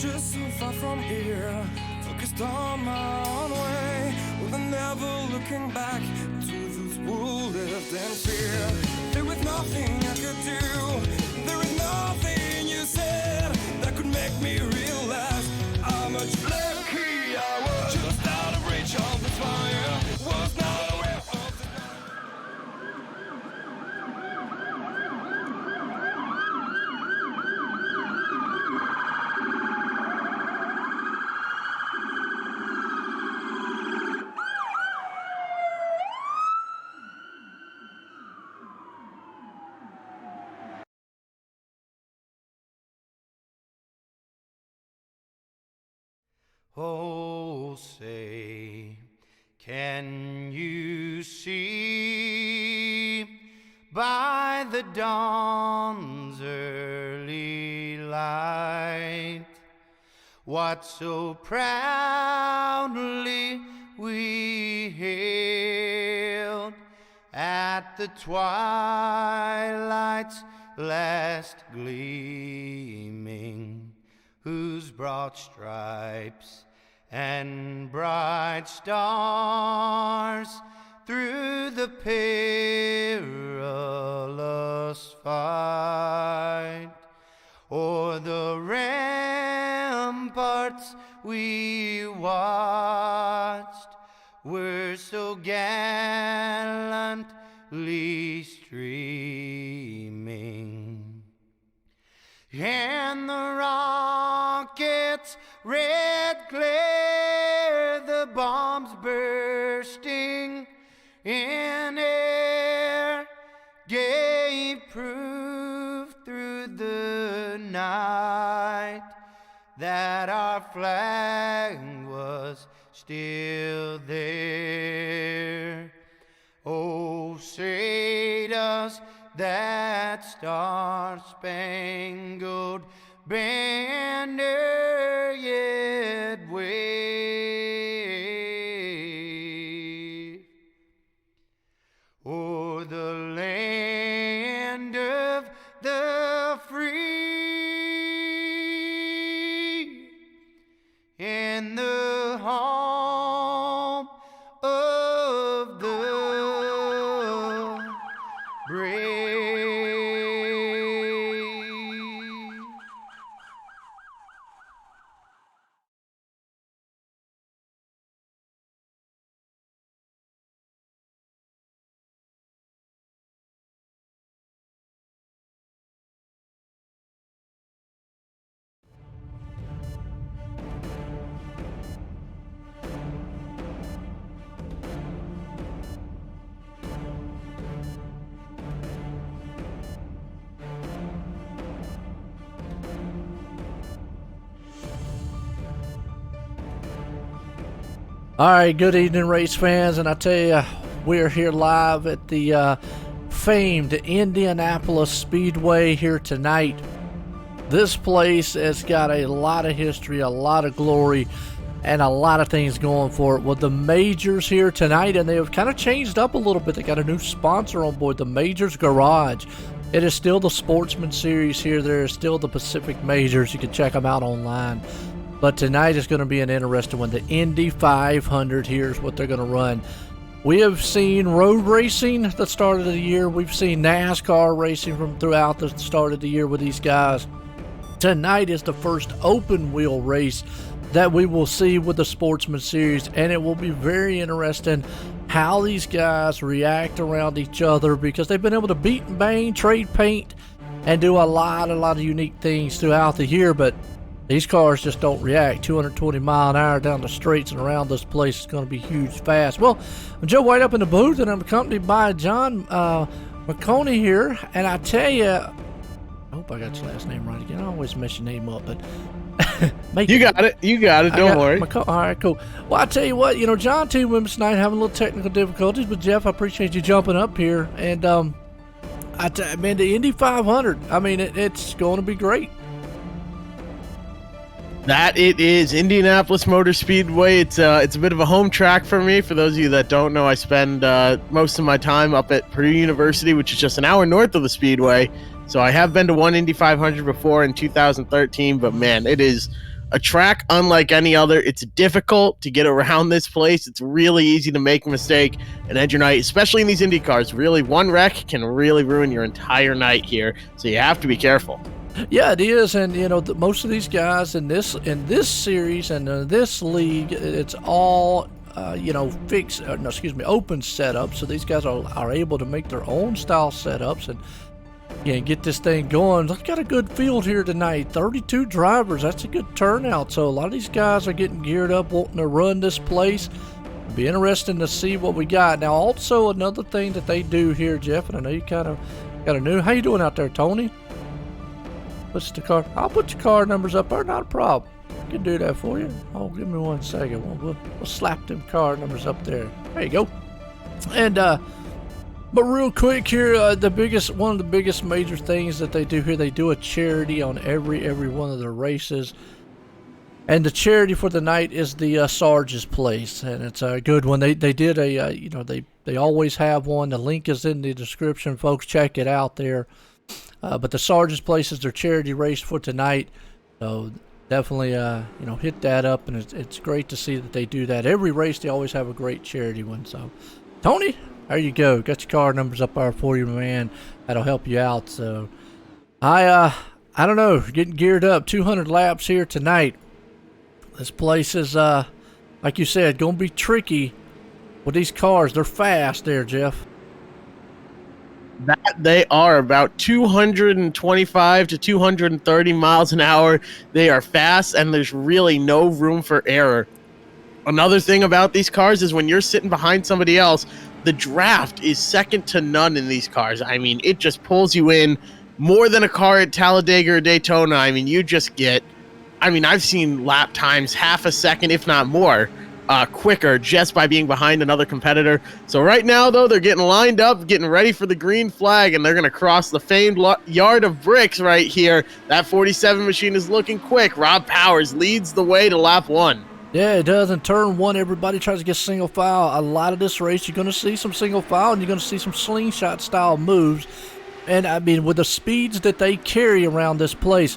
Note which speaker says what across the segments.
Speaker 1: just so far from here, focused on my own way, with never looking back to those who lived in fear. There was nothing I could do, there was nothing you said that could make me realize how much lucky I was. Just out of reach of the fire, was not aware of the
Speaker 2: Oh, say, can you see by the dawn's early light what so proudly we hailed at the twilight's last gleaming, whose broad stripes and bright stars through the perilous fight o'er the ramparts we watched were so gallantly streaming, and the rockets' red glare, the bombs bursting in air, gave proof through the night that our flag was still there. Oh, say does that star-spangled banner yet wave o'er the land of the free and the home of the brave?
Speaker 3: All right, good evening, race fans, and I tell you, we're here live at the famed Indianapolis Speedway here tonight. This place has got a lot of history, a lot of glory, and a lot of things going for it. With the Majors here tonight, and they have kind of changed up a little bit. They got a new sponsor on board, the Majors Garage. It is still the Sportsman series here. There is still the Pacific Majors. You can check them out online. But tonight is going to be an interesting one. The Indy 500 here is what they're going to run. We have seen road racing at the start of the year. We've seen NASCAR racing from throughout the start of the year with these guys. Tonight is the first open wheel race that we will see with the Sportsman series, and it will be very interesting how these guys react around each other, because they've been able to beat and bang, trade paint, and do a lot of unique things throughout the year, but these cars just don't react. 220 mile an hour down the straights and around this place is going to be huge fast. Well, I'm Joe White up in the booth, and I'm accompanied by John McConey here. And I tell you, I hope I got your last name right again. I always mess your name up, but
Speaker 4: you got it. Don't worry.
Speaker 3: All right, cool. Well, I tell you what, John T. Wimps tonight having a little technical difficulties, but Jeff, I appreciate you jumping up here. And man, the Indy 500, it's going to be great.
Speaker 4: That it is Indianapolis Motor Speedway. It's a bit of a home track for me. For those of you that don't know, I spend most of my time up at Purdue University, which is just an hour north of the Speedway. So I have been to one Indy 500 before in 2013, but man, it is a track unlike any other. It's difficult to get around this place. It's really easy to make a mistake and end your night, especially in these Indy cars. Really, one wreck can really ruin your entire night here, so you have to be careful.
Speaker 3: Yeah, it is, and most of these guys in this series and this league, it's all open setup. So these guys are able to make their own style setups and get this thing going. Look, got a good field here tonight. 32 drivers. That's a good turnout. So a lot of these guys are getting geared up, wanting to run this place. It'll be interesting to see what we got. Now, also another thing that they do here, Jeff, and I know you kind of got a new. How you doing out there, Tony? What's the car? I'll put your car numbers up there. Not a problem. I can do that for you. Oh, give me 1 second. We'll slap them car numbers up there. There you go. And but real quick here, one of the biggest major things that they do here, they do a charity on every one of their races. And the charity for the night is the Sarge's Place, and it's a good one. They did they always have one. The link is in the description, folks. Check it out there. But the Sarge's Place is their charity race for tonight, so definitely hit that up, and it's great to see that they do that. Every race they always have a great charity one. So Tony, there you go. Got your car numbers up there for you, man. That'll help you out. So I don't know, getting geared up. 200 laps here tonight. This place is like you said, gonna be tricky with these cars. They're fast there, Jeff.
Speaker 4: That they are about 225 to 230 miles an hour. They are fast, and there's really no room for error. Another thing about these cars is when you're sitting behind somebody else, the draft is second to none in these cars. I mean, it just pulls you in more than a car at Talladega or Daytona. I mean, you just get, I've seen lap times half a second, if not more, quicker just by being behind another competitor. So right now, though, they're getting lined up, getting ready for the green flag, and they're going to cross the famed yard of bricks right here. That 47 machine is looking quick. Rob Powers leads the way to lap 1.
Speaker 3: Yeah, it does. In turn 1, everybody tries to get single file. A lot of this race, you're going to see some single file, and you're going to see some slingshot style moves. And with the speeds that they carry around this place,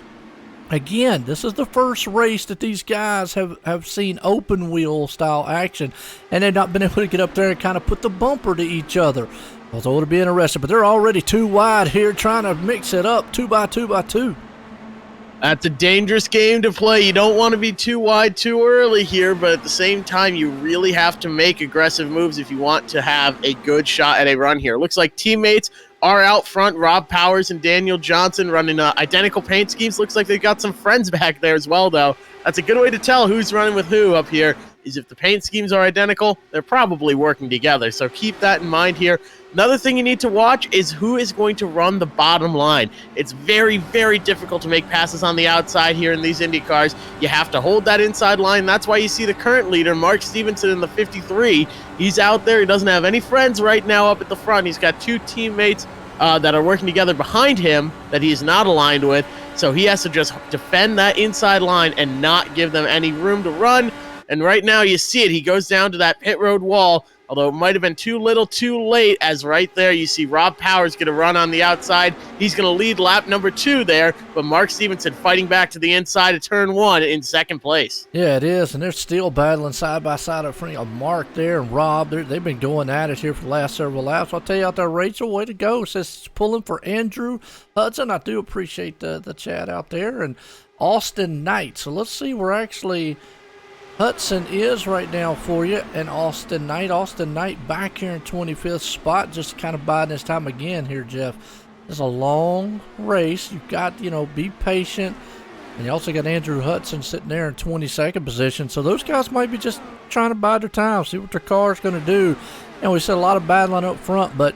Speaker 3: again, this is the first race that these guys have seen open wheel style action, and they've not been able to get up there and kind of put the bumper to each other. So it'll be interesting, but they're already too wide here, trying to mix it up 2 by 2 by 2.
Speaker 4: That's a dangerous game to play. You don't want to be too wide too early here, but at the same time, you really have to make aggressive moves if you want to have a good shot at a run here. Looks like teammates are out front. Rob Powers and Daniel Johnson running identical paint schemes. Looks like they've got some friends back there as well, though. That's a good way to tell who's running with who up here, is if the paint schemes are identical, they're probably working together. So keep that in mind here. Another thing you need to watch is who is going to run the bottom line. It's very, very difficult to make passes on the outside here in these Indy cars. You have to hold that inside line. That's why you see the current leader, Mark Stevenson, in the 53. He's out there. He doesn't have any friends right now up at the front. He's got 2 teammates that are working together behind him that he is not aligned with. So he has to just defend that inside line and not give them any room to run. And right now you see it. He goes down to that pit road wall, although it might have been too little too late, as right there you see Rob Powers going to run on the outside. He's going to lead lap number 2 there, but Mark Stevenson fighting back to the inside of turn 1 in second place.
Speaker 3: Yeah, it is, and they're still battling side by side up front of Mark there and Rob. They've been going at it here for the last several laps. I'll tell you out there, Rachel, way to go. Says pulling for Andrew Hudson. I do appreciate the chat out there. And Austin Knight. So let's see where actually Hudson is right now for you, and Austin Knight. Austin Knight back here in 25th spot, just kind of biding his time again here, Jeff. It's a long race. You've got, be patient. And you also got Andrew Hudson sitting there in 22nd position. So those guys might be just trying to bide their time, see what their car's going to do. And we said a lot of battling up front, but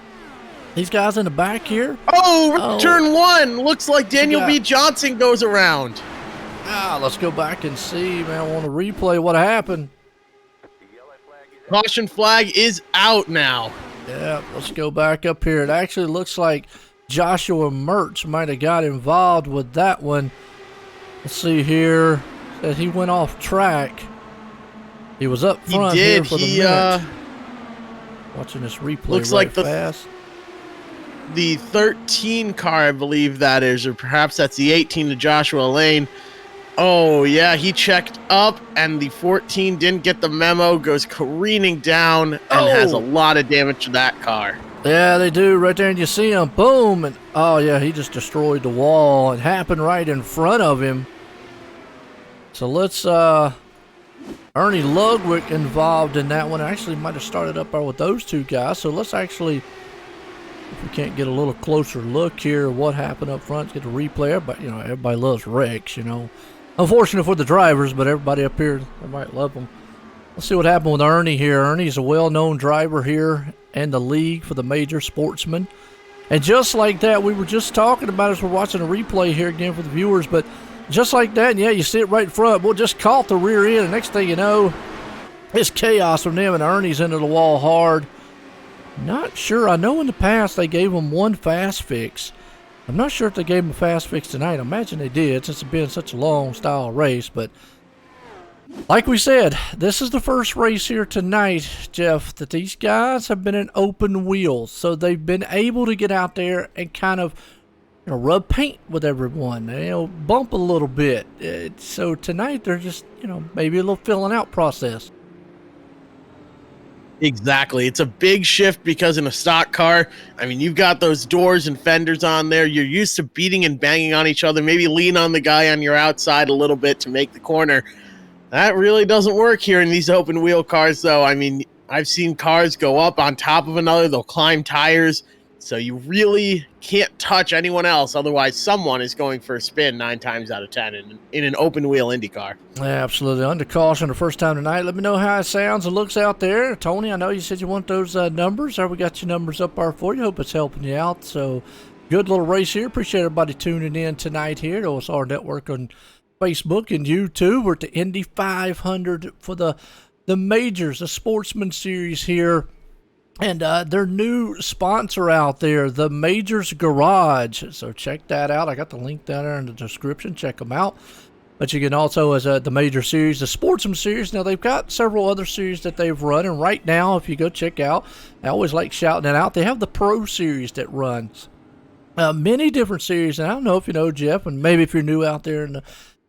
Speaker 3: these guys in the back here.
Speaker 4: Turn 1. Looks like Daniel B. Johnson goes around.
Speaker 3: Let's go back and see, man. I want to replay what happened.
Speaker 4: Caution flag is out now.
Speaker 3: Yeah, let's go back up here. It actually looks like Joshua Mertz might have got involved with that one. Let's see here. That he went off track. He was up front here for the minute. Watching this replay
Speaker 4: looks
Speaker 3: right
Speaker 4: like
Speaker 3: fast.
Speaker 4: The 13 car, I believe that is, or perhaps that's the 18 to Joshua Lane. Oh, yeah, he checked up, and the 14 didn't get the memo, goes careening down, and has a lot of damage to that car.
Speaker 3: Yeah, they do right there, and you see him, boom, and oh yeah, he just destroyed the wall. It happened right in front of him. So let's, Ernie Ludwig involved in that one. Actually might have started up there with those two guys. So let's actually, if we can't get a little closer look here, what happened up front, get a replay. But you know, everybody loves wrecks, you know. Unfortunate for the drivers, but everybody up here, they might love them. Let's see what happened with Ernie here. Ernie's a well-known driver here in the league for the major Sportsman. And just like that, we were just talking about as we're watching a replay here again for the viewers, but just like that, and yeah, you see it right in front. Well, just caught the rear end, and next thing you know, it's chaos from them, and Ernie's into the wall hard. Not sure. I know in the past they gave him one fast fix. I'm not sure if they gave him a fast fix tonight. I imagine they did since it's been such a long style race, but like we said, this is the first race here tonight, Jeff, that these guys have been in open wheels. So they've been able to get out there and kind of, you know, rub paint with everyone, you know, bump a little bit. So tonight they're just, you know, maybe a little filling out process.
Speaker 4: Exactly. It's a big shift because in a stock car, I mean, you've got those doors and fenders on there. You're used to beating and banging on each other, maybe lean on the guy on your outside a little bit to make the corner. That really doesn't work here in these open wheel cars, though. I mean, I've seen cars go up on top of another. They'll climb tires. So you really can't touch anyone else. Otherwise, someone is going for a spin 9 times out of 10 in an open wheel Indy car.
Speaker 3: Yeah, absolutely. Under caution the first time tonight. Let me know how it sounds and looks out there. Tony, I know you said you want those numbers. We got your numbers up there for you. Hope it's helping you out. So good little race here. Appreciate everybody tuning in tonight here to OSR Network on Facebook and YouTube. We're at the Indy 500 for the majors, the Sportsman Series here. And their new sponsor out there, the Majors Garage. So check that out. I got the link down there in the description. Check them out. But you can also, as the Major Series, the Sportsman Series. Now, they've got several other series that they've run. And right now, if you go check out, I always like shouting it out, they have the Pro Series that runs many different series. And I don't know if you know, Jeff, and maybe if you're new out there in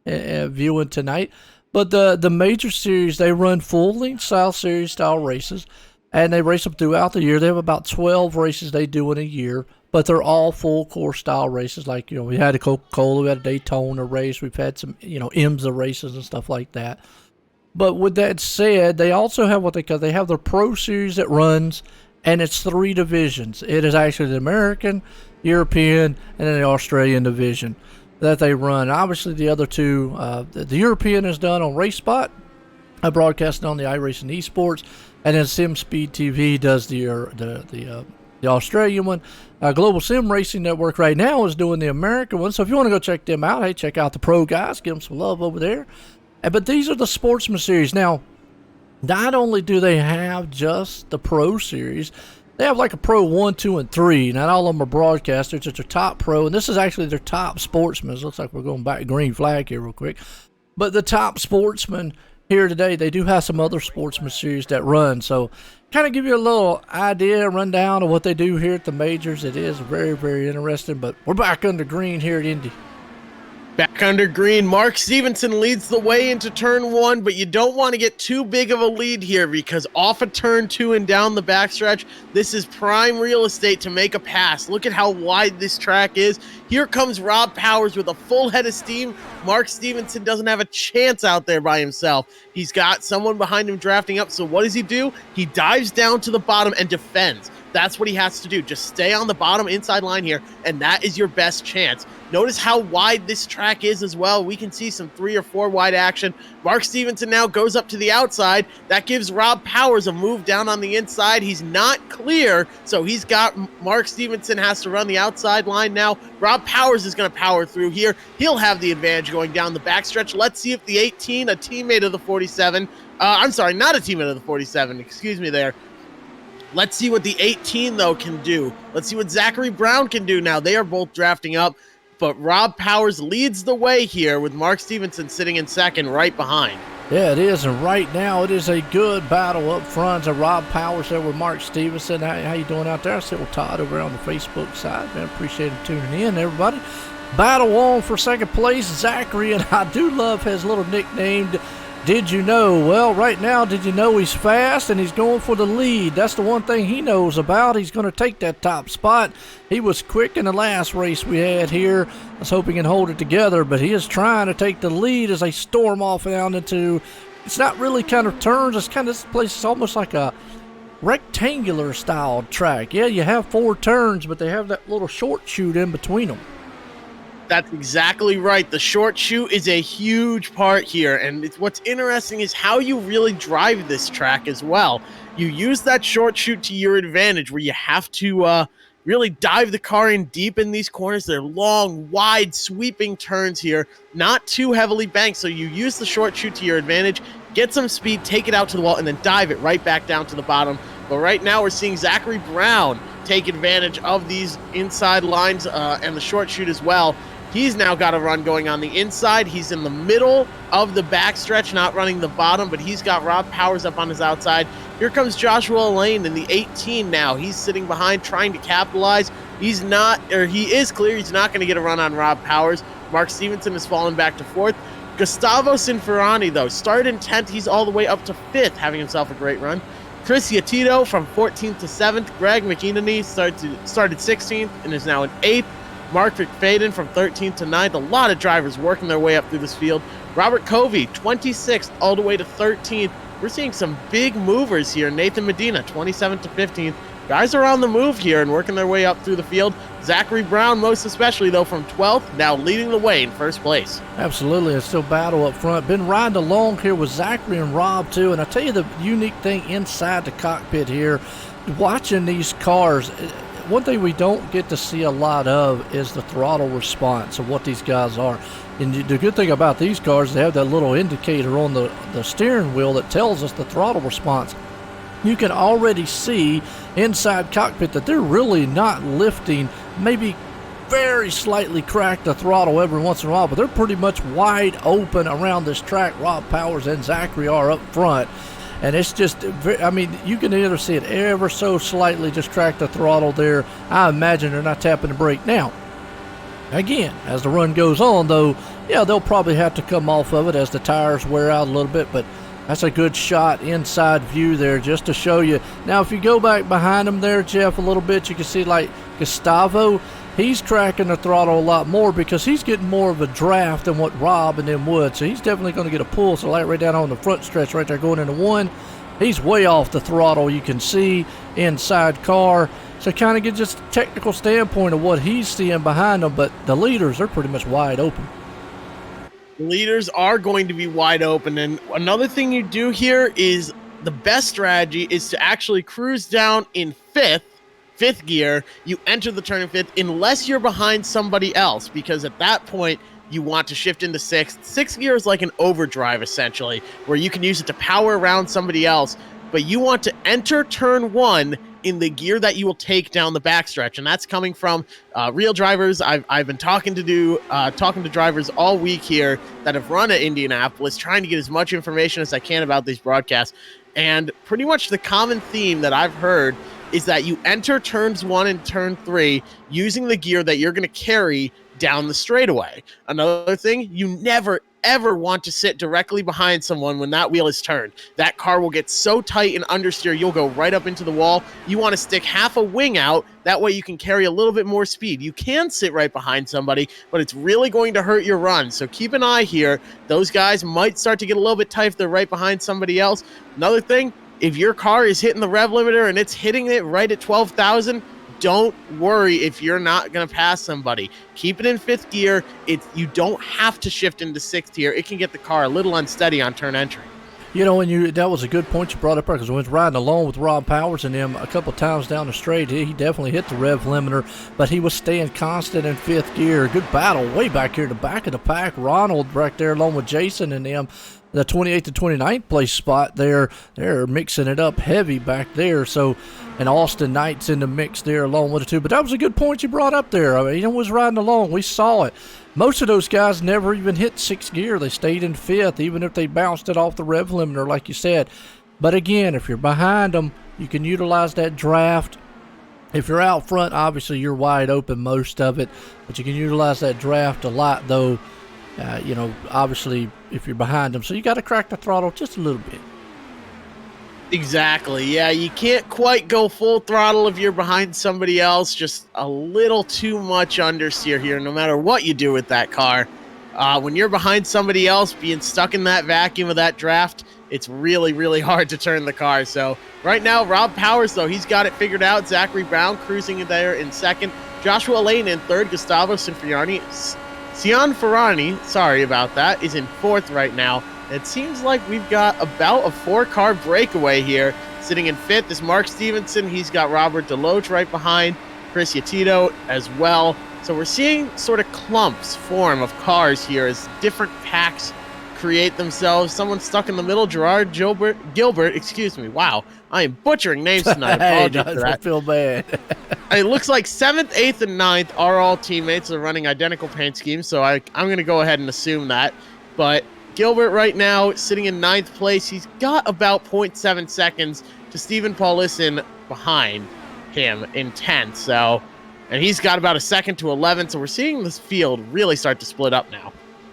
Speaker 3: the viewing tonight. But the Major Series, they run full-length style series style races. And they race them throughout the year. They have about 12 races they do in a year, but they're all full course style races. Like, you know, we had a Coca-Cola, we had a Daytona race, we've had some, you know, IMSA races and stuff like that. But with that said, they also have what they have their Pro Series that runs, and it's 3 divisions. It is actually the American, European, and then the Australian division that they run. Obviously, the other two, the European is done on Race Spot. I broadcast on the iRacing Esports. And then Sim Speed TV does the Australian one. Global Sim Racing Network right now is doing the American one. So if you want to go check them out, hey, check out the Pro guys. Give them some love over there. But these are the Sportsman Series. Now, not only do they have just the Pro Series, they have like a Pro 1, 2, and 3. Not all of them are broadcasters. It's their top Pro. And this is actually their top Sportsman. It looks like we're going back to green flag here real quick. But the top Sportsman here today, they do have some other Sportsman Series that run. So kind of give you a little idea, rundown of what they do here at the majors. It is very, very interesting. But we're back under green here at Indy.
Speaker 4: Back under green, Mark Stevenson leads the way into turn 1, but you don't want to get too big of a lead here because off of turn 2 and down the backstretch, this is prime real estate to make a pass. Look at how wide this track is. Here comes Rob Powers with a full head of steam. Mark Stevenson doesn't have a chance out there by himself. He's got someone behind him drafting up, so what does he do? He dives down to the bottom and defends. That's what he has to do. Just stay on the bottom inside line here, and that is your best chance. Notice how wide this track is as well. We can see some 3 or 4 wide action. Mark Stevenson now goes up to the outside. That gives Rob Powers a move down on the inside. He's not clear, so he's got Mark Stevenson has to run the outside line now. Rob Powers is going to power through here. He'll have the advantage going down the backstretch. Let's see if the 18, a teammate of the 47, I'm sorry, not a teammate of the 47, excuse me there. Let's see what the 18, though, can do. Let's see what Zachary Brown can do now. They are both drafting up, but Rob Powers leads the way here with Mark Stevenson sitting in second right behind.
Speaker 3: Yeah, it is, and right now it is a good battle up front. So Rob Powers there with Mark Stevenson. How you doing out there? I sit with Todd over on the Facebook side. Man, appreciate him tuning in, everybody. Battle on for second place, Zachary, and I do love his little nickname, Did You Know? Well, right now, did you know he's fast and he's going for the lead? That's the one thing he knows about. He's going to take that top spot. He was quick in the last race we had here. Let's hope he can hold it together, but he is trying to take the lead as they storm off down into, it's not really kind of turns. It's kind of, this place is almost like a rectangular style track. Yeah, you have 4 turns, but they have that little short chute in between them.
Speaker 4: That's exactly right. The short chute is a huge part here, and what's interesting is how you really drive this track as well. You use that short chute to your advantage, where you have to really dive the car in deep in these corners. They're long, wide, sweeping turns here, not too heavily banked, so you use the short chute to your advantage, get some speed, take it out to the wall, and then dive it right back down to the bottom. But right now we're seeing Zachary Brown take advantage of these inside lines and the short chute as well. He's now got a run going on the inside. He's in the middle of the backstretch, not running the bottom, but he's got Rob Powers up on his outside. Here comes Joshua Lane in the 18 now. He's sitting behind, trying to capitalize. He is clear. He's not going to get a run on Rob Powers. Mark Stevenson has fallen back to 4th. Gustavo Sinferani, though, started in 10th. He's all the way up to 5th, having himself a great run. Chris Yatito from 14th to 7th. Greg McEnany started 16th and is now in 8th. Mark McFadden from 13th to 9th. A lot of drivers working their way up through this field. Robert Covey, 26th, all the way to 13th. We're seeing some big movers here. Nathan Medina, 27th to 15th. Guys are on the move here and working their way up through the field. Zachary Brown, most especially, though, from 12th, now leading the way in first place.
Speaker 3: Absolutely. It's still battle up front. Been riding along here with Zachary and Rob, too. And I tell you the unique thing inside the cockpit here, watching these cars, one thing we don't get to see a lot of is the throttle response of what these guys are. And the good thing about these cars, they have that little indicator on the steering wheel that tells us the throttle response. You can already see inside cockpit that they're really not lifting, maybe very slightly crack the throttle every once in a while, but they're pretty much wide open around this track. Rob Powers and Zachary are up front. And it's just, I mean, you can either see it ever so slightly just crack the throttle there. I imagine they're not tapping the brake. Now, again, as the run goes on, though, yeah, they'll probably have to come off of it as the tires wear out a little bit, but that's a good shot inside view there just to show you. Now, if you go back behind them there, Jeff, a little bit, you can see like Gustavo, he's cracking the throttle a lot more because he's getting more of a draft than what Rob and them would. So he's definitely going to get a pull. So like right down on the front stretch right there going into 1, he's way off the throttle. You can see inside car. So kind of get just a technical standpoint of what he's seeing behind him. But the leaders are pretty much wide open.
Speaker 4: Leaders are going to be wide open. And another thing you do here is the best strategy is to actually cruise down in fifth gear. You enter the turn in 5th unless you're behind somebody else, because at that point you want to shift into 6th. 6th gear is like an overdrive essentially, where you can use it to power around somebody else, but you want to enter turn 1 in the gear that you will take down the backstretch, and that's coming from real drivers. I've been talking to drivers all week here that have run at Indianapolis, trying to get as much information as I can about these broadcasts, and pretty much the common theme that I've heard is that you enter turns 1 and turn 3 using the gear that you're going to carry down the straightaway. Another thing, you never ever want to sit directly behind someone when that wheel is turned. That car will get so tight and understeer, you'll go right up into the wall. You want to stick half a wing out, that way you can carry a little bit more speed. You can sit right behind somebody, but it's really going to hurt your run. So keep an eye here. Those guys might start to get a little bit tight if they're right behind somebody else. Another thing, if your car is hitting the rev limiter and it's hitting it right at 12,000, don't worry if you're not going to pass somebody. Keep it in 5th gear. You don't have to shift into 6th gear. It can get the car a little unsteady on turn entry.
Speaker 3: You know, that was a good point you brought up there, because when I was riding along with Rob Powers and him a couple times down the straight, he definitely hit the rev limiter, but he was staying constant in 5th gear. Good battle way back here, the back of the pack. Ronald right there along with Jason and them. The 28th to 29th place spot there, they're mixing it up heavy back there. So, and Austin Knight's in the mix there along with the 2. But that was a good point you brought up there. I mean, was riding along. We saw it. Most of those guys never even hit 6th gear. They stayed in 5th, even if they bounced it off the rev limiter, like you said. But again, if you're behind them, you can utilize that draft. If you're out front, obviously you're wide open most of it, but you can utilize that draft a lot, though, obviously if you're behind them. So you got to crack the throttle just a little bit.
Speaker 4: Exactly. Yeah, you can't quite go full throttle if you're behind somebody else. Just a little too much understeer here, no matter what you do with that car. When you're behind somebody else, being stuck in that vacuum of that draft, it's really, really hard to turn the car. So right now, Rob Powers, though, he's got it figured out. Zachary Brown cruising there in second. Joshua Lane in third. Gustavo Cianferrani, sorry about that, is in fourth right now. It seems like we've got about a 4-car breakaway here. Sitting in fifth is Mark Stevenson. He's got Robert Deloach right behind. Chris Yatito as well. So we're seeing sort of clumps form of cars here as different packs create themselves. Someone stuck in the middle, Gerard Gilbert, excuse me. Wow, I am butchering names tonight. I apologize for that.
Speaker 3: I feel bad.
Speaker 4: It looks like 7th, 8th, and 9th are all teammates. They're running identical paint schemes, so I'm going to go ahead and assume that. But Gilbert right now sitting in 9th place. He's got about 0.7 seconds to Stephen Paulison behind him in 10th. So, and he's got about a second to 11th. So we're seeing this field really start to split up now.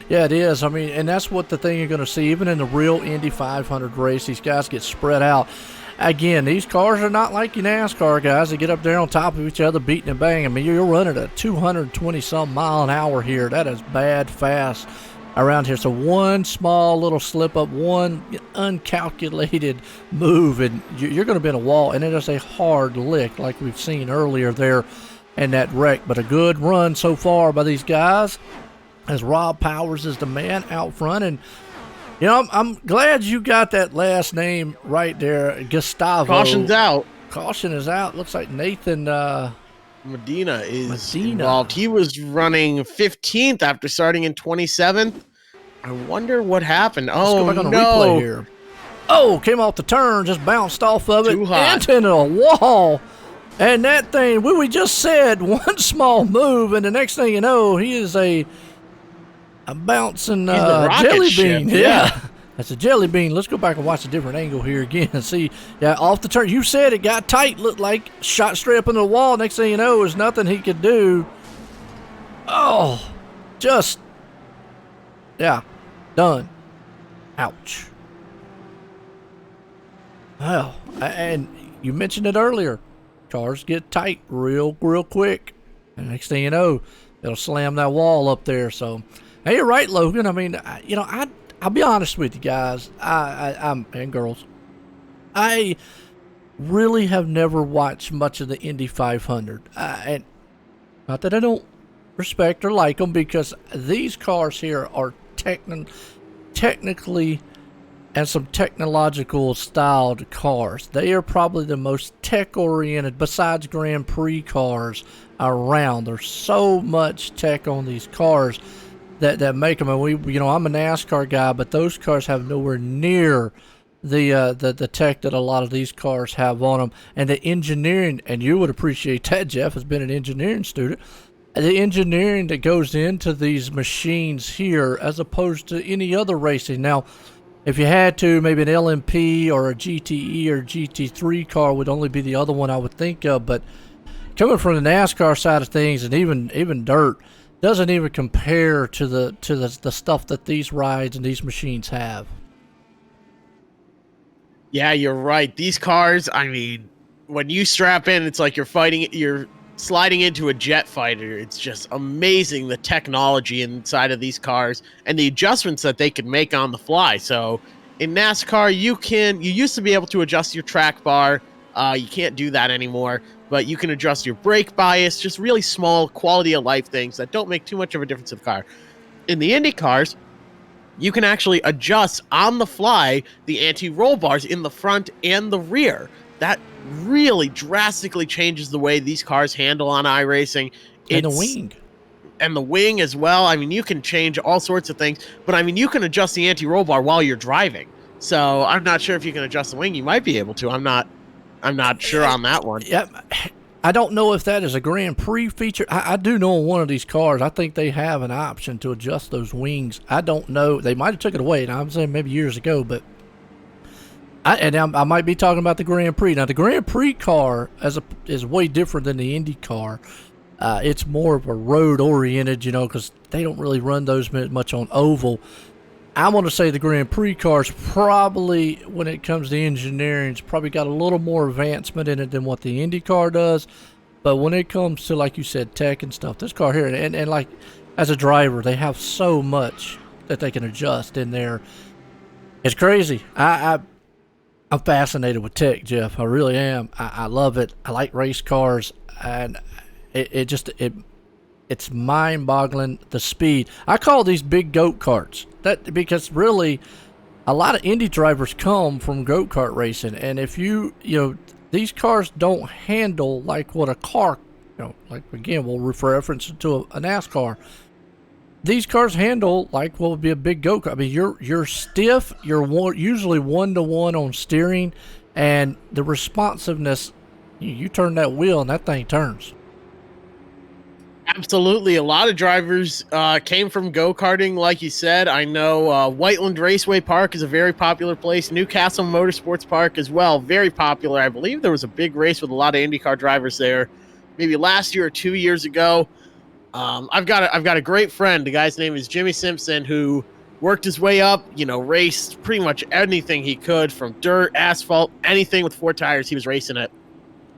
Speaker 3: Yeah, it is. I mean, and that's what the thing you're going to see. Even in the real Indy 500 race, these guys get spread out. Again, these cars are not like your NASCAR guys that get up there on top of each other, beating and banging. I mean, you're running at 220-some mile an hour here. That is bad fast around here. So one small little slip up, one uncalculated move, and you're going to be in a wall, and it is a hard lick like we've seen earlier there in that wreck. But a good run so far by these guys, as Rob Powers is the man out front. And, I'm glad you got that last name right there, Gustavo.
Speaker 4: Caution's out.
Speaker 3: Caution is out. Looks like Nathan
Speaker 4: Medina is involved. He was running 15th after starting in 27th. I wonder what happened.
Speaker 3: Let's go back on the replay here. Oh, came off the turn, just bounced off of it, into a wall. And that thing, we just said one small move, and the next thing you know, he is a bouncing jelly bean. Yeah. That's a jelly bean. Let's go back and watch a different angle here again and see. Yeah, off the turn. You said it got tight. Looked like shot straight up into the wall. Next thing you know, there's nothing he could do. Oh, just, yeah, done. Ouch. Well, and you mentioned it earlier. Cars get tight real quick. And next thing you know, it'll slam that wall up there. So, hey, you're right, Logan. I mean, I'll be honest with you guys, and girls, I really have never watched much of the Indy 500. And not that I don't respect or like them, because these cars here are technically and some technological styled cars. They are probably the most tech-oriented, besides Grand Prix cars, around. There's so much tech on these cars that make them, and I'm a NASCAR guy, but those cars have nowhere near the tech that a lot of these cars have on them, and the engineering. And you would appreciate that, Jeff, has been an engineering student. The engineering that goes into these machines here, as opposed to any other racing. Now, if you had to, maybe an LMP or a GTE or GT3 car would only be the other one I would think of, but coming from the NASCAR side of things, and even dirt, doesn't even compare to the stuff that these rides and these machines have.
Speaker 4: Yeah, you're right. These cars, I mean, when you strap in, it's like you're sliding into a jet fighter. It's just amazing, the technology inside of these cars and the adjustments that they can make on the fly. So in NASCAR, you used to be able to adjust your track bar. You can't do that anymore, but you can adjust your brake bias, just really small quality of life things that don't make too much of a difference to the car. In the Indy cars, you can actually adjust on the fly the anti-roll bars in the front and the rear. That really drastically changes the way these cars handle on iRacing.
Speaker 3: And the wing.
Speaker 4: And the wing as well. I mean, you can change all sorts of things, but I mean, you can adjust the anti-roll bar while you're driving. So I'm not sure if you can adjust the wing. You might be able to. I'm not sure on that one.
Speaker 3: Yeah, I don't know if that is a Grand Prix feature. I do know on one of these cars, I think they have an option to adjust those wings. I don't know. They might have took it away. Now, I'm saying maybe years ago, but I might be talking about the Grand Prix. Now, the Grand Prix car is way different than the Indy car. It's more of a road-oriented, because they don't really run those much on oval. I'm going to say the Grand Prix cars probably, when it comes to engineering, it's probably got a little more advancement in it than what the Indy car does. But when it comes to, like you said, tech and stuff, this car here, and like as a driver, they have so much that they can adjust in there. It's crazy. I'm fascinated with tech, Jeff. I really am. I love it. I like race cars, and it's mind-boggling, the speed. I call these big go-karts because really a lot of Indy drivers come from go-kart racing, and if these cars don't handle like what a car, like again we'll reference it to a NASCAR. These cars handle like what would be a big go-kart. I mean, you're stiff. You're usually 1-to-1 on steering, and the responsiveness. You turn that wheel, and that thing turns.
Speaker 4: Absolutely. A lot of drivers came from go-karting, like you said. I know Whiteland Raceway Park is a very popular place. Newcastle Motorsports Park as well, very popular. I believe there was a big race with a lot of IndyCar drivers there, maybe last year or 2 years ago. I've got a great friend. The guy's name is Jimmy Simpson, who worked his way up, raced pretty much anything he could, from dirt, asphalt, anything with 4 tires he was racing it.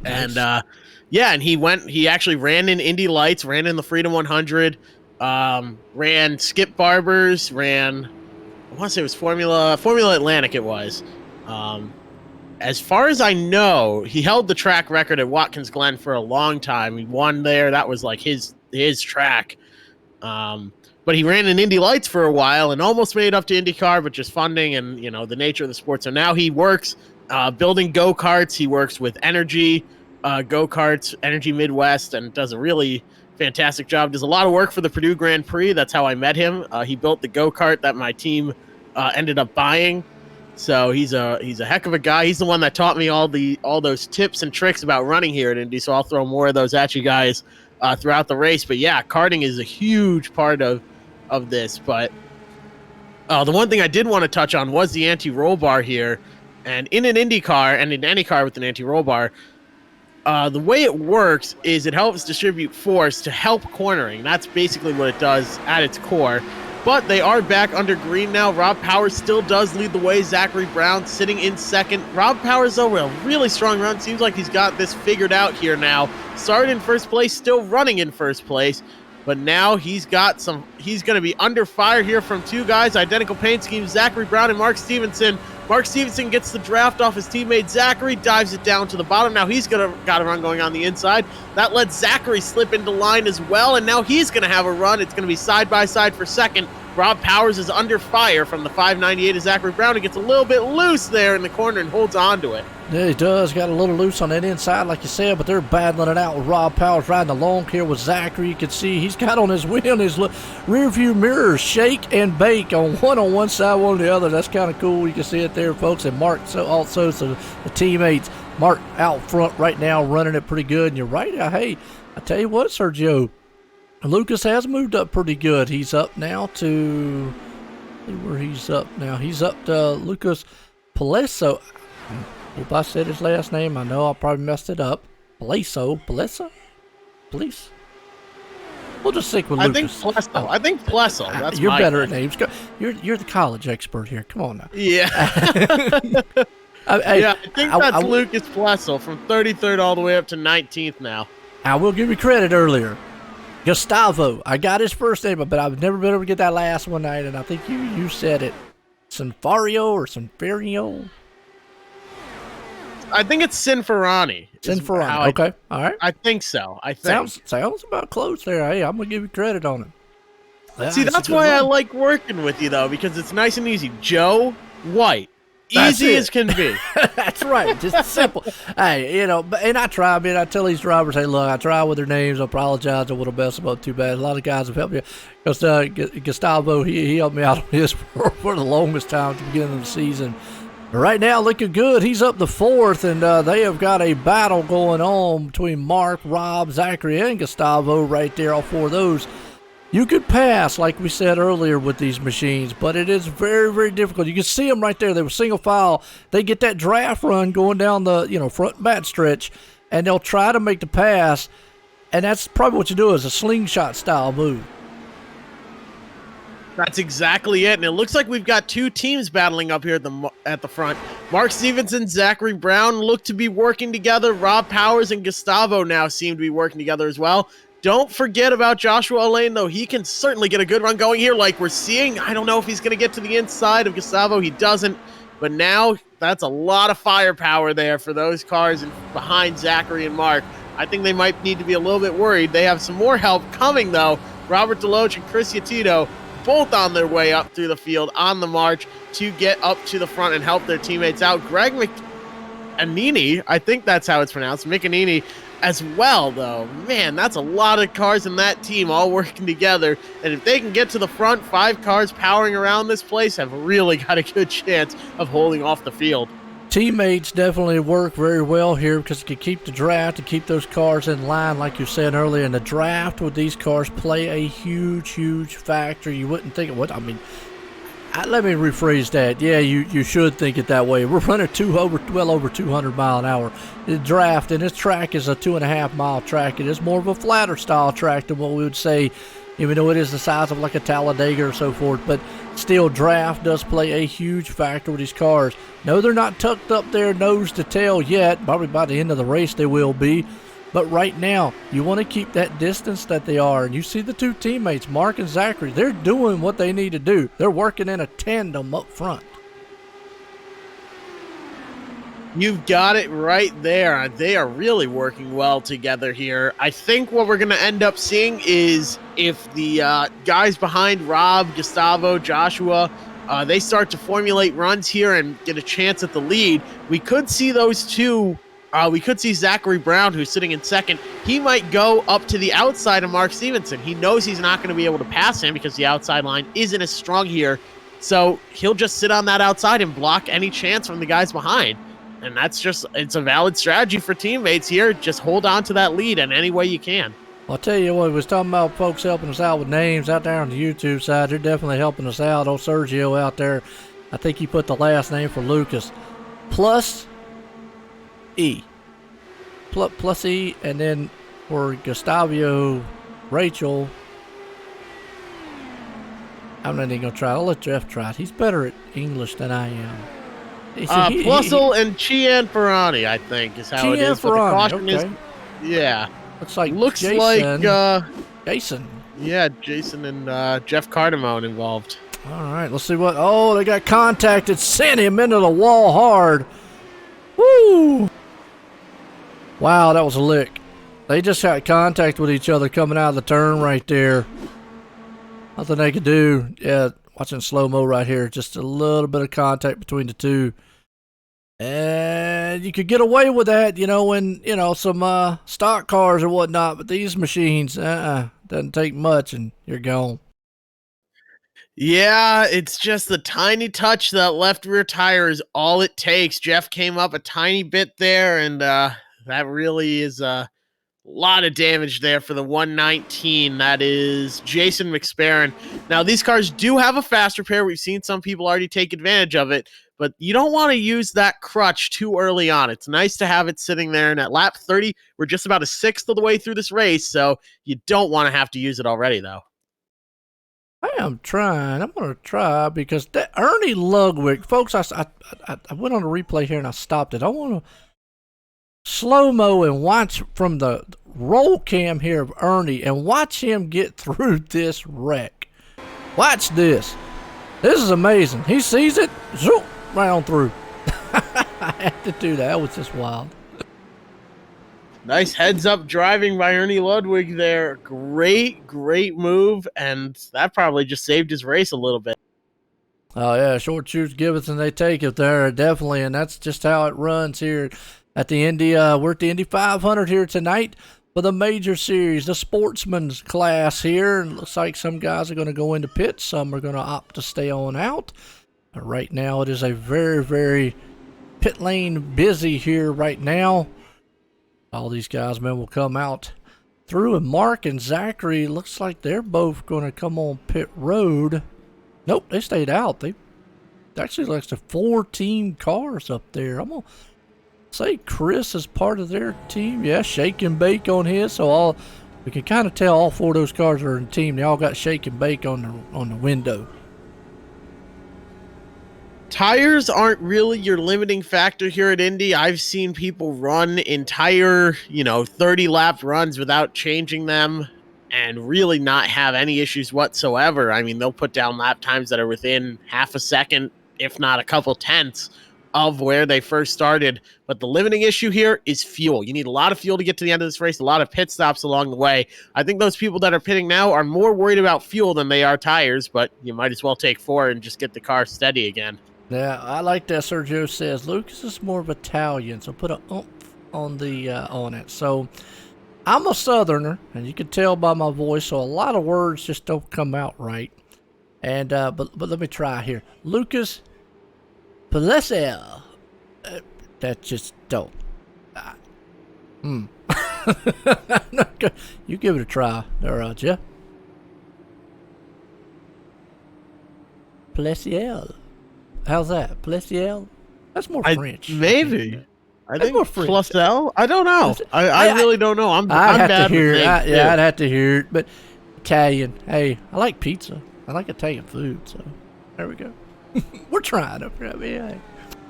Speaker 4: Nice. And and he actually ran in Indy Lights, ran in the Freedom 100, ran Skip Barber's, I want to say it was Formula Atlantic it was. As far as I know, he held the track record at Watkins Glen for a long time. He won there. That was like his track. But he ran in Indy Lights for a while and almost made it up to IndyCar, but just funding and, the nature of the sport. So now he works building go-karts. He works with Energy Go-Karts, Energy Midwest, and does a really fantastic job. Does a lot of work for the Purdue Grand Prix. That's how I met him. He built the go-kart that my team ended up buying. So he's a heck of a guy. He's the one that taught me all those tips and tricks about running here at Indy. So I'll throw more of those at you guys throughout the race. But yeah, karting is a huge part of this. But the one thing I did want to touch on was the anti-roll bar here. And in an Indy car and in any car with an anti-roll bar, the way it works is it helps distribute force to help cornering. That's basically what it does at its core. But they are back under green now. Rob Powers still does lead the way. Zachary Brown sitting in second. Rob Powers, though, a really strong run. Seems like he's got this figured out here now. Started in first place, still running in first place. But now he's going to be under fire here from 2 guys. Identical paint schemes, Zachary Brown and Mark Stevenson. Mark Stevenson gets the draft off his teammate Zachary, dives it down to the bottom. Now he's got a run going on the inside. That lets Zachary slip into line as well, and now he's going to have a run. It's going to be side by side for second. Rob Powers is under fire from the 598 of Zachary Brown. He gets a little bit loose there in the corner and holds on to it.
Speaker 3: Yeah, he does. Got a little loose on that inside, like you said, but they're battling it out with Rob Powers riding along here with Zachary. You can see he's got on his rear view mirrors shake and bake on one side, one on the other. That's kind of cool. You can see it there, folks. And Mark also, so the teammates, Mark out front right now running it pretty good. And you're right. Hey, I tell you what, Sergio, Lucas has moved up pretty good. He's up now to where he's up now. He's up to Lucas Palesso. Hope I said his last name. I know I probably messed it up. Palesso. Police. We'll just stick with Lucas.
Speaker 4: I think Plesso. That's
Speaker 3: you're better at names. You're the college expert here. Come on now.
Speaker 4: Yeah. I think that's Lucas Plesso from 33rd all the way up to 19th now.
Speaker 3: I will give you credit earlier. Gustavo. I got his first name, but I've never been able to get that last one night, and I think you said it. Sinfario or Sinfario?
Speaker 4: I think it's Sinferani.
Speaker 3: Sinferani. Okay. All right.
Speaker 4: I think so.
Speaker 3: Sounds about close there. Hey, I'm going to give you credit on it.
Speaker 4: See, that's why I like working with you, though, because it's nice and easy. Joe White. Easy as can be.
Speaker 3: That's right. Just simple. Hey, and I try. I tell these drivers, hey, look, I try with their names. I apologize. I would have messed them up too bad. A lot of guys have helped me. Because Gustavo, he helped me out on his for the longest time at the beginning of the season. Right now, looking good. He's up to 4th, and they have got a battle going on between Mark, Rob, Zachary, and Gustavo right there. All 4 of those You could pass, like we said earlier, with these machines, but it is very, very difficult. You can see them right there. They were single file. They get that draft run going down the front back stretch, and they'll try to make the pass, and that's probably what you do is a slingshot style move.
Speaker 4: That's exactly it, and it looks like we've got two teams battling up here at the front. Mark Stevenson, Zachary Brown look to be working together. Rob Powers and Gustavo now seem to be working together as well. Don't forget about Joshua Alain, though. He can certainly get a good run going here like we're seeing. I don't know if he's going to get to the inside of Gustavo. He doesn't, but now that's a lot of firepower there for those cars behind Zachary and Mark. I think they might need to be a little bit worried. They have some more help coming, though. Robert Deloach and Chris Yatito both on their way up through the field on the march to get up to the front and help their teammates out. Greg McAnini, I think that's how it's pronounced, McAnini as well, though. Man, that's a lot of cars in that team all working together. And if they can get to the front, 5 cars powering around this place have really got a good chance of holding off the field.
Speaker 3: Teammates definitely work very well here because it can keep the draft and keep those cars in line, like you said earlier. And the draft with these cars play a huge, huge factor. You wouldn't think it would. I mean, let me rephrase that. Yeah, you should think it that way. We're running well over 200 mile an hour. The draft, and this track is a 2.5 mile track. It is more of a flatter style track than what we would say, even though it is the size of like a Talladega or so forth. But still, draft does play a huge factor with these cars. No, they're not tucked up there nose to tail yet. Probably by the end of the race they will be. But right now, you want to keep that distance that they are. And you see the two teammates, Mark and Zachary, they're doing what they need to do. They're working in a tandem up front.
Speaker 4: You've got it right there. They are really working well together here. I think what we're going to end up seeing is if the guys behind Rob, Gustavo, Joshua, they start to formulate runs here and get a chance at the lead, we could see those two. We could see Zachary Brown, who's sitting in second. He might go up to the outside of Mark Stevenson. He knows he's not going to be able to pass him because the outside line isn't as strong here. So he'll just sit on that outside and block any chance from the guys behind. And it's a valid strategy for teammates here. Just hold on to that lead in any way you can.
Speaker 3: Well, I'll tell you what, we was talking about folks helping us out with names out there on the YouTube side. They're definitely helping us out. Old Sergio out there, I think he put the last name for Lucas. Plus E. Plus E, and then for Gustavio, Rachel, I'm not even going to try. I'll let Jeff try it. He's better at English than I am.
Speaker 4: Plusel and Chian Ferrani, I think, is how it is. But the caution is, yeah. Looks
Speaker 3: Jason,
Speaker 4: like
Speaker 3: Jason.
Speaker 4: Yeah, Jason and Jeff Cardamone involved.
Speaker 3: All right, let's see what. Oh, they got contacted. Sent him into the wall hard. Woo! Wow, that was a lick. They just had contact with each other coming out of the turn right there. Nothing they could do. Yeah, watching slow-mo right here. Just a little bit of contact between the two. And you could get away with that, in, some stock cars or whatnot. But these machines, doesn't take much and you're gone.
Speaker 4: Yeah, it's just the tiny touch. That left rear tire is all it takes. Jeff came up a tiny bit there, and that really is a lot of damage there for the 119. That is Jason McSparron. Now, these cars do have a fast repair. We've seen some people already take advantage of it, but you don't want to use that crutch too early on. It's nice to have it sitting there, and at lap 30, we're just about a sixth of the way through this race, so you don't want to have to use it already, though.
Speaker 3: I am trying. I'm going to try because that Ernie Ludwig, folks, I went on a replay here and I stopped it. I want to slow-mo and watch from the roll cam here of Ernie and watch him get through this wreck. Watch this. This is amazing. He sees it, zoom, right on through. I had to do that. That was just wild.
Speaker 4: Nice heads-up driving by Ernie Ludwig there. Great move, and that probably just saved his race a little bit.
Speaker 3: Oh, yeah, short shoots give it and they take it there, definitely, and that's just how it runs here at the Indy. We're at the Indy 500 here tonight for the major series, the Sportsman's class here. And it looks like some guys are going to go into pits, some are going to opt to stay on out. Right now, it is a very, very pit lane busy here right now. All these guys, man, will come out through, and Mark and Zachary looks like they're both going to come on pit road. Nope, they stayed out. They actually looks to 4 team cars up there. I'm going to say Chris is part of their team. Yeah, shake and bake on his. So we can kind of tell all 4 of those cars are in a team. They all got shake and bake on the window.
Speaker 4: Tires aren't really your limiting factor here at Indy. I've seen people run entire, 30-lap runs without changing them and really not have any issues whatsoever. I mean, they'll put down lap times that are within half a second, if not a couple tenths, of where they first started. But the limiting issue here is fuel. You need a lot of fuel to get to the end of this race, a lot of pit stops along the way. I think those people that are pitting now are more worried about fuel than they are tires, but you might as well take 4 and just get the car steady again.
Speaker 3: Yeah, I like that. Sergio says Lucas is more of Italian, so put a oomph on the on it. So I'm a Southerner, and you can tell by my voice, so a lot of words just don't come out right. And but let me try here. Lucas Palesel. That just don't. You give it a try, there, Jeff. Palesiel. How's that? Palesiel? That's more French.
Speaker 4: Maybe. I think
Speaker 3: more French.
Speaker 4: Plus L? I don't know. I really don't know. I'm
Speaker 3: I'd
Speaker 4: bad
Speaker 3: have to hear
Speaker 4: with
Speaker 3: it.
Speaker 4: names,
Speaker 3: Yeah, I'd have to hear it. But Italian. Hey, I like pizza. I like Italian food. So there we go. We're trying up here. I mean,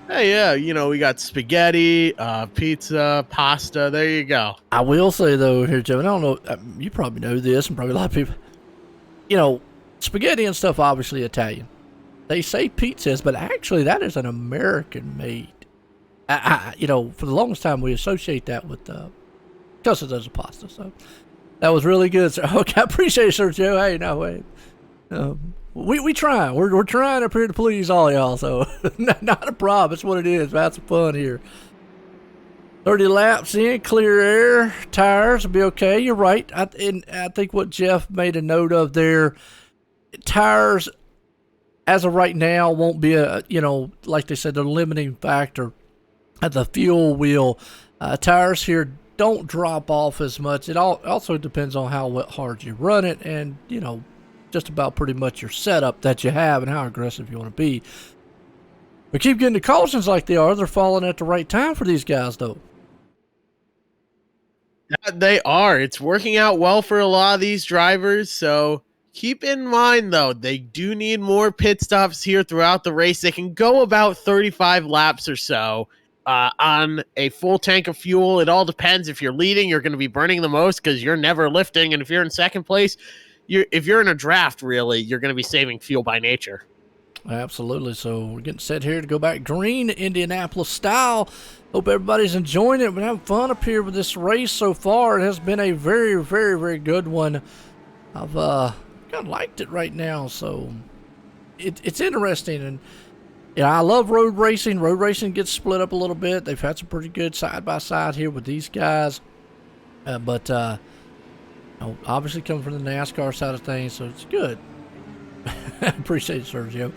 Speaker 4: Hey, yeah, we got spaghetti, pizza, pasta. There you go.
Speaker 3: I will say, though, here, Joe, and I don't know, you probably know this, and probably a lot of people, spaghetti and stuff, obviously Italian. They say pizzas, but actually that is an American-made. For the longest time, we associate that with because it does a pasta. So that was really good. So, okay, I appreciate it, Sir Joe. Hey, no way. We try. We're trying up here to please all y'all. So not a problem. It's what it is. Have some fun here. 30 laps in, clear air, tires will be okay. You're right. I think what Jeff made a note of there, tires as of right now won't be like they said, the limiting factor. The fuel wheel tires here don't drop off as much. It also depends on how hard you run it, and just about pretty much your setup that you have and how aggressive you want to be. We keep getting the cautions like they are. They're falling at the right time for these guys, though.
Speaker 4: They are. It's working out well for a lot of these drivers, so keep in mind, though, they do need more pit stops here throughout the race. They can go about 35 laps or so on a full tank of fuel. It all depends. If you're leading, you're going to be burning the most because you're never lifting. And if you're in second place, if you're in a draft, really, you're going to be saving fuel by nature.
Speaker 3: Absolutely. So we're getting set here to go back green, Indianapolis style. Hope everybody's enjoying it. We're having fun up here with this race so far. It has been a very, very, very good one. I've kind of liked it right now. So it's interesting. And I love road racing. Road racing gets split up a little bit. They've had some pretty good side-by-side here with these guys. But obviously coming from the NASCAR side of things, so it's good. Appreciate it, Sergio.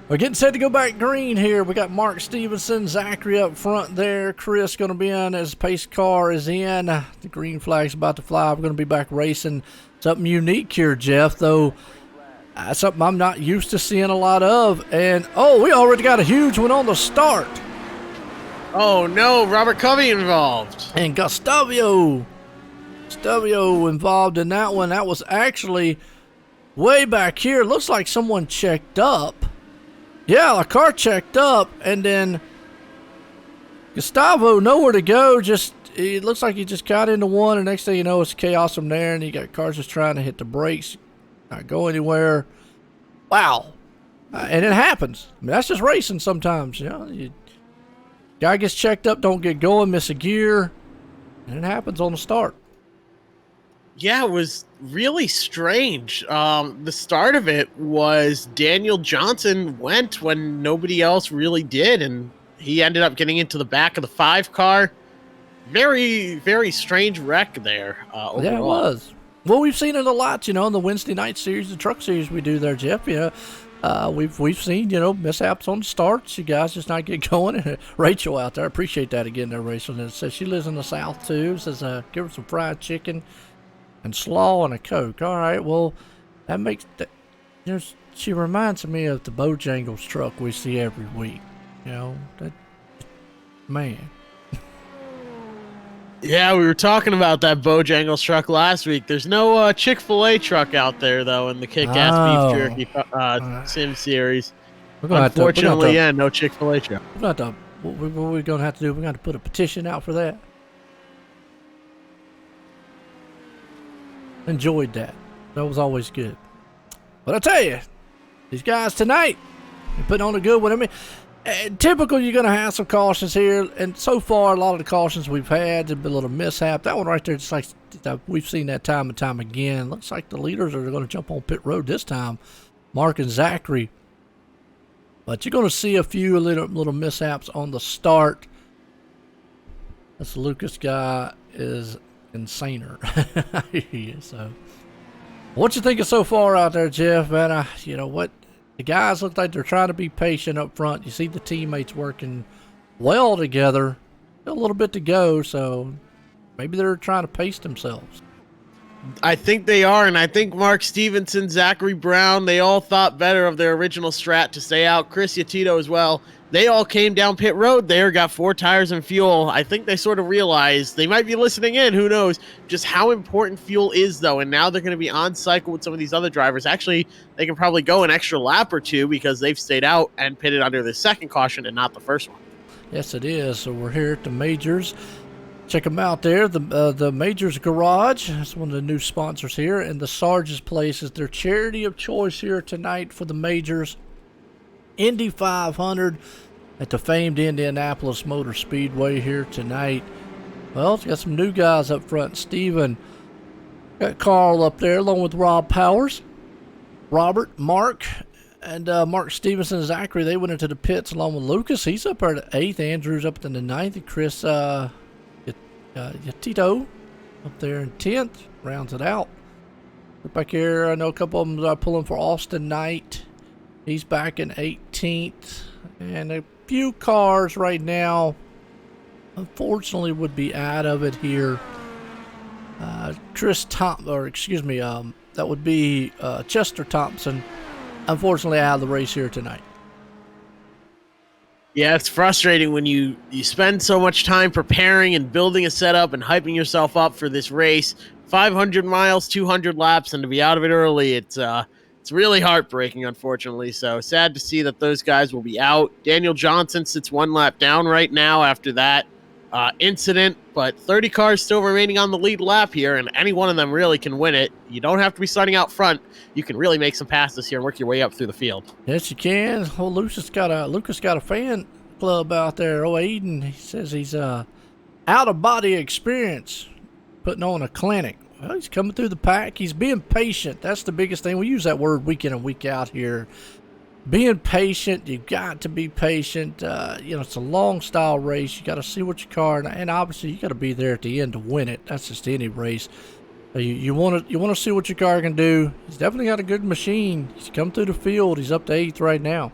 Speaker 3: We're getting set to go back green here. We got Mark Stevenson, Zachary up front there. Chris going to be in as pace car is in. The green flag's about to fly. We're going to be back racing. Something unique here, Jeff, though. Something I'm not used to seeing a lot of. And, we already got a huge one on the start.
Speaker 4: Oh, no. Robert Covey involved.
Speaker 3: And Gustavio involved in that one. That was actually way back here. Looks like someone checked up. Yeah, a car checked up, and then Gustavo nowhere to go. It looks like he just got into one, and next thing you know, it's chaos from there, and you got cars just trying to hit the brakes, not go anywhere. Wow. And it happens. I mean, that's just racing sometimes. Guy gets checked up, don't get going, miss a gear, and it happens on the start.
Speaker 4: Yeah, it was really strange. The start of it was Daniel Johnson went when nobody else really did, and he ended up getting into the back of the 5 car. Very, very strange wreck there. Overall.
Speaker 3: Yeah, it was. Well, we've seen it a lot, in the Wednesday night series, the truck series we do there, Jeff. We've seen, mishaps on the starts. You guys just not get going. Rachel out there, appreciate that again there, Rachel. And it says she lives in the South too. Says give her some fried chicken. and slaw and a Coke. All right, well, that makes that. She reminds me of the Bojangles truck we see every week. You know, that man.
Speaker 4: Yeah, we were talking about that Bojangles truck last week. There's no Chick-fil-A truck out there, though, in the Kick-Ass Beef Jerky Sim series. Unfortunately, no Chick-fil-A truck.
Speaker 3: What are we going to have to do? We're going to put a petition out for that. Enjoyed that. That was always good. But I tell you, these guys tonight, they're putting on a good one. I mean, typical, you're going to have some cautions here, and so far, a lot of the cautions we've had have been a little mishap. That one right there, just like we've seen that time and time again. Looks like the leaders are going to jump on pit road this time, Mark and Zachary. But you're going to see a few little mishaps on the start. This Lucas guy is insaner. So, what you thinking so far out there, Jeff? Man, you know what? The guys look like they're trying to be patient up front. You see the teammates working well together. A little bit to go, so maybe they're trying to pace themselves.
Speaker 4: I think they are, and I think Mark Stevenson, Zachary Brown, they all thought better of their original strat to stay out. Chris Yatito as well. They all came down pit road there, got 4 tires and fuel. I think they sort of realized, they might be listening in, who knows, just how important fuel is, though. And now they're going to be on cycle with some of these other drivers. Actually, they can probably go an extra lap or two because they've stayed out and pitted under the second caution and not the first one.
Speaker 3: Yes, it is. So we're here at the Majors. Check them out there. The Majors Garage. That's one of the new sponsors here. And the Sarge's Place is their charity of choice here tonight for the Majors. Indy 500 at the famed Indianapolis Motor Speedway here tonight. Well, it's got some new guys up front. Steven, got Carl up there along with Rob Powers. Robert, Mark, and Mark Stevenson and Zachary, they went into the pits along with Lucas. He's up there at 8th. Andrew's up in the 9th. And Chris Yatito up there in 10th. Rounds it out. Look back here, I know a couple of them are pulling for Austin Knight. He's back in 18th. And a few cars right now, unfortunately, would be out of it here. That would be Chester Thompson, unfortunately out of the race here tonight.
Speaker 4: Yeah, it's frustrating when you spend so much time preparing and building a setup and hyping yourself up for this race. 500 miles, 200 laps, and to be out of it early, it's really heartbreaking, unfortunately. So sad to see that those guys will be out. Daniel Johnson sits 1 lap down right now after that incident, but 30 cars still remaining on the lead lap here, and any one of them really can win it. You don't have to be starting out front. You can really make some passes here and work your way up through the field.
Speaker 3: Yes, you can. Well, Lucas got a fan club out there. Oh, Aiden, he says he's out of body experience putting on a clinic. Well, he's coming through the pack. He's being patient. That's the biggest thing. We use that word week in and week out here. Being patient. You've got to be patient. It's a long style race. You got to see what your car, and obviously you got to be there at the end to win it. That's just any race. You want to see what your car can do. He's definitely got a good machine. He's come through the field. He's up to 8th right now.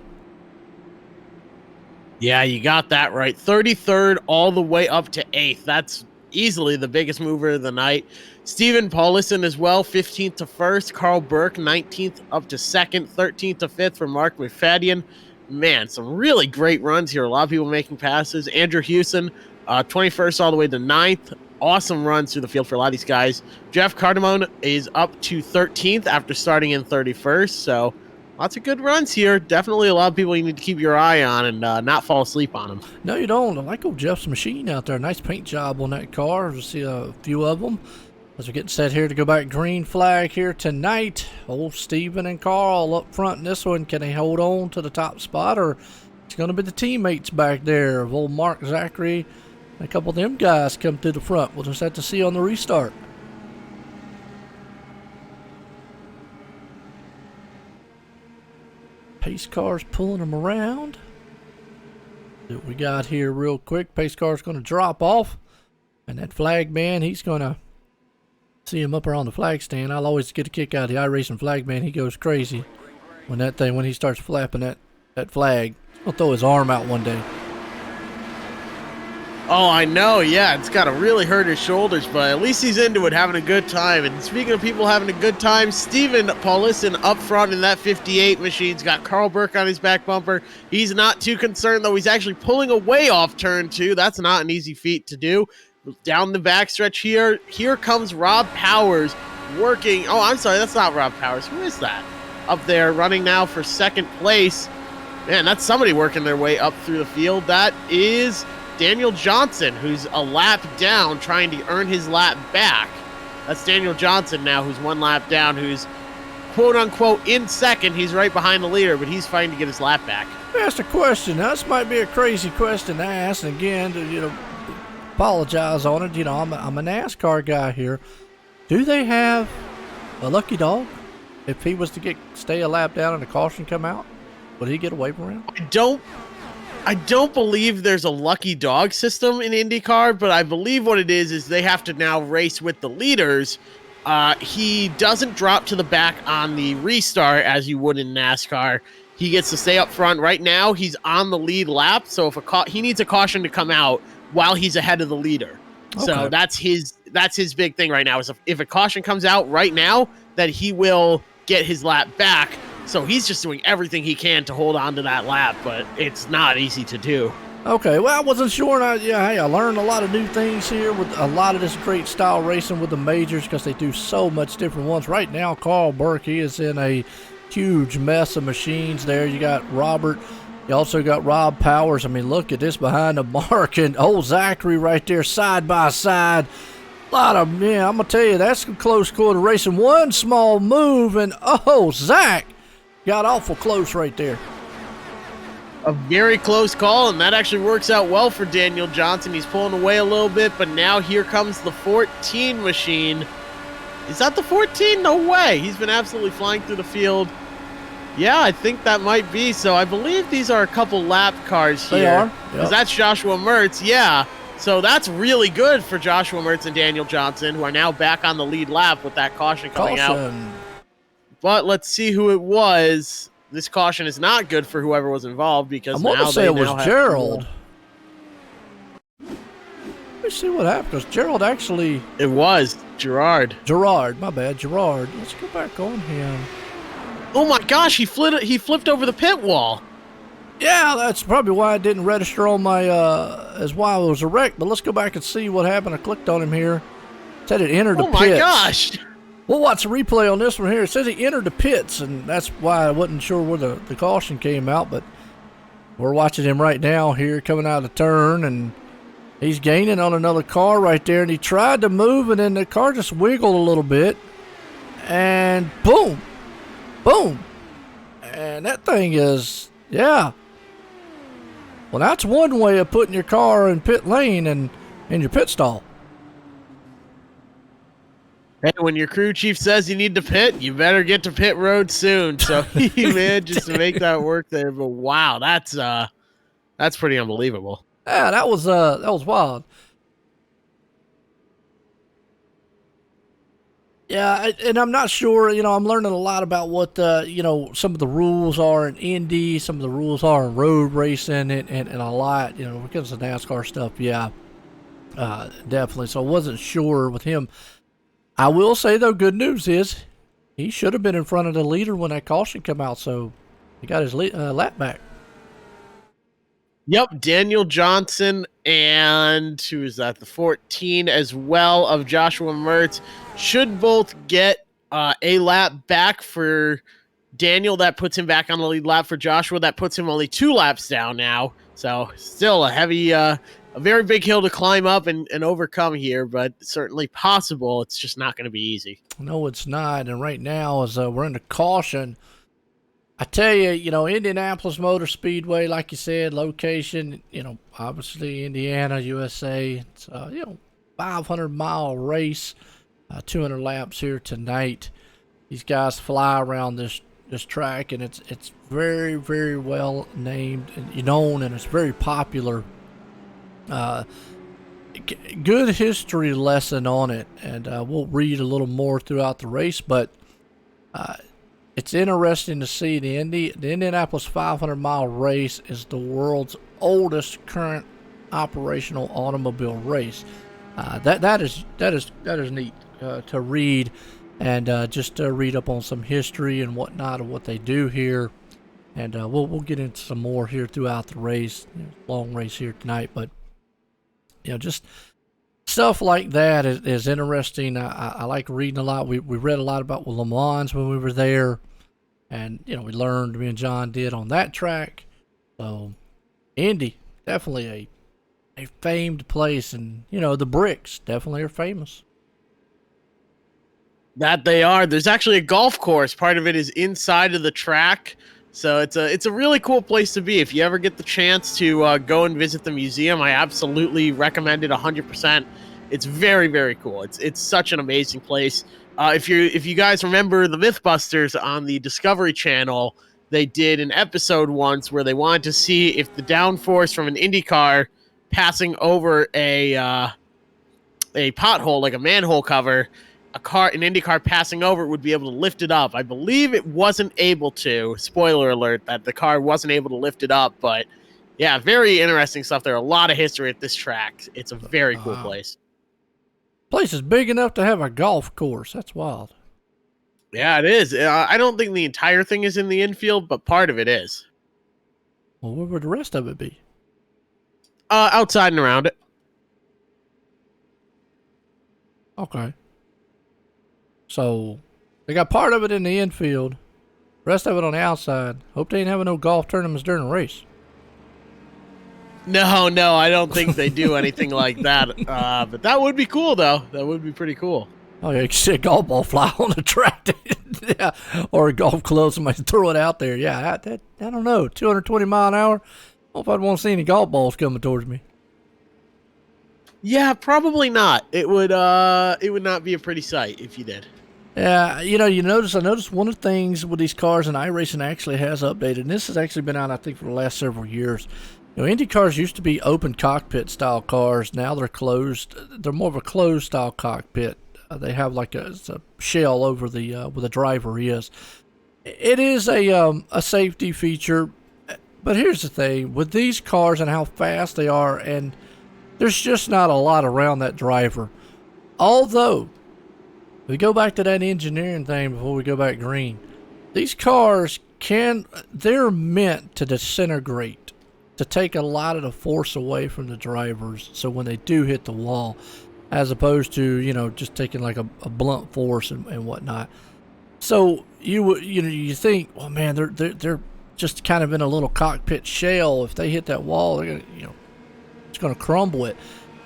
Speaker 4: Yeah, you got that right. 33rd all the way up to 8th. That's easily the biggest mover of the night. Steven Paulison as well, 15th to 1st. Carl Burke, 19th up to 2nd. 13th to 5th for Mark McFadden. Man, some really great runs here. A lot of people making passes. Andrew Hewson, 21st all the way to 9th. Awesome runs through the field for a lot of these guys. Jeff Cardamone is up to 13th after starting in 31st. So lots of good runs here. Definitely a lot of people you need to keep your eye on and not fall asleep on them.
Speaker 3: No, you don't. I like old Jeff's machine out there. Nice paint job on that car. We'll see a few of them. As we're getting set here to go back green flag here tonight. Old Steven and Carl up front in this one. Can they hold on to the top spot, or it's going to be the teammates back there of old Mark, Zachary, and a couple of them guys come through the front. We'll just have to see on the restart. Pace car's pulling them around. See what we got here real quick. Pace car's going to drop off. And that flag man, he's going to see him up there on the flag stand. I'll always get a kick out of the iRacing flag man. He goes crazy when he starts flapping that flag. He'll throw his arm out one day.
Speaker 4: Oh, I know. Yeah, it's got to really hurt his shoulders, but at least he's into it, having a good time. And speaking of people having a good time, Steven Paulison up front in that 58 machine's got Carl Burke on his back bumper. He's not too concerned, though. He's actually pulling away off turn 2. That's not an easy feat to do. Down the backstretch here, here comes Rob Powers working. Oh, I'm sorry, that's not Rob Powers. Who is that? Up there running now for second place. Man, that's somebody working their way up through the field. That is Daniel Johnson, who's a lap down, trying to earn his lap back. That's Daniel Johnson now, who's one lap down, who's quote-unquote in second. He's right behind the leader, but he's fighting to get his lap back.
Speaker 3: I asked a question. Now, this might be a crazy question to ask, and again, to, apologize on it. I'm a NASCAR guy here. Do they have a lucky dog? If he was to stay a lap down and a caution come out, would he get a waiver round?
Speaker 4: I don't believe there's a lucky dog system in IndyCar, but I believe what it is they have to now race with the leaders. He doesn't drop to the back on the restart as you would in NASCAR. He gets to stay up front. Right now, he's on the lead lap, so if he needs a caution to come out while he's ahead of the leader. Okay. So that's his big thing right now. Is if a caution comes out right now, that he will get his lap back. So he's just doing everything he can to hold on to that lap, but it's not easy to do.
Speaker 3: Okay, well, I wasn't sure. I learned a lot of new things here with a lot of this great style racing with the majors because they do so much different ones. Right now, Carl Burke, he is in a huge mess of machines there. You got Robert. You also got Rob Powers. I mean, look at this behind the mark. And old Zachary right there side by side. A lot of, I'm going to tell you, that's some close quarter racing. One small move, and Zach got awful close right there.
Speaker 4: A very close call, and that actually works out well for Daniel Johnson. He's pulling away a little bit, but now here comes the 14 machine. Is that the 14? No way. He's been absolutely flying through the field. Yeah, I think that might be. So I believe these are a couple lap cars here.
Speaker 3: They are.
Speaker 4: Because that's Joshua Mertz. Yeah. So that's really good for Joshua Mertz and Daniel Johnson, who are now back on the lead lap with that caution coming out. But let's see who it was. This caution is not good for whoever was involved because
Speaker 3: I'm going to say it was Gerald. Let me see what happened because Gerald actually...
Speaker 4: It was Gerard.
Speaker 3: My bad, Gerard. Let's go back on him.
Speaker 4: Oh my gosh, he flipped over the pit wall.
Speaker 3: Yeah, that's probably why it didn't register on my, as why it was a wreck. But let's go back and see what happened. I clicked on him here. It said it entered the pits.
Speaker 4: Oh my gosh.
Speaker 3: We'll watch a replay on this one here. It says he entered the pits, and that's why I wasn't sure where the caution came out. But we're watching him right now here coming out of the turn, and he's gaining on another car right there. And he tried to move, and then the car just wiggled a little bit. And boom. Boom. And that thing is, yeah. Well, that's one way of putting your car in pit lane and in your pit stall.
Speaker 4: Hey, when your crew chief says you need to pit, you better get to pit road soon. So he managed to make that work there. But wow, that's pretty unbelievable.
Speaker 3: Yeah, that was wild. Yeah, and I'm not sure, I'm learning a lot about what, some of the rules are in Indy, some of the rules are in road racing, and a lot, because of NASCAR stuff, yeah, definitely. So I wasn't sure with him. I will say, though, good news is he should have been in front of the leader when that caution came out, so he got his lap back.
Speaker 4: Yep, Daniel Johnson and who is that? The 14 as well of Joshua Mertz should both get a lap back for Daniel. That puts him back on the lead lap. For Joshua, that puts him only 2 laps down now. So still a heavy, a very big hill to climb up and overcome here, but certainly possible. It's just not going to be easy.
Speaker 3: No, it's not. And right now, as we're in the caution, I tell you, Indianapolis Motor Speedway, like you said, location, obviously Indiana, USA. It's 500-mile race, 200 laps here tonight. These guys fly around this track, and it's very, very well named and known, and it's very popular. Good history lesson on it, and we'll read a little more throughout the race, but it's interesting to see the Indianapolis 500-mile race is the world's oldest current operational automobile race. That is neat to read, and just to read up on some history and whatnot of what they do here. And we'll get into some more here throughout the race. Long race here tonight, but just stuff like that is interesting. I like reading a lot. We read a lot about Le Mans when we were there, and we learned, me and John did, on that track. So Indy, definitely a famed place, and the bricks definitely are famous.
Speaker 4: That they are. There's actually a golf course. Part of it is inside of the track. So it's a really cool place to be. If you ever get the chance to go and visit the museum, I absolutely recommend it 100%. It's very, very cool. It's such an amazing place. If you guys remember the Mythbusters on the Discovery Channel, they did an episode once where they wanted to see if the downforce from an Indy car passing over a pothole, like a manhole cover, an Indy car passing over it would be able to lift it up. I believe it wasn't able to. Spoiler alert, that the car wasn't able to lift it up. But yeah, very interesting stuff. There are a lot of history at this track. It's a very cool place.
Speaker 3: Place is big enough to have a golf course. That's wild.
Speaker 4: Yeah, it is. I don't think the entire thing is in the infield, but part of it is.
Speaker 3: Well, where would the rest of it be?
Speaker 4: Outside and around it.
Speaker 3: Okay. So they got part of it in the infield, rest of it on the outside. Hope they ain't having no golf tournaments during the race.
Speaker 4: No, I don't think they do anything like that. But that would be cool, though. That would be pretty cool.
Speaker 3: Oh, yeah, you can see a golf ball fly on the track. Yeah, or a golf club, somebody throw it out there. Yeah, I don't know, 220 mile an hour. I don't know if I'd want to see any golf balls coming towards me.
Speaker 4: Yeah, probably not. It would not be a pretty sight if you did.
Speaker 3: Yeah, I noticed one of the things with these cars, and iRacing actually has updated, and this has actually been out, I think, for the last several years. Indy cars used to be open cockpit style cars. Now they're closed. They're more of a closed style cockpit. They have like a shell over the where the driver is. It is a safety feature, but here's the thing with these cars and how fast they are, and there's just not a lot around that driver. Although, we go back to that engineering thing before we go back green. These cars they're meant to disintegrate, to take a lot of the force away from the drivers. So when they do hit the wall, as opposed to, just taking like a blunt force and whatnot. So you think, well, man, they're just kind of in a little cockpit shell. If they hit that wall, they're gonna, it's gonna crumble it.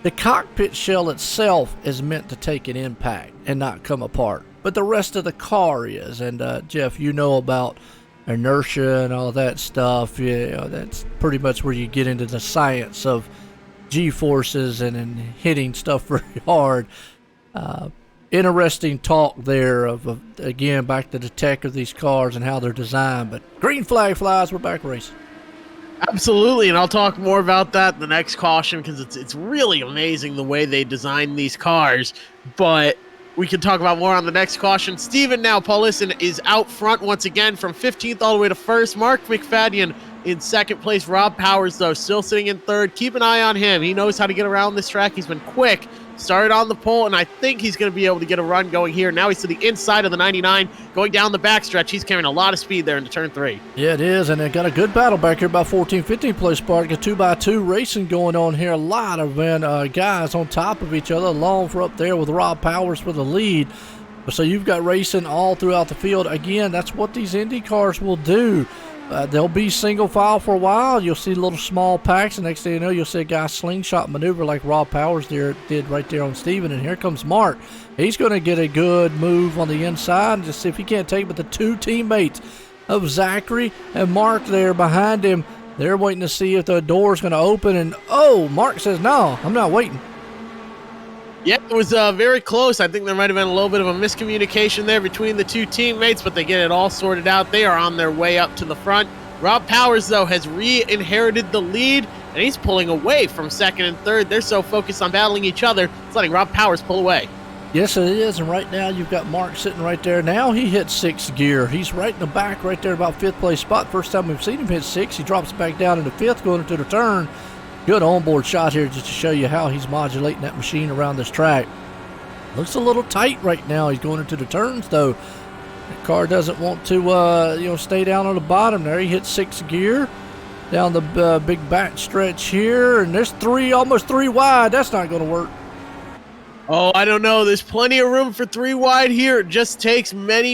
Speaker 3: The cockpit shell itself is meant to take an impact and not come apart, but the rest of the car is. And Jeff, about inertia and all that stuff. That's pretty much where you get into the science of G-forces and hitting stuff very hard. Interesting talk there of again, back to the tech of these cars and how they're designed. But green flag flies, we're back racing.
Speaker 4: Absolutely, and I'll talk more about that in the next caution because it's really amazing the way they design these cars. But we can talk about more on the next caution. Steven now, Paulison, is out front once again from 15th all the way to 1st. Mark McFadden in 2nd place. Rob Powers, though, still sitting in 3rd. Keep an eye on him. He knows how to get around this track. He's been quick. Started on the pole, and I think he's going to be able to get a run going here. Now he's to the inside of the 99, going down the backstretch. He's carrying a lot of speed there into turn 3.
Speaker 3: Yeah, it is, and they got a good battle back here about 14th, 15th place spark. A 2x2 racing going on here. A lot of guys on top of each other. Long for up there with Rob Powers for the lead. So you've got racing all throughout the field. Again, that's what these Indy cars will do. They'll be single file for a while. You'll see little small packs, and next thing you know, you'll see a guy slingshot maneuver like Rob Powers did right there on Steven. And here comes Mark. He's going to get a good move on the inside and just see if he can't take it. But the two teammates of Zachary and Mark there behind him, they're waiting to see if the door's going to open. And, Mark says, no, I'm not waiting.
Speaker 4: Yeah, it was very close. I think there might have been a little bit of a miscommunication there between the two teammates, but they get it all sorted out. They are on their way up to the front. Rob Powers, though, has re-inherited the lead, and he's pulling away from 2nd and 3rd. They're so focused on battling each other, it's letting Rob Powers pull away.
Speaker 3: Yes, it is, and right now you've got Mark sitting right there. Now he hits 6th gear. He's right in the back right there, about 5th place spot. First time we've seen him hit 6. He drops back down into 5th going into the turn. Good onboard shot here just to show you how he's modulating that machine around this track. Looks a little tight right now. He's going into the turns, though. The car doesn't want to, stay down on the bottom there. He hits 6th gear down the big back stretch here, and there's almost three wide. That's not going to work.
Speaker 4: Oh, I don't know. There's plenty of room for 3 wide here. It just takes many,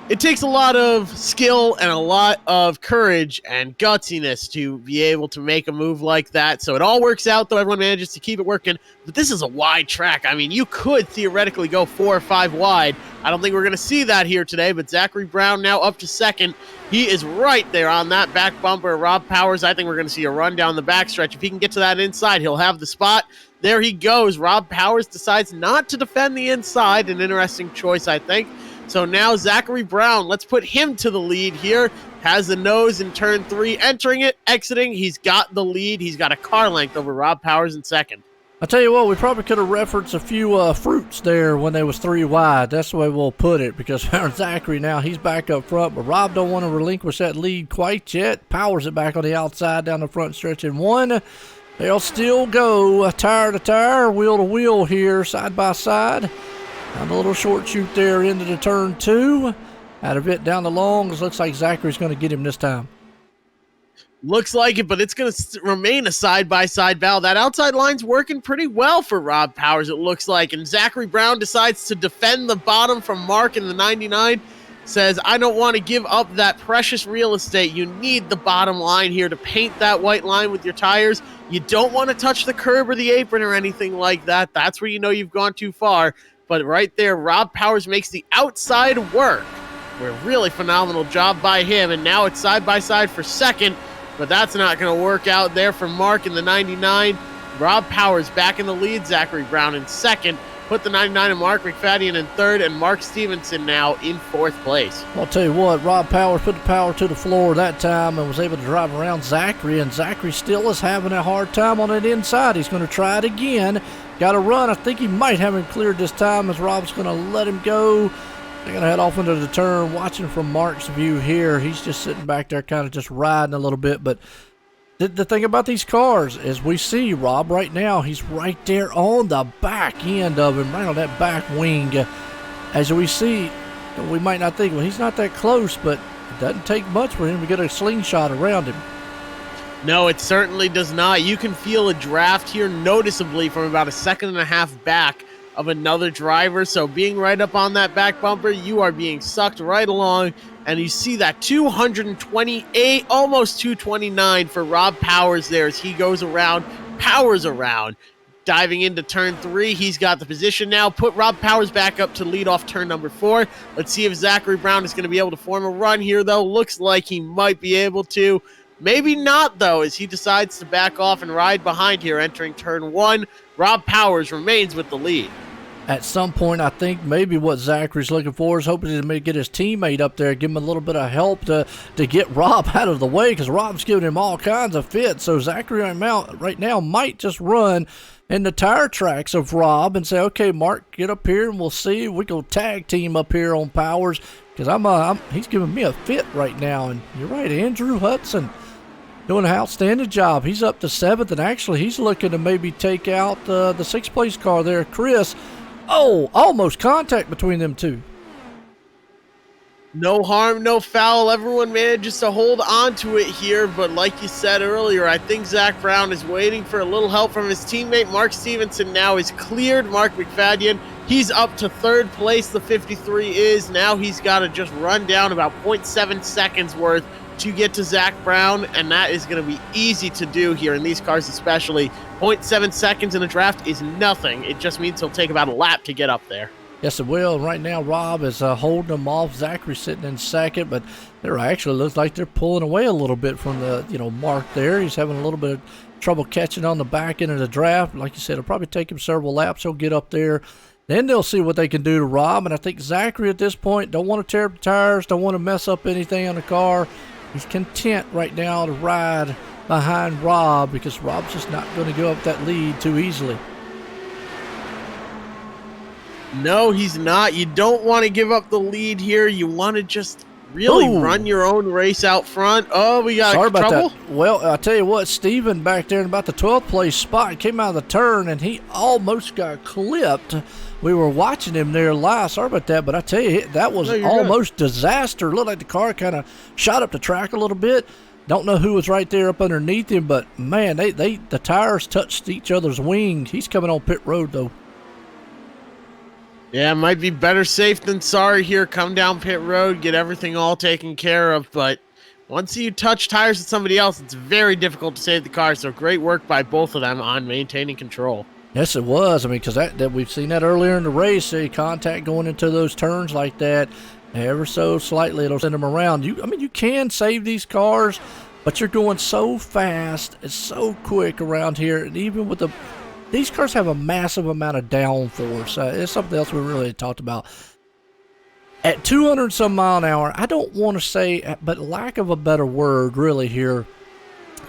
Speaker 4: it takes a lot of skill and a lot of courage and gutsiness to be able to make a move like that. So it all works out, though. Everyone manages to keep it working. But this is a wide track. I mean, you could theoretically go 4 or 5 wide. I don't think we're going to see that here today, but Zachary Brown now up to 2nd. He is right there on that back bumper. Rob Powers, I think we're going to see a run down the backstretch. If he can get to that inside, he'll have the spot. There he goes. Rob Powers decides not to defend the inside. An interesting choice, I think. So now Zachary Brown, let's put him to the lead here. Has the nose in turn 3, entering it, exiting. He's got the lead. He's got a car length over Rob Powers in 2nd.
Speaker 3: I'll tell you what, we probably could have referenced a few fruits there when they was 3 wide. That's the way we'll put it, because Zachary now, he's back up front, but Rob don't want to relinquish that lead quite yet. Powers it back on the outside down the front stretch in 1. They'll still go tire to tire, wheel to wheel here, side by side. And a little short shoot there into the turn 2. Out of it down the longs. Looks like Zachary's going to get him this time.
Speaker 4: Looks like it, but it's going to remain a side-by-side battle. That outside line's working pretty well for Rob Powers, it looks like. And Zachary Brown decides to defend the bottom from Mark in the 99. Says, I don't want to give up that precious real estate. You need the bottom line here to paint that white line with your tires. You don't want to touch the curb or the apron or anything like that. That's where you know you've gone too far. But right there, Rob Powers makes the outside work. A really phenomenal job by him. And now it's side-by-side for 2nd. But that's not going to work out there for Mark in the 99. Rob Powers back in the lead. Zachary Brown in 2nd. Put the 99 and Mark McFadden in 3rd. And Mark Stevenson now in 4th place.
Speaker 3: I'll tell you what, Rob Powers put the power to the floor that time and was able to drive around Zachary. And Zachary still is having a hard time on that inside. He's going to try it again. Got to run. I think he might have him cleared this time as Rob's going to let him go. They're going to head off into the turn. Watching from Mark's view here, he's just sitting back there kind of just riding a little bit. But the thing about these cars is we see Rob right now, he's right there on the back end of him, right on that back wing. As we see, we might not think, well, he's not that close, but it doesn't take much for him to get a slingshot around him.
Speaker 4: No, it certainly does not. You can feel a draft here noticeably from about 1.5 seconds back of another driver. So being right up on that back bumper, you are being sucked right along. And you see that 228, almost 229 for Rob Powers there as he goes around, powers around. Diving into turn 3, he's got the position now. Put Rob Powers back up to lead off turn number 4. Let's see if Zachary Brown is going to be able to form a run here, though. Looks like he might be able to. Maybe not, though, as he decides to back off and ride behind here entering turn 1. Rob Powers remains with the lead.
Speaker 3: At some point, I think maybe what Zachary's looking for is hoping to get his teammate up there, give him a little bit of help to get Rob out of the way, because Rob's giving him all kinds of fits. So Zachary right now might just run in the tire tracks of Rob and say, okay, Mark, get up here and we'll see. We go tag team up here on Powers, because he's giving me a fit right now. And you're right, Andrew Hudson doing an outstanding job. He's up to 7th, and actually he's looking to maybe take out the 6th place car there, Chris. Oh, almost contact between them two.
Speaker 4: No harm, no foul. Everyone manages to hold on to it here, but like you said earlier, I think Zach Brown is waiting for a little help from his teammate. Mark Stevenson now is cleared. Mark McFadden, he's up to 3rd place. The 53 is. Now he's got to just run down about 0.7 seconds worth to get to Zach Brown, and that is going to be easy to do here in these cars especially. 0.7 seconds in a draft is nothing. It just means he'll take about a lap to get up there.
Speaker 3: Yes, it will. Right now, Rob is holding them off. Zachary sitting in 2nd, but they're actually looks like they're pulling away a little bit from the Mark there. He's having a little bit of trouble catching on the back end of the draft. Like you said, it'll probably take him several laps. He'll get up there. Then they'll see what they can do to Rob, and I think Zachary at this point don't want to tear up the tires, don't want to mess up anything on the car. He's content right now to ride behind Rob because Rob's just not going to give up that lead too easily.
Speaker 4: No, he's not. You don't want to give up the lead here. You want to just really
Speaker 3: Ooh.
Speaker 4: run your own race out front. Oh, we got
Speaker 3: Sorry about
Speaker 4: trouble?
Speaker 3: that. Well, I tell you what, Steven back there in about the 12th place spot came out of the turn, and he almost got clipped. We were watching him there live. Sorry about that, but I tell you, that was
Speaker 4: No, you're
Speaker 3: almost disaster. Looked like the car kind of shot up the track a little bit. Don't know who was right there up underneath him, but man, the tires touched each other's wings. He's coming on pit road though.
Speaker 4: Yeah, might be better safe than sorry here. Come down pit road, get everything all taken care of. But once you touch tires with somebody else, it's very difficult to save the car. So great work by both of them on maintaining control.
Speaker 3: Yes, it was. I mean, because that we've seen that earlier in the race. Contact going into those turns like that, ever so slightly, it'll send them around. You can save these cars, but you're going so fast, it's so quick around here, and even with these cars have a massive amount of downforce. It's something else we really talked about. At 200 some mile an hour, I don't want to say, but lack of a better word, really here,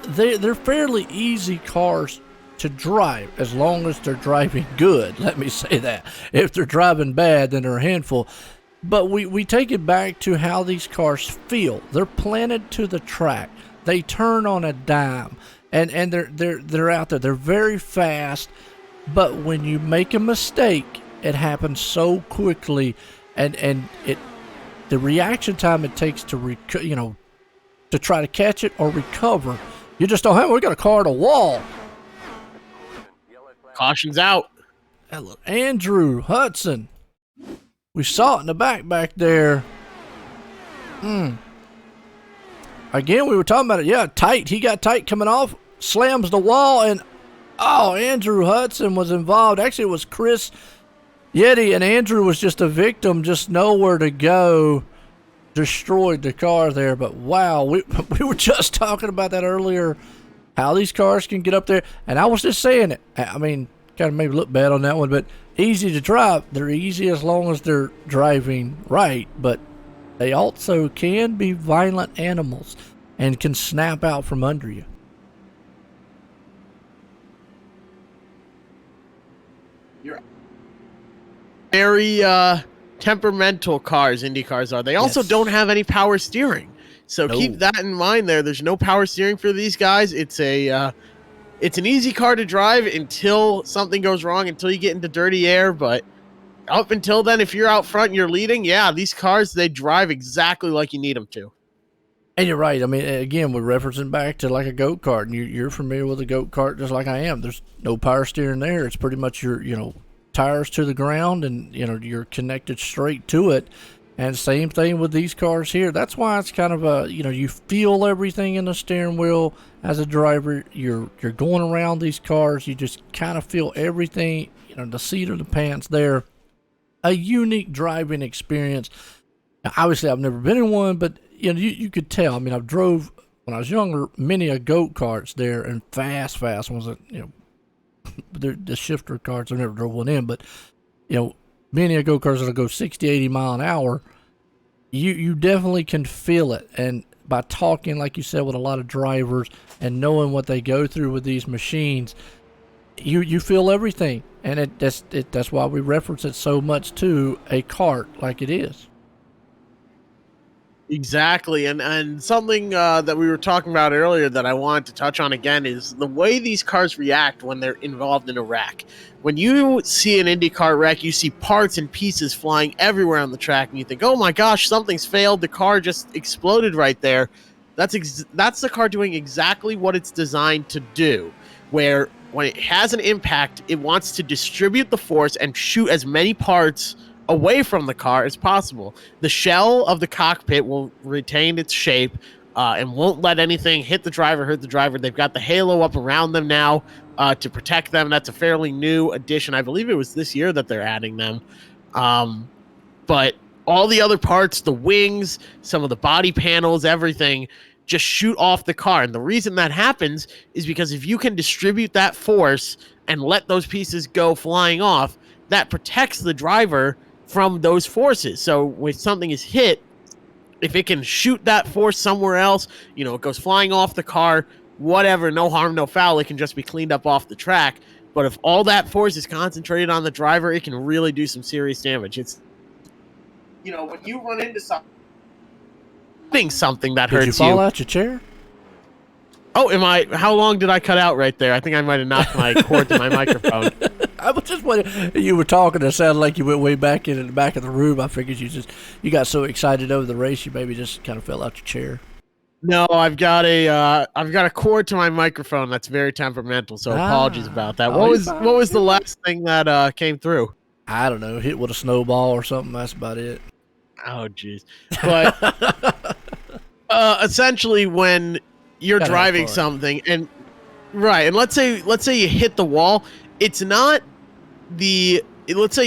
Speaker 3: they're fairly easy cars to drive as long as they're driving good. Let me say that. If they're driving bad, then they're a handful. But we take it back to how these cars feel. They're planted to the track. They turn on a dime. And they're out there. They're very fast, but when you make a mistake, it happens so quickly, and the reaction time it takes to to try to catch it or recover, you just don't have. We got a car at a wall.
Speaker 4: Caution's out.
Speaker 3: Andrew Hudson, we saw it in the back there. Again, we were talking about it. Yeah, tight. He got tight coming off, slams the wall, and Andrew Hudson was involved. Actually, it was Chris Yeti, and Andrew was just a victim, just nowhere to go. Destroyed the car there. But wow, we were just talking about that earlier, how these cars can get up there. And I was just saying it. I mean, kind of maybe look bad on that one, but easy to drive. They're easy as long as they're driving right, but they also can be violent animals and can snap out from under you.
Speaker 4: You're very temperamental cars, Indy cars are. They also don't have any power steering. So keep that in mind there. There's no power steering for these guys. It's an easy car to drive until something goes wrong, until you get into dirty air, but up until then, if you're out front and you're leading, yeah, these cars, they drive exactly like you need them to.
Speaker 3: And you're right. I mean, again, we're referencing back to like a go-kart, and you're familiar with a go-kart just like I am. There's no power steering there. It's pretty much your, tires to the ground, and, you're connected straight to it. And same thing with these cars here. That's why it's kind of you feel everything in the steering wheel as a driver. You're going around these cars. You just kind of feel everything, the seat of the pants there. A unique driving experience. Now, obviously, I've never been in one, but you could tell. I mean, I've drove when I was younger many a go-karts there, and fast ones that the shifter carts. I've never drove one in, but many a go-karts that'll go 60, 80 mile an hour. You definitely can feel it, and by talking, like you said, with a lot of drivers and knowing what they go through with these machines, you feel everything. And that's why we reference it so much to a kart like it is.
Speaker 4: Exactly. And something that we were talking about earlier that I wanted to touch on again is the way these cars react when they're involved in a wreck. When you see an IndyCar wreck, you see parts and pieces flying everywhere on the track, and you think, oh my gosh, something's failed. The car just exploded right there. That's the car doing exactly what it's designed to do, where when it has an impact, it wants to distribute the force and shoot as many parts away from the car as possible. The shell of the cockpit will retain its shape and won't let anything hurt the driver. They've got the halo up around them now to protect them. That's a fairly new addition. I believe it was this year that they're adding them. But all the other parts, the wings, some of the body panels, everything, just shoot off the car. And the reason that happens is because if you can distribute that force and let those pieces go flying off, that protects the driver from those forces. So when something is hit, if it can shoot that force somewhere else, it goes flying off the car, whatever, no harm, no foul, it can just be cleaned up off the track. But if all that force is concentrated on the driver, it can really do some serious damage. It's, when you run into something, hitting something that
Speaker 3: Did
Speaker 4: hurts
Speaker 3: you fall out your chair?
Speaker 4: Oh, how long did I cut out right there? I think I might have knocked my cord to my microphone.
Speaker 3: I was just wondering, you were talking, it sounded like you went way back in the back of the room. I figured you got so excited over the race, you maybe just kind of fell out your chair.
Speaker 4: No, I've got a cord to my microphone that's very temperamental, so apologies about that. What was the last thing that came through?
Speaker 3: I don't know, hit with a snowball or something, that's about it.
Speaker 4: Oh jeez. But essentially when you're driving something and let's say you hit the wall, let's say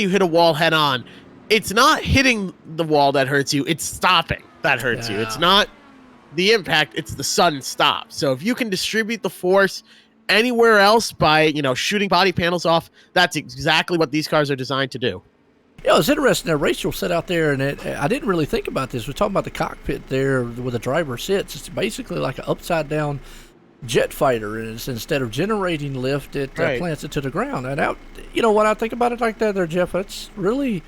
Speaker 4: you hit a wall head on, it's not hitting the wall that hurts you, it's stopping that hurts you. It's not the impact, it's the sudden stop. So if you can distribute the force anywhere else by, shooting body panels off, that's exactly what these cars are designed to do.
Speaker 3: Yeah, it's interesting. Rachel sat out there, and I didn't really think about this. We're talking about the cockpit there where the driver sits. It's basically like an upside-down jet fighter, and it's, instead of generating lift, it plants it to the ground. And when I think about it like that there, Jeff, that's really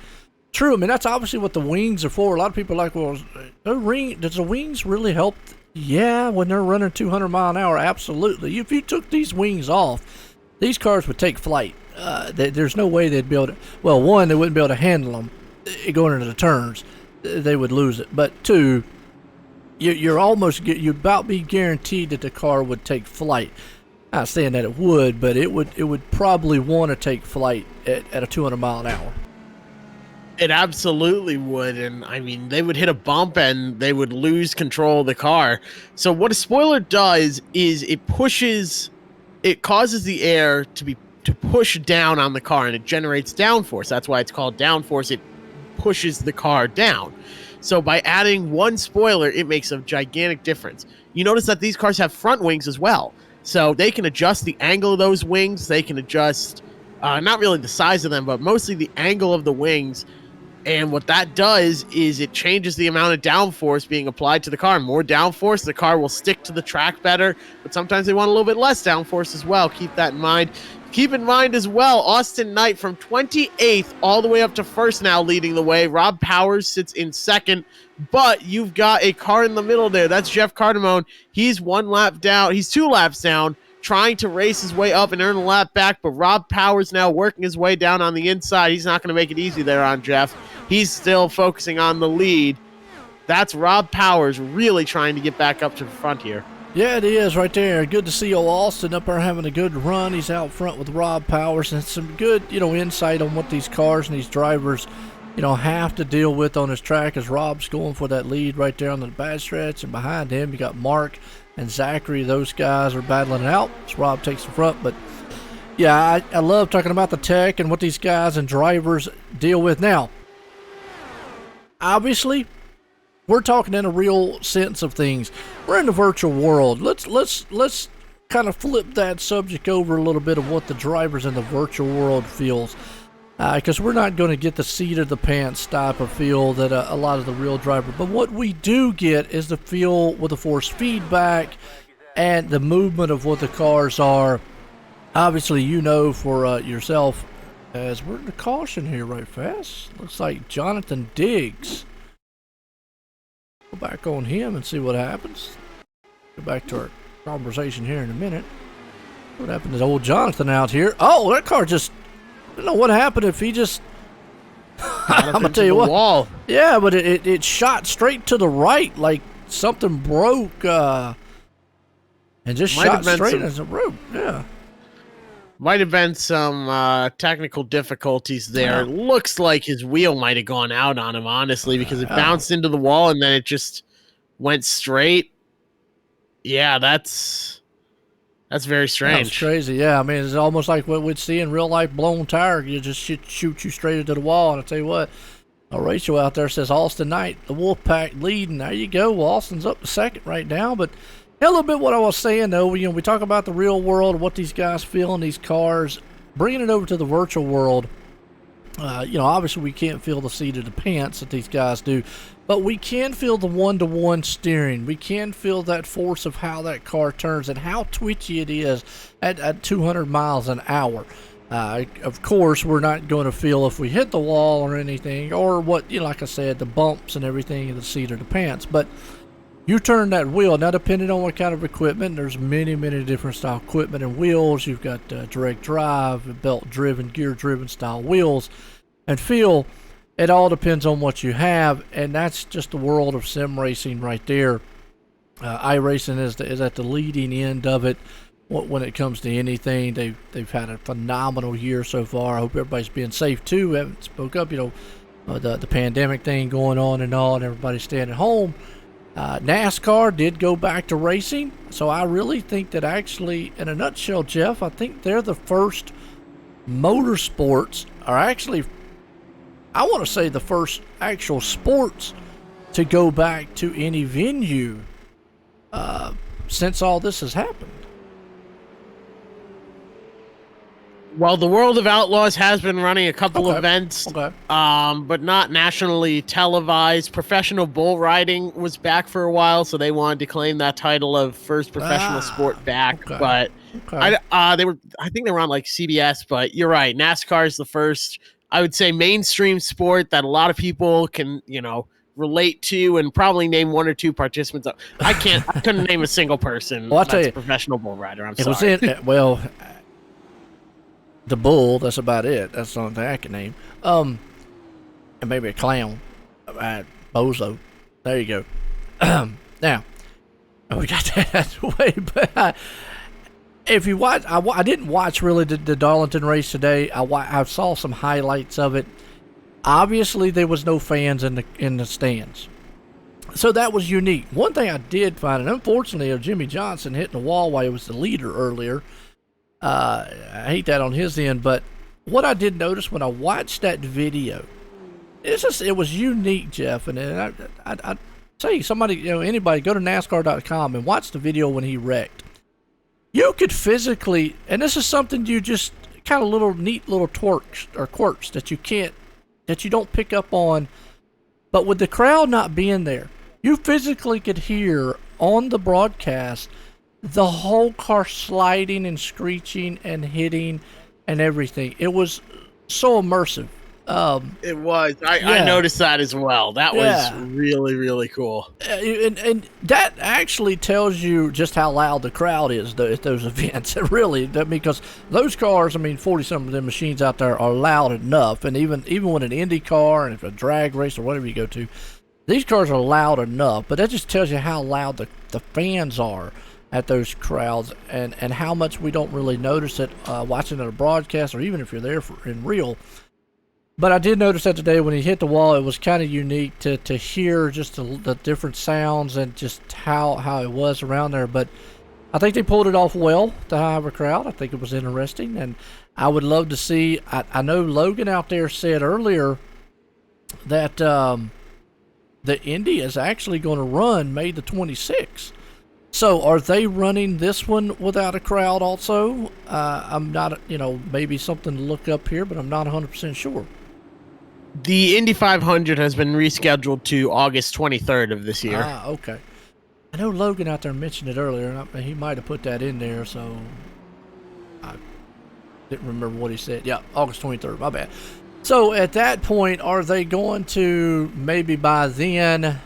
Speaker 3: true. I mean, that's obviously what the wings are for. A lot of people are like, well, does the wings really help? Yeah, when they're running 200 mile an hour, absolutely. If you took these wings off, these cars would take flight. There's no way they'd be able to. Well, one, they wouldn't be able to handle them going into the turns. They would lose it. But two, you're about be guaranteed that the car would take flight. Not saying that it would, but it would probably want to take flight at a 200 mile an hour.
Speaker 4: It absolutely would, and I mean, they would hit a bump and they would lose control of the car. So what a spoiler does is it causes the air to push down on the car, and it generates downforce. That's why it's called downforce. It pushes the car down. So by adding one spoiler, it makes a gigantic difference. You notice that these cars have front wings as well. So they can adjust the angle of those wings. They can adjust, not really the size of them, but mostly the angle of the wings. And what that does is it changes the amount of downforce being applied to the car. More downforce, the car will stick to the track better. But sometimes they want a little bit less downforce as well. Keep that in mind. Keep in mind as well, Austin Knight from 28th all the way up to first now leading the way. Rob Powers sits in second, but you've got a car in the middle there. That's Jeff Cardamone. He's 1 lap down. He's 2 laps down, trying to race his way up and earn a lap back, but Rob Powers now working his way down on the inside. He's not going to make it easy there on Jeff. He's still focusing on the lead. That's Rob Powers really trying to get back up to the front here.
Speaker 3: Yeah, it is right there. Good to see old Austin up there having a good run. He's out front with Rob Powers, and some good, insight on what these cars and these drivers, have to deal with on this track as Rob's going for that lead right there on the bad stretch, and behind him you got Mark and Zachary. Those guys are battling it out as Rob takes the front. But yeah, I love talking about the tech and what these guys and drivers deal with. Now, obviously, we're talking in a real sense of things. We're in the virtual world. Let's kind of flip that subject over a little bit of what the drivers in the virtual world feels, because we're not going to get the seat of the pants type of feel that a lot of the real drivers. But what we do get is the feel with the force feedback and the movement of what the cars are. Obviously, for yourself, as we're in the caution here right fast. Looks like Jonathan Diggs. Go back on him and see what happens. Go back to our conversation here in a minute. What happened to old Jonathan out here? Oh, that car just... I don't know what happened if he just... I'm going to tell you what. Wall. Yeah, but it shot straight to the right like something broke and just shot straight as it broke. Yeah.
Speaker 4: Might have been some technical difficulties there. It looks like his wheel might have gone out on him, honestly, because it bounced into the wall and then it just went straight. Yeah, that's very strange.
Speaker 3: That's crazy. Yeah, I mean, it's almost like what we'd see in real life blown tire. You just shoot you straight into the wall. And I tell you what, Rachel out there says Austin Knight, the Wolfpack leading. There you go. Well, Austin's up to second right now, but a little bit what I was saying, though, we talk about the real world, what these guys feel in these cars, bringing it over to the virtual world. Obviously we can't feel the seat of the pants that these guys do, but we can feel the one-to-one steering. We can feel that force of how that car turns and how twitchy it is at 200 miles an hour. Of course, we're not going to feel if we hit the wall or anything, or what, like I said, the bumps and everything in the seat of the pants, but You turn that wheel. Now, depending on what kind of equipment, there's many, many different style equipment and wheels. You've got direct drive, belt-driven, gear-driven style wheels. And feel, it all depends on what you have, and that's just the world of sim racing right there. iRacing is at the leading end of it when it comes to anything. They've had a phenomenal year so far. I hope everybody's being safe too. We haven't spoke up, the pandemic thing going on and all, and everybody staying at home. NASCAR did go back to racing, so I really think that actually, in a nutshell, Jeff, I think they're the first motorsports, or actually, I want to say the first actual sports to go back to any venue since all this has happened.
Speaker 4: Well, the World of Outlaws has been running a couple events, but not nationally televised. Professional bull riding was back for a while, so they wanted to claim that title of first professional sport back. But I think they were on like CBS. But you're right, NASCAR is the first, I would say, mainstream sport that a lot of people can, relate to, and probably name one or two participants. I couldn't name a single person that's a professional bull rider. I'm sorry.
Speaker 3: The bull, that's about it. That's the only thing I can name. And maybe a clown. Bozo. There you go. Now, we got that away, but if you watch, I didn't watch really the Darlington race today. I saw some highlights of it. Obviously, there was no fans in the stands. So that was unique. One thing I did find, and unfortunately, of Jimmy Johnson hitting the wall while he was the leader earlier, I hate that on his end, but what I did notice when I watched that video, it was unique, Jeff. And I'd say somebody, anybody, go to NASCAR.com and watch the video when he wrecked. You could physically, and this is something you just kind of neat little quirks that you don't pick up on, but with the crowd not being there, you physically could hear on the broadcast the whole car sliding and screeching and hitting and everything. It was so immersive.
Speaker 4: It was. I noticed that as well. That was really, really cool.
Speaker 3: And that actually tells you just how loud the crowd is at those events. Really, because those cars, 40-some of them machines out there are loud enough. And even when an Indy car and if a drag race or whatever you go to, these cars are loud enough. But that just tells you how loud the fans are at those crowds, and how much we don't really notice it watching it a broadcast, or even if you're there in real. But I did notice that today when he hit the wall, it was kind of unique to hear just the different sounds and just how it was around there. But I think they pulled it off well to have a crowd. I think it was interesting, and I would love to see. I know Logan out there said earlier that the Indy is actually going to run May the 26th. So are they running this one without a crowd also? I'm not, maybe something to look up here, but I'm not 100% sure.
Speaker 4: The Indy 500 has been rescheduled to August 23rd of this year.
Speaker 3: Okay. I know Logan out there mentioned it earlier, and he might have put that in there, so I didn't remember what he said. Yeah, August 23rd, my bad. So at that point, are they going to maybe by then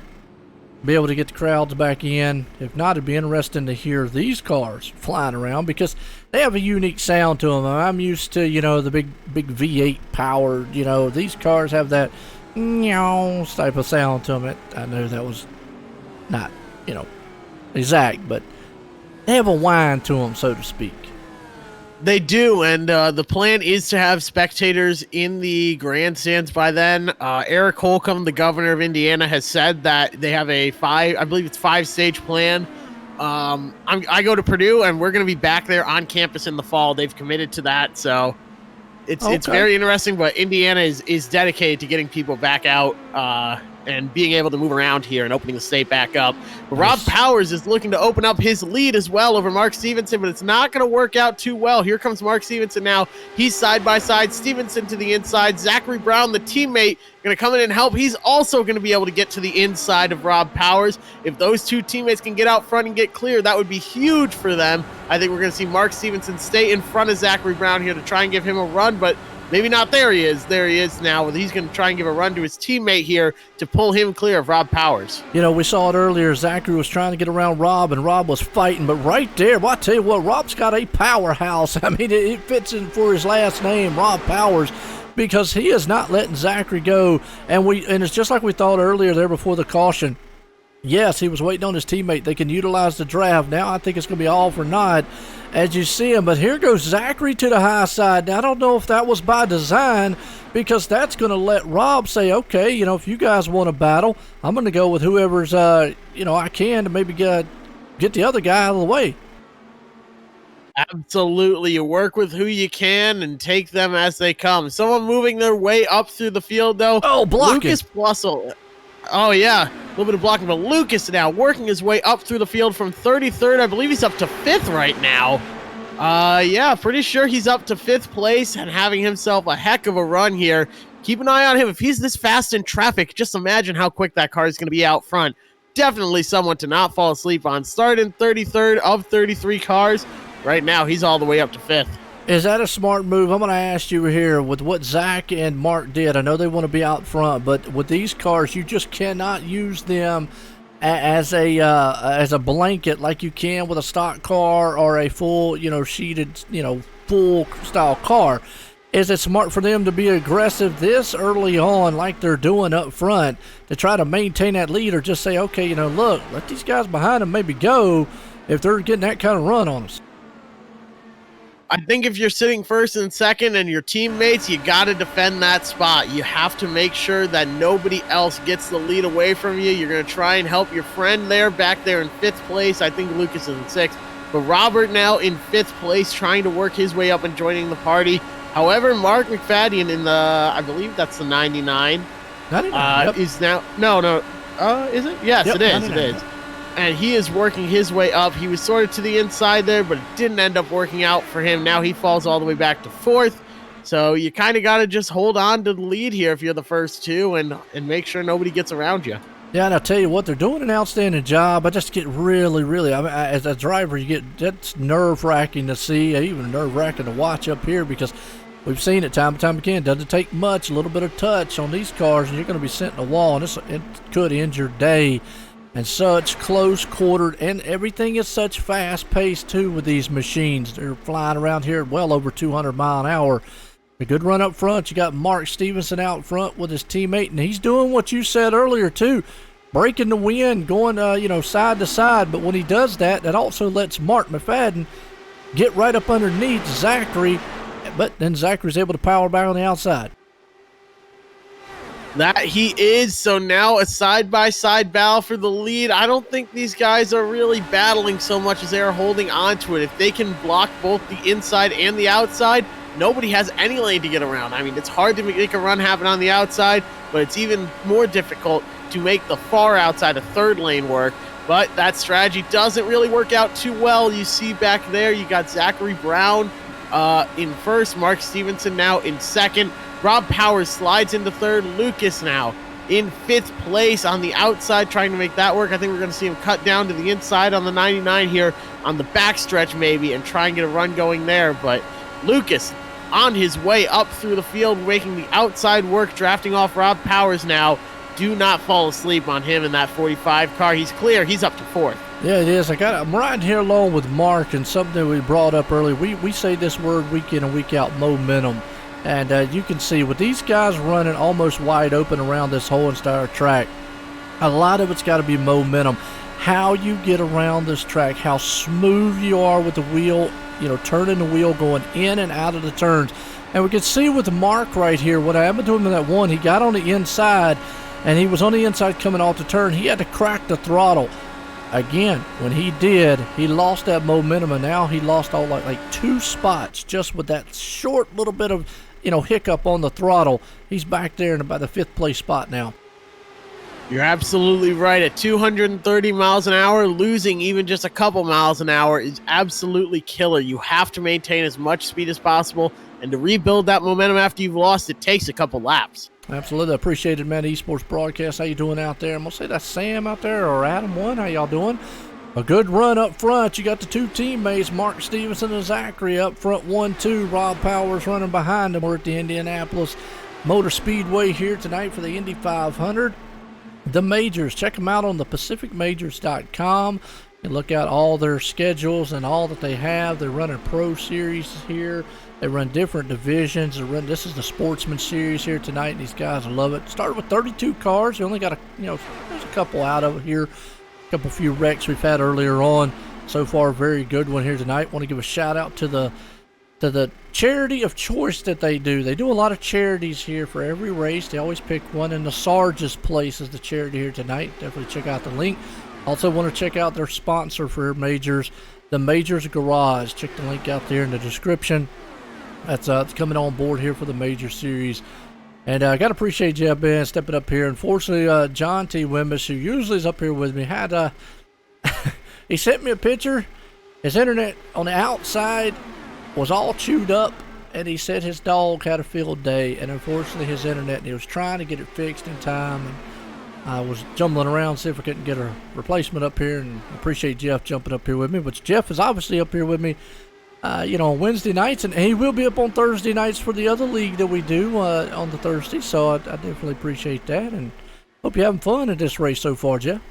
Speaker 3: be able to get the crowds back in? If not, it'd be interesting to hear these cars flying around, because they have a unique sound to them. I'm used to, the big V8 powered, these cars have that type of sound to them. I know that was not, exact, but they have a whine to them, so to speak.
Speaker 4: They do, and the plan is to have spectators in the grandstands by then. Eric Holcomb, the governor of Indiana, has said that they have a 5-stage plan. I go to Purdue, and we're going to be back there on campus in the fall. They've committed to that, so it's very interesting. But Indiana is dedicated to getting people back out and being able to move around here and opening the state back up. But Rob Powers is looking to open up his lead as well over Mark Stevenson, but it's not going to work out too well. Here comes Mark Stevenson now. He's side by side. Stevenson to the inside. Zachary Brown, the teammate, going to come in and help. He's also going to be able to get to the inside of Rob Powers. If those two teammates can get out front and get clear, that would be huge for them. I think we're going to see Mark Stevenson stay in front of Zachary Brown here to try and give him a run, but Maybe not. There he is. There he is now. He's going to try and give a run to his teammate here to pull him clear of Rob Powers.
Speaker 3: You know, we saw it earlier. Zachary was trying to get around Rob, and Rob was fighting. But right there, well, I tell you what, Rob's got a powerhouse. I mean, it fits in for his last name, Rob Powers, because he is not letting Zachary go. And it's just like we thought earlier there before the caution. Yes, he was waiting on his teammate. They can utilize the draft. Now I think it's going to be all for naught as you see him. But here goes Zachary to the high side. Now, I don't know if that was by design, because that's going to let Rob say, okay, you know, if you guys want to battle, I'm going to go with whoever's, you know, I can to maybe get the other guy out of the way.
Speaker 4: Absolutely. You work with who you can and take them as they come. Someone moving their way up through the field, though.
Speaker 3: Oh, blocking.
Speaker 4: Lucas Plussel. Oh, yeah. A little bit of blocking, but Lucas now working his way up through the field from 33rd. I believe he's up to 5th right now. Yeah, pretty sure he's up to 5th place and having himself a heck of a run here. Keep an eye on him. If he's this fast in traffic, just imagine how quick that car is going to be out front. Definitely someone to not fall asleep on. Starting 33rd of 33 cars. Right now, he's all the way up to 5th.
Speaker 3: Is that a smart move? I'm going to ask you here with what Zach and Mark did. I know they want to be out front, but with these cars, you just cannot use them as a blanket like you can with a stock car or a full, you know, sheeted, you know, full style car. Is it smart for them to be aggressive this early on like they're doing up front to try to maintain that lead, or just say, okay, you know, look, let these guys behind them maybe go if they're getting that kind of run on us?
Speaker 4: I think if you're sitting first and second and your teammates, you got to defend that spot. You have to make sure that nobody else gets the lead away from you. You're going to try and help your friend there, back there in 5th place. I think Lucas is in 6th. But Robert now in 5th place, trying to work his way up and joining the party. However, Mark McFadden in the, I believe that's the 99.
Speaker 3: 99, yep.
Speaker 4: Is now, no, is it? Yes,
Speaker 3: Yep,
Speaker 4: it is,
Speaker 3: 99.
Speaker 4: it is. And he is working his way up. He was sort of to the inside there, but it didn't end up working out for him. Now he falls all the way back to 4th. So you kind of got to just hold on to the lead here if you're the first two and make sure nobody gets around you.
Speaker 3: Yeah, and I'll tell you what, they're doing an outstanding job. I just get really, I mean, as a driver, that's nerve-wracking to see, even nerve-wracking to watch up here, because we've seen it time and time again. It doesn't take much, a little bit of touch on these cars, and you're going to be sent in a wall, and it could end your day. And such close-quartered, and everything is such fast-paced, too, with these machines. They're flying around here well over 200 mile an hour. A good run up front. You got Mark Stevenson out front with his teammate, and he's doing what you said earlier, too. Breaking the wind, going, side to side. But when he does that, that also lets Mark McFadden get right up underneath Zachary. But then Zachary's able to power back on the outside.
Speaker 4: That he is. So now a side-by-side battle for the lead. I don't think these guys are really battling so much as they are holding on to it. If they can block both the inside and the outside, nobody has any lane to get around. I mean, it's hard to make a run happen on the outside, but it's even more difficult to make the far outside of 3rd lane work. But that strategy doesn't really work out too well. You see back there, you got Zachary Brown in 1st, Mark Stevenson now in 2nd. Rob Powers slides into 3rd. Lucas now in 5th place on the outside, trying to make that work. I think we're going to see him cut down to the inside on the 99 here on the backstretch maybe and try and get a run going there. But Lucas on his way up through the field, making the outside work, drafting off Rob Powers now. Do not fall asleep on him in that 45 car. He's clear. He's up to 4th.
Speaker 3: Yeah, it is. I'm riding here along with Mark, and something we brought up earlier. We say this word week in and week out, momentum. And you can see with these guys running almost wide open around this whole entire track, a lot of it's got to be momentum. How you get around this track, how smooth you are with the wheel, turning the wheel, going in and out of the turns. And we can see with Mark right here, what happened to him in that one, he got on the inside, and he was on the inside coming off the turn. He had to crack the throttle. Again, when he did, he lost that momentum, and now he lost all like 2 spots just with that short little bit of hiccup on the throttle. He's back there in about the 5th place spot now.
Speaker 4: You're absolutely right. At 230 miles an hour, losing even just a couple miles an hour is absolutely killer. You have to maintain as much speed as possible, and to rebuild that momentum after you've lost, it takes a couple laps.
Speaker 3: Absolutely. Appreciate it, man. Esports Broadcast. How you doing out there? I'm going to say that's Sam out there, or Adam 1. How y'all doing? A good run up front. You got the two teammates, Mark Stevenson and Zachary, up front 1-2. Rob Powers running behind them. We're at the Indianapolis Motor Speedway here tonight for the Indy 500. The majors, check them out on the pacificmajors.com and look at all their schedules and all that they have. They're running pro series here. They run different divisions. This is the Sportsman series here tonight, and these guys love it. Started with 32 cars. We only got there's a couple out of it here. A few wrecks we've had earlier on. So far, very good one here tonight. Want to give a shout out to the charity of choice that they do. They do a lot of charities here for every race. They always pick one, and the Sarge's Place is the charity here tonight. Definitely check out the link. Also want to check out their sponsor for majors, the Majors Garage. Check the link out there in the description. That's coming on board here for the major series. And I got to appreciate Jeff Ben stepping up here. Unfortunately, John T. Wimbish, who usually is up here with me, had he sent me a picture. His internet on the outside was all chewed up, and he said his dog had a field day. And unfortunately, his internet, and he was trying to get it fixed in time. And I was jumbling around, see if I couldn't get a replacement up here. And I appreciate Jeff jumping up here with me. But Jeff is obviously up here with me on Wednesday nights, and he will be up on Thursday nights for the other league that we do on the Thursday, so I definitely appreciate that, and hope you're having fun at this race so far, Jeff.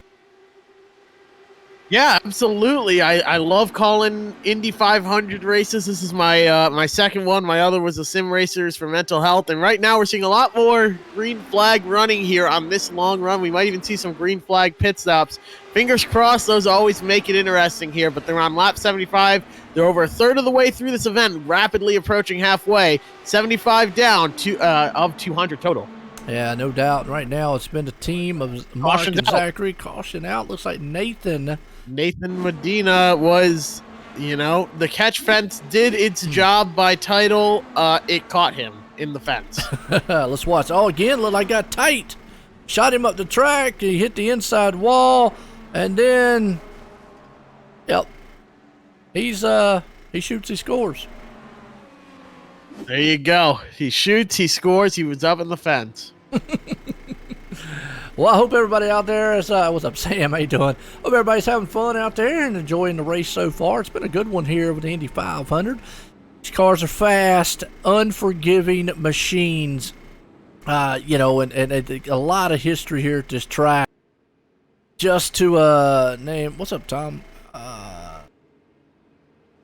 Speaker 4: Yeah, absolutely. I love calling Indy 500 races. This is my my second one. My other was the Sim Racers for Mental Health, and right now we're seeing a lot more green flag running here on this long run. We might even see some green flag pit stops. Fingers crossed, those always make it interesting here, but they're on lap 75. They're over a third of the way through this event, rapidly approaching halfway. 75 down of 200 total.
Speaker 3: Yeah, no doubt. Right now, it's been a team of Mark and Zachary. Caution out. Looks like Nathan
Speaker 4: Medina was, the catch fence did its job by title. It caught him in the fence.
Speaker 3: Let's watch. Oh, again, look like got tight. Shot him up the track. He hit the inside wall, and then, he shoots, he scores.
Speaker 4: There you go. He shoots, he scores. He was up in the fence.
Speaker 3: Well, I hope everybody out there is, what's up, Sam? How you doing? Hope everybody's having fun out there and enjoying the race so far. It's been a good one here with the Indy 500. These cars are fast, unforgiving machines, and a lot of history here at this track. Just to name, what's up, Tom?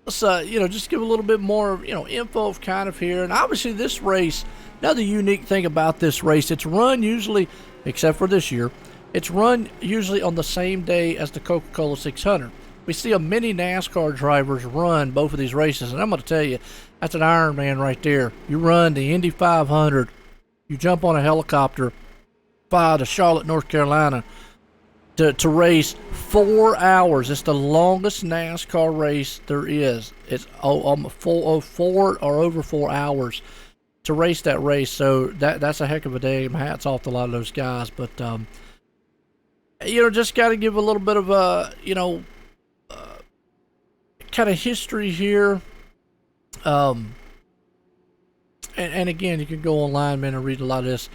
Speaker 3: Let's just give a little bit more info of kind of here. And obviously this race, another unique thing about this race, it's run usually, except for this year, it's run usually on the same day as the Coca-Cola 600. We see a many NASCAR drivers run both of these races, and I'm going to tell you, that's an Iron Man right there. You run the Indy 500, you jump on a helicopter, fly to Charlotte, North Carolina, to race 4 hours. It's the longest NASCAR race there is. It's four or over 4 hours to race that race. So that's a heck of a day. My hat's off to a lot of those guys. But just got to give a little bit of kind of history here. And again, you can go online, man, and read a lot of this.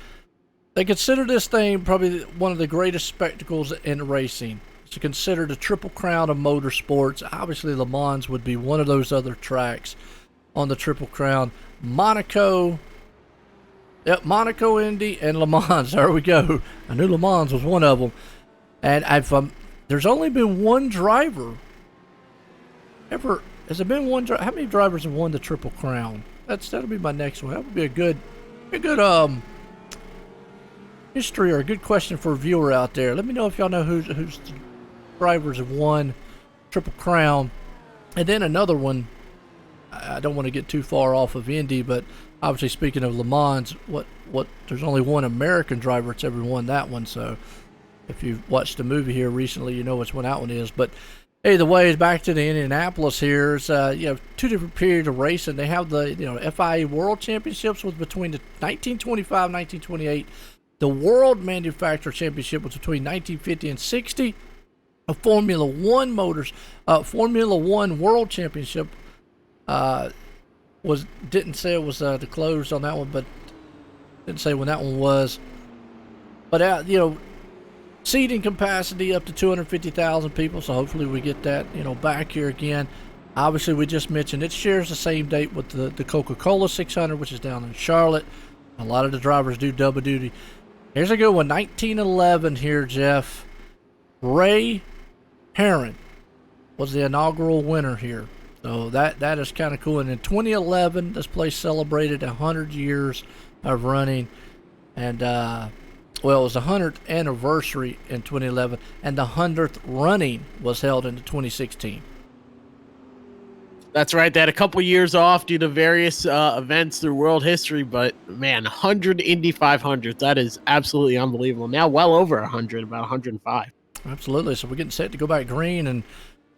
Speaker 3: They consider this thing probably one of the greatest spectacles in racing. It's considered a triple crown of motorsports. Obviously, Le Mans would be one of those other tracks on the triple crown. Monaco, Indy, and Le Mans. There we go. I knew Le Mans was one of them. And there's only been one driver ever. Has there been one? How many drivers have won the triple crown? That'll be my next one. That would be a good history or a good question for a viewer out there. Let me know if y'all know who's the drivers have won triple crown. And then another one, I don't want to get too far off of Indy, but obviously speaking of Le Mans, there's only one American driver that's ever won that one. So if you've watched the movie here recently, you know which one that one is. But either way, back to the Indianapolis here. It's two different periods of racing. They have the FIA World Championships was between the 1925 and 1928. The World Manufacturer Championship was between 1950 and 60. A Formula One World Championship didn't say it was closed on that one, but didn't say when that one was. But seating capacity up to 250,000 people, so hopefully we get that, back here again. Obviously, we just mentioned it shares the same date with the Coca-Cola 600, which is down in Charlotte. A lot of the drivers do double duty. Here's a good one, 1911 here, Jeff. Ray Herron was the inaugural winner here. So that is kind of cool. And in 2011, this place celebrated 100 years of running. And, it was the 100th anniversary in 2011. And the 100th running was held in 2016.
Speaker 4: That's right. They had a couple years off due to various events through world history. But, man, 100 Indy 500s. That is absolutely unbelievable. Now well over 100, about 105.
Speaker 3: Absolutely. So we're getting set to go back green. And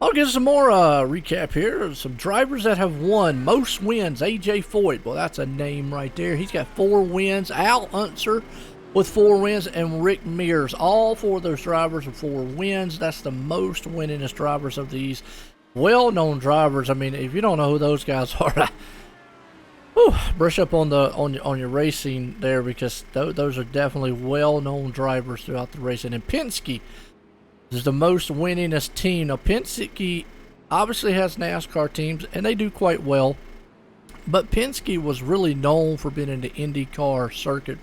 Speaker 3: I'll give some more recap here. Some drivers that have won most wins. A.J. Foyt. Well, that's a name right there. He's got 4 wins. Al Unser with 4 wins. And Rick Mears. All 4 of those drivers with 4 wins. That's the most winningest drivers of these well-known drivers. I mean, if you don't know who those guys are, brush up on your racing there, because those are definitely well-known drivers throughout the racing. And Penske is the most winningest team. Now, Penske obviously has NASCAR teams, and they do quite well. But Penske was really known for being in the IndyCar circuit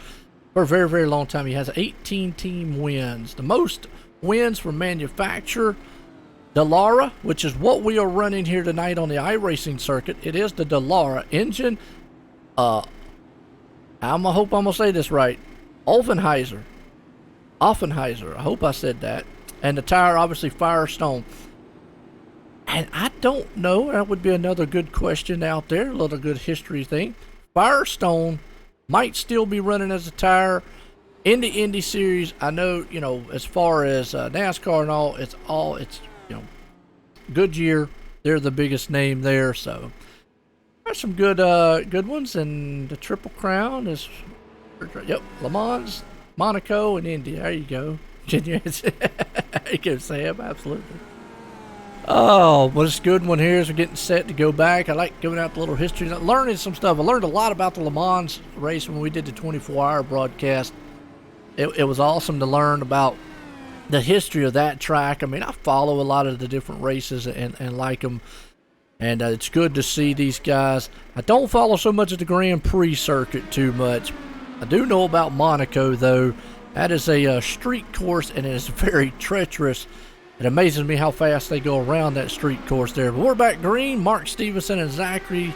Speaker 3: for a very, very long time. He has 18 team wins. The most wins for manufacturer, Dallara, which is what we are running here tonight on the iRacing circuit. It is the Dallara engine. I hope I'm going to say this right. Offenheiser. I hope I said that. And the tire, obviously, Firestone. And I don't know. That would be another good question out there. A little good history thing. Firestone might still be running as a tire in the Indy Series. I know, as far as NASCAR and all, it's Goodyear. They're the biggest name there. So there's some good ones. And the Triple Crown is, Le Mans, Monaco, and Indy. There you go. There you go, Sam. Absolutely. Oh, well, it's a good one here as we're getting set to go back. I like giving out the little history, learning some stuff. I learned a lot about the Le Mans race when we did the 24-hour broadcast. It was awesome to learn about the history of that track. I mean, I follow a lot of the different races and like them. And it's good to see these guys. I don't follow so much of the Grand Prix circuit too much. I do know about Monaco, though. That is a street course, and it is very treacherous. It amazes me how fast they go around that street course there. But we're back green. Mark Stevenson and Zachary,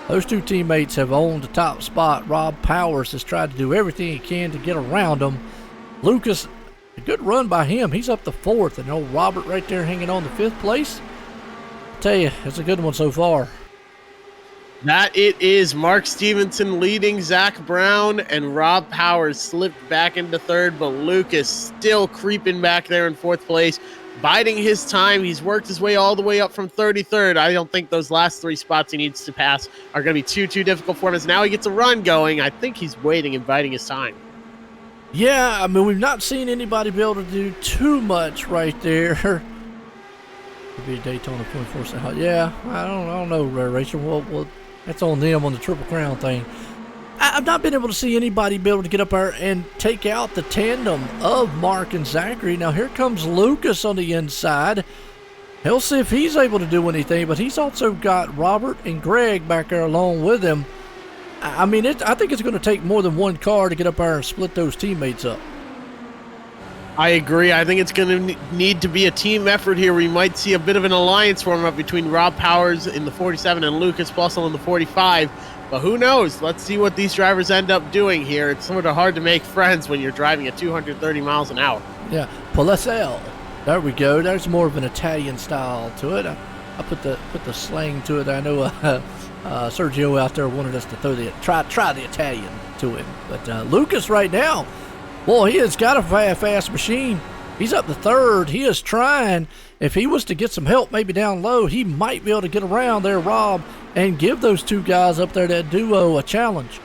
Speaker 3: those 2 teammates have owned the top spot. Rob Powers has tried to do everything he can to get around them. Lucas, a good run by him. He's up to 4th. And old Robert right there hanging on to 5th place. I tell you, it's a good one so far.
Speaker 4: That it is. Mark Stevenson leading. Zach Brown and Rob Powers slipped back into 3rd, but Lucas still creeping back there in 4th place, biding his time. He's worked his way all the way up from 33rd. I don't think those last 3 spots he needs to pass are going to be too difficult for him, as now he gets a run going. I think he's waiting and biding his time.
Speaker 3: Yeah, I mean, we've not seen anybody be able to do too much right there. Could be a Daytona 24. Yeah, I don't know, Rachel. Well, that's on them on the Triple Crown thing. I've not been able to see anybody be able to get up there and take out the tandem of Mark and Zachary. Now, here comes Lucas on the inside. He'll see if he's able to do anything, but he's also got Robert and Greg back there along with him. I mean, I think it's going to take more than one car to get up there and split those teammates up.
Speaker 4: I agree. I think it's going to need to be a team effort here. We might see a bit of an alliance form up between Rob Powers in the 47 and Lucas Bussell in the 45. But who knows? Let's see what these drivers end up doing here. It's sort of hard to make friends when you're driving at 230 miles an hour.
Speaker 3: Yeah, Polesel. There we go. There's more of an Italian style to it. I put the slang to it. I know Sergio out there wanted us to try the Italian to him. But Lucas right now, boy, he has got a fast machine. He's up to 3rd. He is trying. If he was to get some help maybe down low, he might be able to get around there, Rob, and give those 2 guys up there, that duo, a challenge.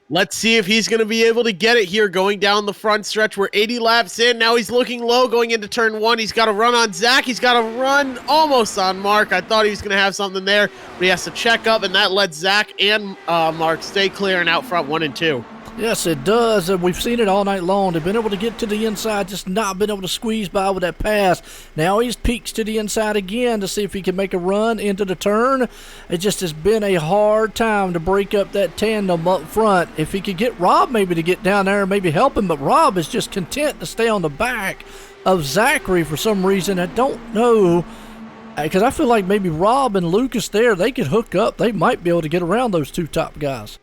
Speaker 4: Let's see if he's going to be able to get it here going down the front stretch. We're 80 laps in. Now he's looking low going into turn 1. He's got a run on Zach. He's got a run almost on Mark. I thought he was going to have something there, but he has to check up, and that lets Zach and Mark stay clear and out front 1 and 2.
Speaker 3: Yes, it does, and we've seen it all night long. They've been able to get to the inside, just not been able to squeeze by with that pass. Now he's peeks to the inside again to see if he can make a run into the turn. It just has been a hard time to break up that tandem up front. If he could get Rob maybe to get down there and maybe help him, but Rob is just content to stay on the back of Zachary for some reason. I don't know, because I feel like maybe Rob and Lucas there, they could hook up. They might be able to get around those two top guys.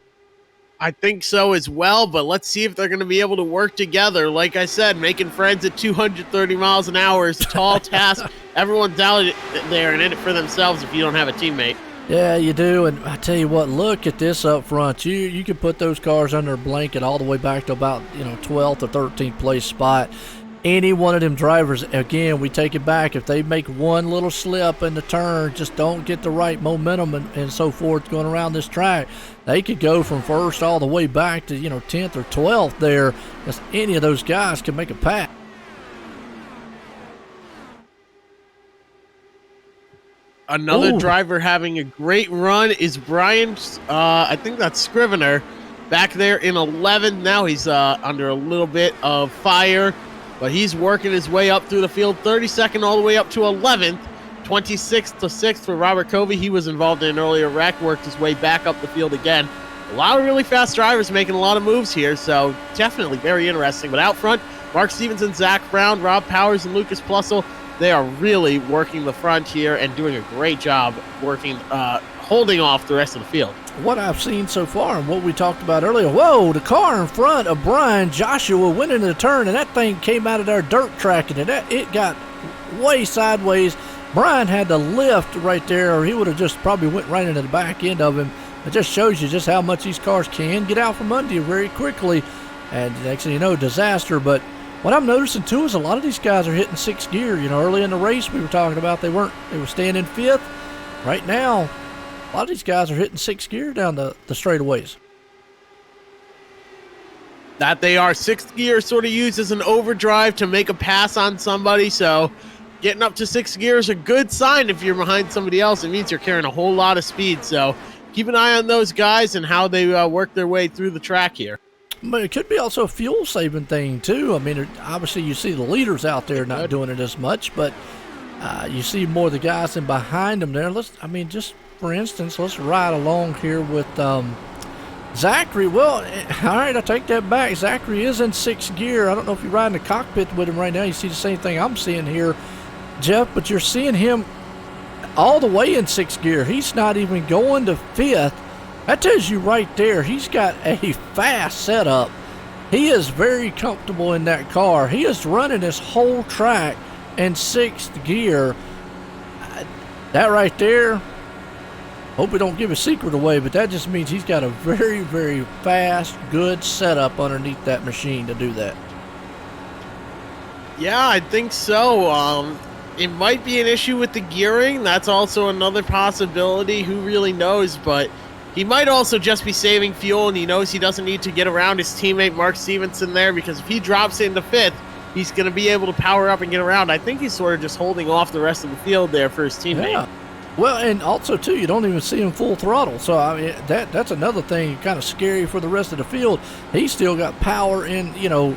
Speaker 4: I think so as well, but let's see if they're going to be able to work together. Like I said, making friends at 230 miles an hour is a tall task. Everyone's out there and in it for themselves if you don't have a teammate.
Speaker 3: Yeah, you do, and I tell you what, look at this up front. You could put those cars under a blanket all the way back to about 12th or 13th place spot. Any one of them drivers, again, we take it back. If they make one little slip in the turn, just don't get the right momentum and so forth going around this track, they could go from first all the way back to 10th or 12th there. Because any of those guys can make a pass.
Speaker 4: Another driver having a great run is Brian, I think that's Scrivener, back there in 11th. Now he's under a little bit of fire, but he's working his way up through the field, 32nd all the way up to 11th, 26th to 6th for Robert Covey. He was involved in an earlier wreck, worked his way back up the field again. A lot of really fast drivers making a lot of moves here, so definitely very interesting. But out front, Mark Stevenson, Zach Brown, Rob Powers, and Lucas Plussel, they are really working the front here and doing a great job working, holding off the rest of the field.
Speaker 3: What I've seen so far and what we talked about earlier, whoa, the car in front of Brian Joshua went into the turn, and that thing came out of their dirt track, and it got way sideways. Brian had to lift right there, or he would have just probably went right into the back end of him. It just shows you just how much these cars can get out from under you very quickly, and next thing you know, disaster. But what I'm noticing too is a lot of these guys are hitting sixth gear. Early in the race we were talking about they were staying in fifth. Right now, a lot of these guys are hitting sixth gear down the straightaways.
Speaker 4: That they are. Sixth gear sort of used as an overdrive to make a pass on somebody, so getting up to sixth gear is a good sign if you're behind somebody else. It means you're carrying a whole lot of speed, so keep an eye on those guys and how they work their way through the track here.
Speaker 3: But it could be also a fuel-saving thing, too. I mean, obviously you see the leaders out there not doing it as much, but you see more of the guys in behind them there. Just for instance, let's ride along here with Zachary. Well, all right, I take that back. Zachary is in sixth gear. I don't know if you're riding the cockpit with him right now. You see the same thing I'm seeing here, Jeff, but you're seeing him all the way in sixth gear. He's not even going to fifth. That tells you right there he's got a fast setup. He is very comfortable in that car. He is running this whole track in sixth gear. That right there, hope we don't give a secret away, but that just means he's got a very, very fast, good setup underneath that machine to do that.
Speaker 4: Yeah, I think so. It might be an issue with the gearing. That's also another possibility. Who really knows? But he might also just be saving fuel, and he knows he doesn't need to get around his teammate Mark Stevenson there, because if he drops into fifth, he's going to be able to power up and get around. I think he's sort of just holding off the rest of the field there for his teammate.
Speaker 3: Yeah. Well, and also, too, you don't even see him full throttle. So, I mean, that's another thing kind of scary for the rest of the field. He's still got power in,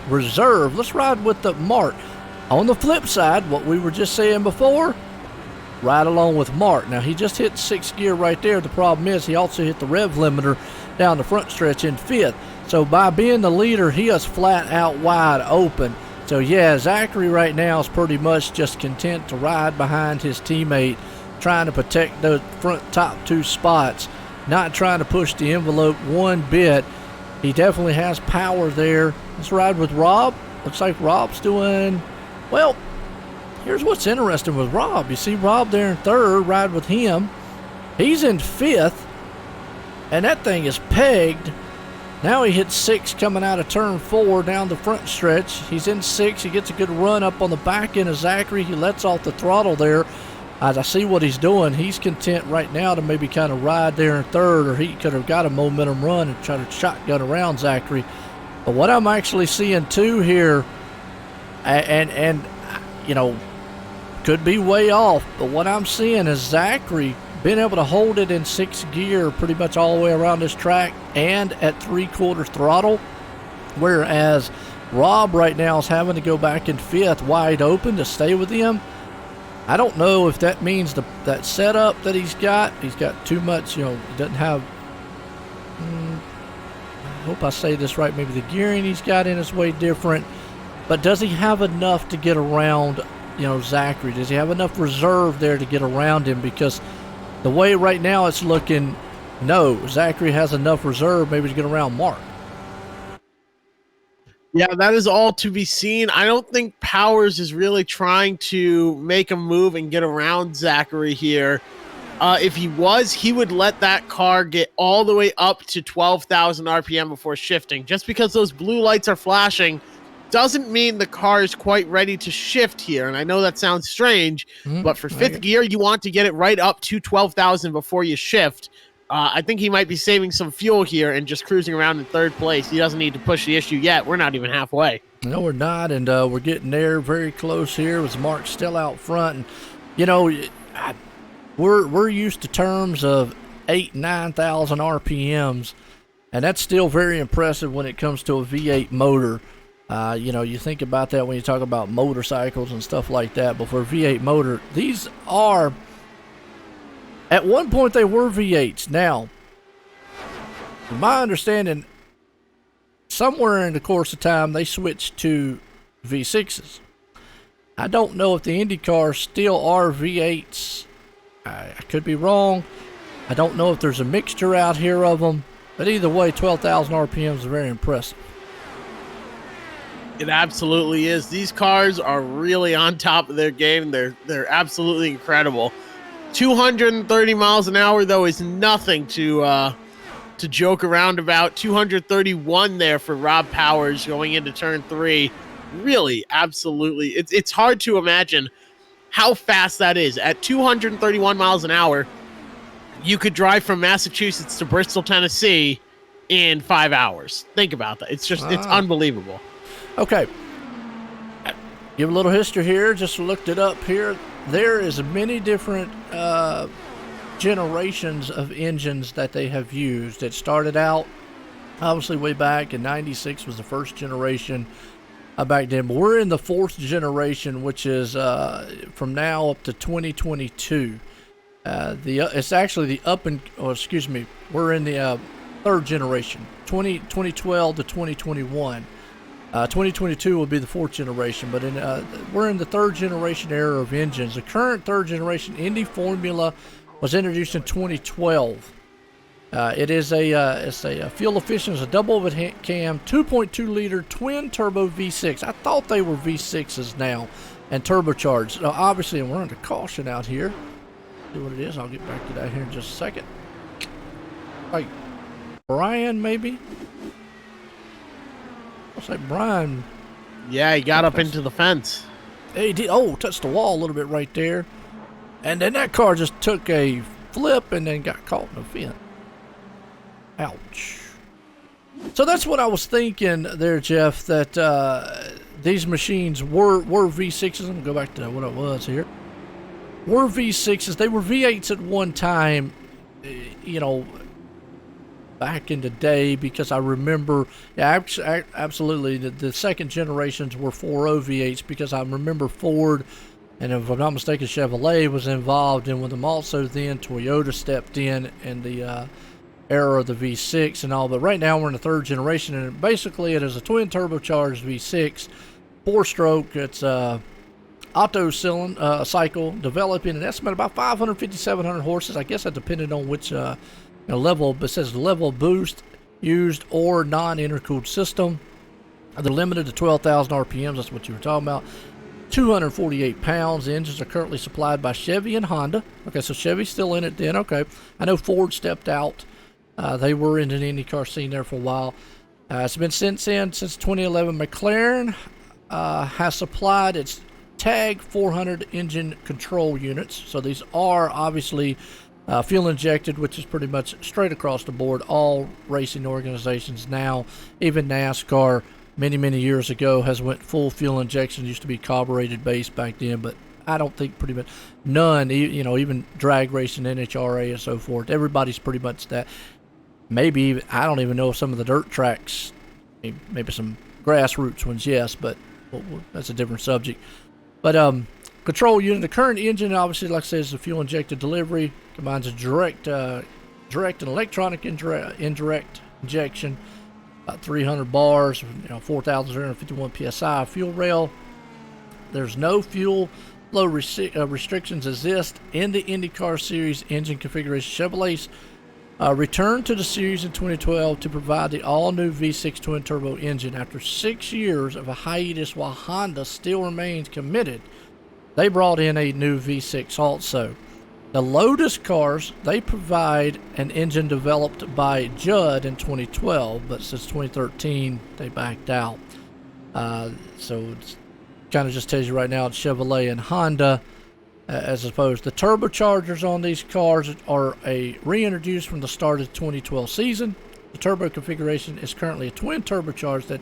Speaker 3: reserve. Let's ride with the Mark. On the flip side, what we were just saying before, ride along with Mark. Now, he just hit sixth gear right there. The problem is he also hit the rev limiter down the front stretch in fifth. So, by being the leader, he is flat out wide open. So, yeah, Zachary right now is pretty much just content to ride behind his teammate, trying to protect those front top two spots, not trying to push the envelope one bit. He definitely has power there. Let's ride with Rob. Looks like Rob's doing, well, here's what's interesting with Rob. You see Rob there in third, ride with him. He's in fifth, and that thing is pegged. Now he hits sixth coming out of turn 4 down the front stretch. He's in sixth. He gets a good run up on the back end of Zachary. He lets off the throttle there. As I see what he's doing, he's content right now to maybe kind of ride there in third, or he could have got a momentum run and try to shotgun around Zachary. But what I'm actually seeing too here, and could be way off, but what I'm seeing is Zachary being able to hold it in sixth gear pretty much all the way around this track and at 3/4 throttle. whereas Rob right now is having to go back in 5th wide open to stay with him. I don't know if that means that setup that he's got too much, he doesn't have, I hope I say this right, maybe the gearing he's got in is way different, but does he have enough to get around, Zachary? Does he have enough reserve there to get around him? Because the way right now it's looking, no, Zachary has enough reserve maybe to get around Mark.
Speaker 4: Yeah, that is all to be seen. I don't think Powers is really trying to make a move and get around Zachary here. If he was, he would let that car get all the way up to 12,000 RPM before shifting. Just because those blue lights are flashing doesn't mean the car is quite ready to shift here. And I know that sounds strange, but for 5th gear, you want to get it right up to 12,000 before you shift. I think he might be saving some fuel here and just cruising around in 3rd place. He doesn't need to push the issue yet. We're not even halfway.
Speaker 3: No, we're not, and we're getting there very close here with Mark still out front. And, we're used to terms of 8,000-9,000 RPMs, and that's still very impressive when it comes to a V8 motor. You think about that when you talk about motorcycles and stuff like that, but for a V8 motor, these are... At one point, they were V8s. Now, from my understanding, somewhere in the course of time, they switched to V6s. I don't know if the Indy cars still are V8s. I could be wrong. I don't know if there's a mixture out here of them. But either way, 12,000 RPMs is very impressive.
Speaker 4: It absolutely is. These cars are really on top of their game. They're absolutely incredible. 230 miles an hour, though, is nothing to joke around about. 231 there for Rob Powers going into turn 3. Really, absolutely. It's hard to imagine how fast that is. At 231 miles an hour, you could drive from Massachusetts to Bristol, Tennessee in 5 hours. Think about that. It's unbelievable.
Speaker 3: Okay. Give a little history here. Just looked it up here. There is many different generations of engines that they have used. It started out, obviously, way back in 96 was the first generation back then. But we're in the 4th generation, which is from now up to 2022. It's actually the we're in the 3rd generation, 2012 to 2021. 2022 will be the 4th generation, but we're in the 3rd generation era of engines. The current 3rd generation Indy formula was introduced in 2012. It's a fuel efficient, it's a double overhead cam, 2.2 liter twin turbo V6. I thought they were V6s now and turbocharged. Now, obviously, and we're under caution out here. See what it is. I'll get back to that here in just a second. Like Brian, maybe. Looks like Brian.
Speaker 4: Yeah, he got up into the fence.
Speaker 3: He did. Oh, touched the wall a little bit right there. And then that car just took a flip and then got caught in the fence. Ouch. So that's what I was thinking there, Jeff, that these machines were V6s. I'm going to go back to what it was here. Were V6s. They were V8s at one time, back in the day, because I remember, absolutely, the 2nd generations were 4.0 V8s, because I remember Ford, and if I'm not mistaken, Chevrolet was involved in with them also. Then Toyota stepped in the era of the V6 and all. But right now we're in the 3rd generation, and basically it is a twin turbocharged V6, 4-stroke. It's Otto cycle, developing an estimate about 550-700 horses. I guess that depended on which level. It says level boost used or non-intercooled system. They're limited to 12,000 RPMs. That's what you were talking about. 248 pounds. The engines are currently supplied by Chevy and Honda. Okay, so Chevy's still in it then. Okay, I know Ford stepped out. They were in an IndyCar scene there for a while. It's been since 2011. McLaren has supplied its TAG 400 engine control units. So these are obviously fuel injected, which is pretty much straight across the board. All racing organizations now, even NASCAR, many years ago, has went full fuel injection. It used to be carbureted base back then, but I don't think pretty much none, even drag racing, NHRA and so forth, everybody's pretty much that. Maybe, I don't even know if some of the dirt tracks maybe some grassroots ones, yes, but that's a different subject. But control unit, the current engine, obviously, like I said, is a fuel injected delivery, combines a direct and electronic indirect injection, about 300 bars, 4,351 psi fuel rail. There's no fuel flow restrictions exist in the IndyCar Series engine configuration. Chevrolet's returned to the series in 2012 to provide the all-new V6 twin-turbo engine. After 6 years of a hiatus while Honda still remains committed, they brought in a new V6 also. The Lotus cars, they provide an engine developed by Judd in 2012, but since 2013, they backed out. So it kind of just tells you right now it's Chevrolet and Honda, as opposed to the turbochargers on these cars are reintroduced from the start of the 2012 season. The turbo configuration is currently a twin turbocharged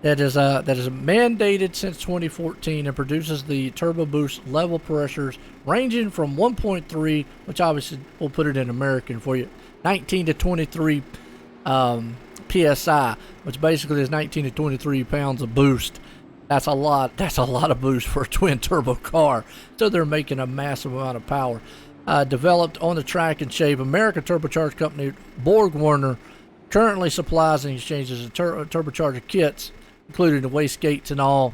Speaker 3: that is mandated since 2014 and produces the turbo boost level pressures ranging from 1.3, which obviously we'll put it in American for you, 19 to 23 psi, which basically is 19 to 23 pounds of boost. That's a lot. That's a lot of boost for a twin turbo car. So they're making a massive amount of power. Developed on the track and shape, American turbocharged company BorgWarner currently supplies and exchanges turbocharger kits, including the wastegates and all,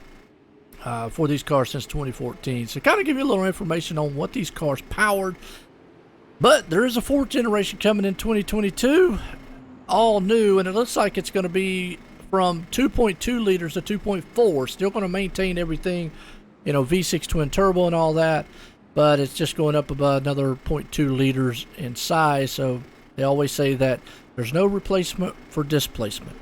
Speaker 3: for these cars since 2014. So kind of give you a little information on what these cars powered. But there is a fourth generation coming in 2022, all new, and it looks like it's going to be from 2.2 liters to 2.4. Still going to maintain everything, V6 twin turbo and all that, but it's just going up about another 0.2 liters in size. So they always say that there's no replacement for displacement.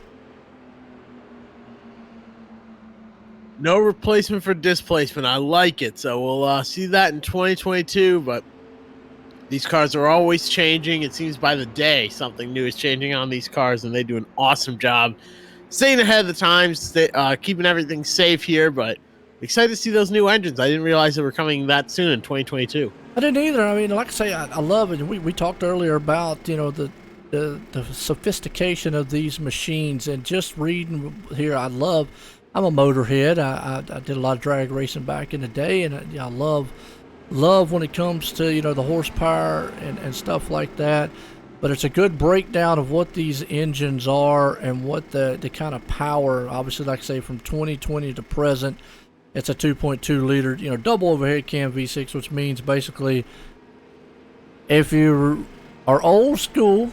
Speaker 4: No replacement for displacement. I like it. So we'll see that in 2022, but these cars are always changing. It seems by the day something new is changing on these cars, and they do an awesome job staying ahead of the times, keeping everything safe here, but excited to see those new engines. I didn't realize they were coming that soon in 2022.
Speaker 3: I didn't either. I mean, like I say, I love it. We talked earlier about, the sophistication of these machines, and just reading here, I'm a motorhead. I did a lot of drag racing back in the day, and I love when it comes to, the horsepower and stuff like that. But it's a good breakdown of what these engines are and what the kind of power, obviously, like I say, from 2020 to present. It's a 2.2 liter, double overhead cam V6, which means basically if you are old school,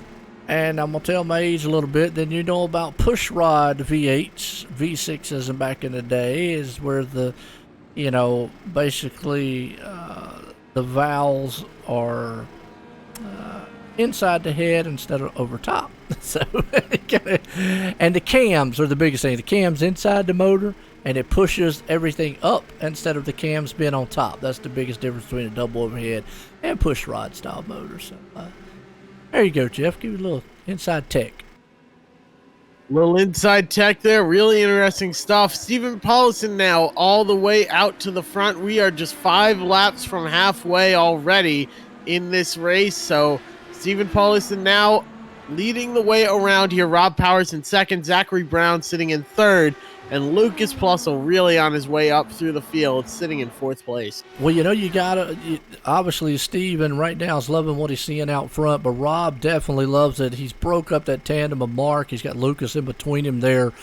Speaker 3: and I'm going to tell my age a little bit, then you know about push rod V8s, V6s, and back in the day is where the, basically the valves are inside the head instead of over top. So, and the cams are the biggest thing. The cams inside the motor, and it pushes everything up instead of the cams being on top. That's the biggest difference between a double overhead and push rod style motor. So there you go, Jeff. Give you a little inside tech.
Speaker 4: Little inside tech there. Really interesting stuff. Stephen Paulson now all the way out to the front. We are just 5 laps from halfway already in this race. So Stephen Paulson now leading the way around here. Rob Powers in second. Zachary Brown sitting in third. And Lucas Plussel really on his way up through the field, sitting in fourth place.
Speaker 3: Well, you gotta, obviously Steven right now is loving what he's seeing out front, but Rob definitely loves it. He's broke up that tandem of Mark. He's got Lucas in between him there.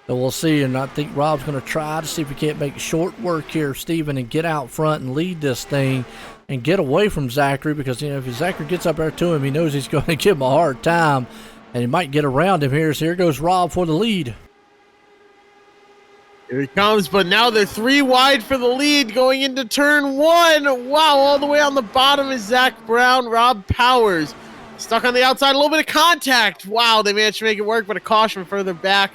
Speaker 3: So we'll see, and I think Rob's going to try to see if he can't make short work here, Steven, and get out front and lead this thing and get away from Zachary, because, if Zachary gets up there to him, he knows he's going to give him a hard time, and he might get around him here. So here goes Rob for the lead.
Speaker 4: Here he comes, but now they're 3 wide for the lead going into turn 1. Wow, all the way on the bottom is Zach Brown. Rob Powers stuck on the outside, a little bit of contact. Wow, they managed to make it work, but a caution further back.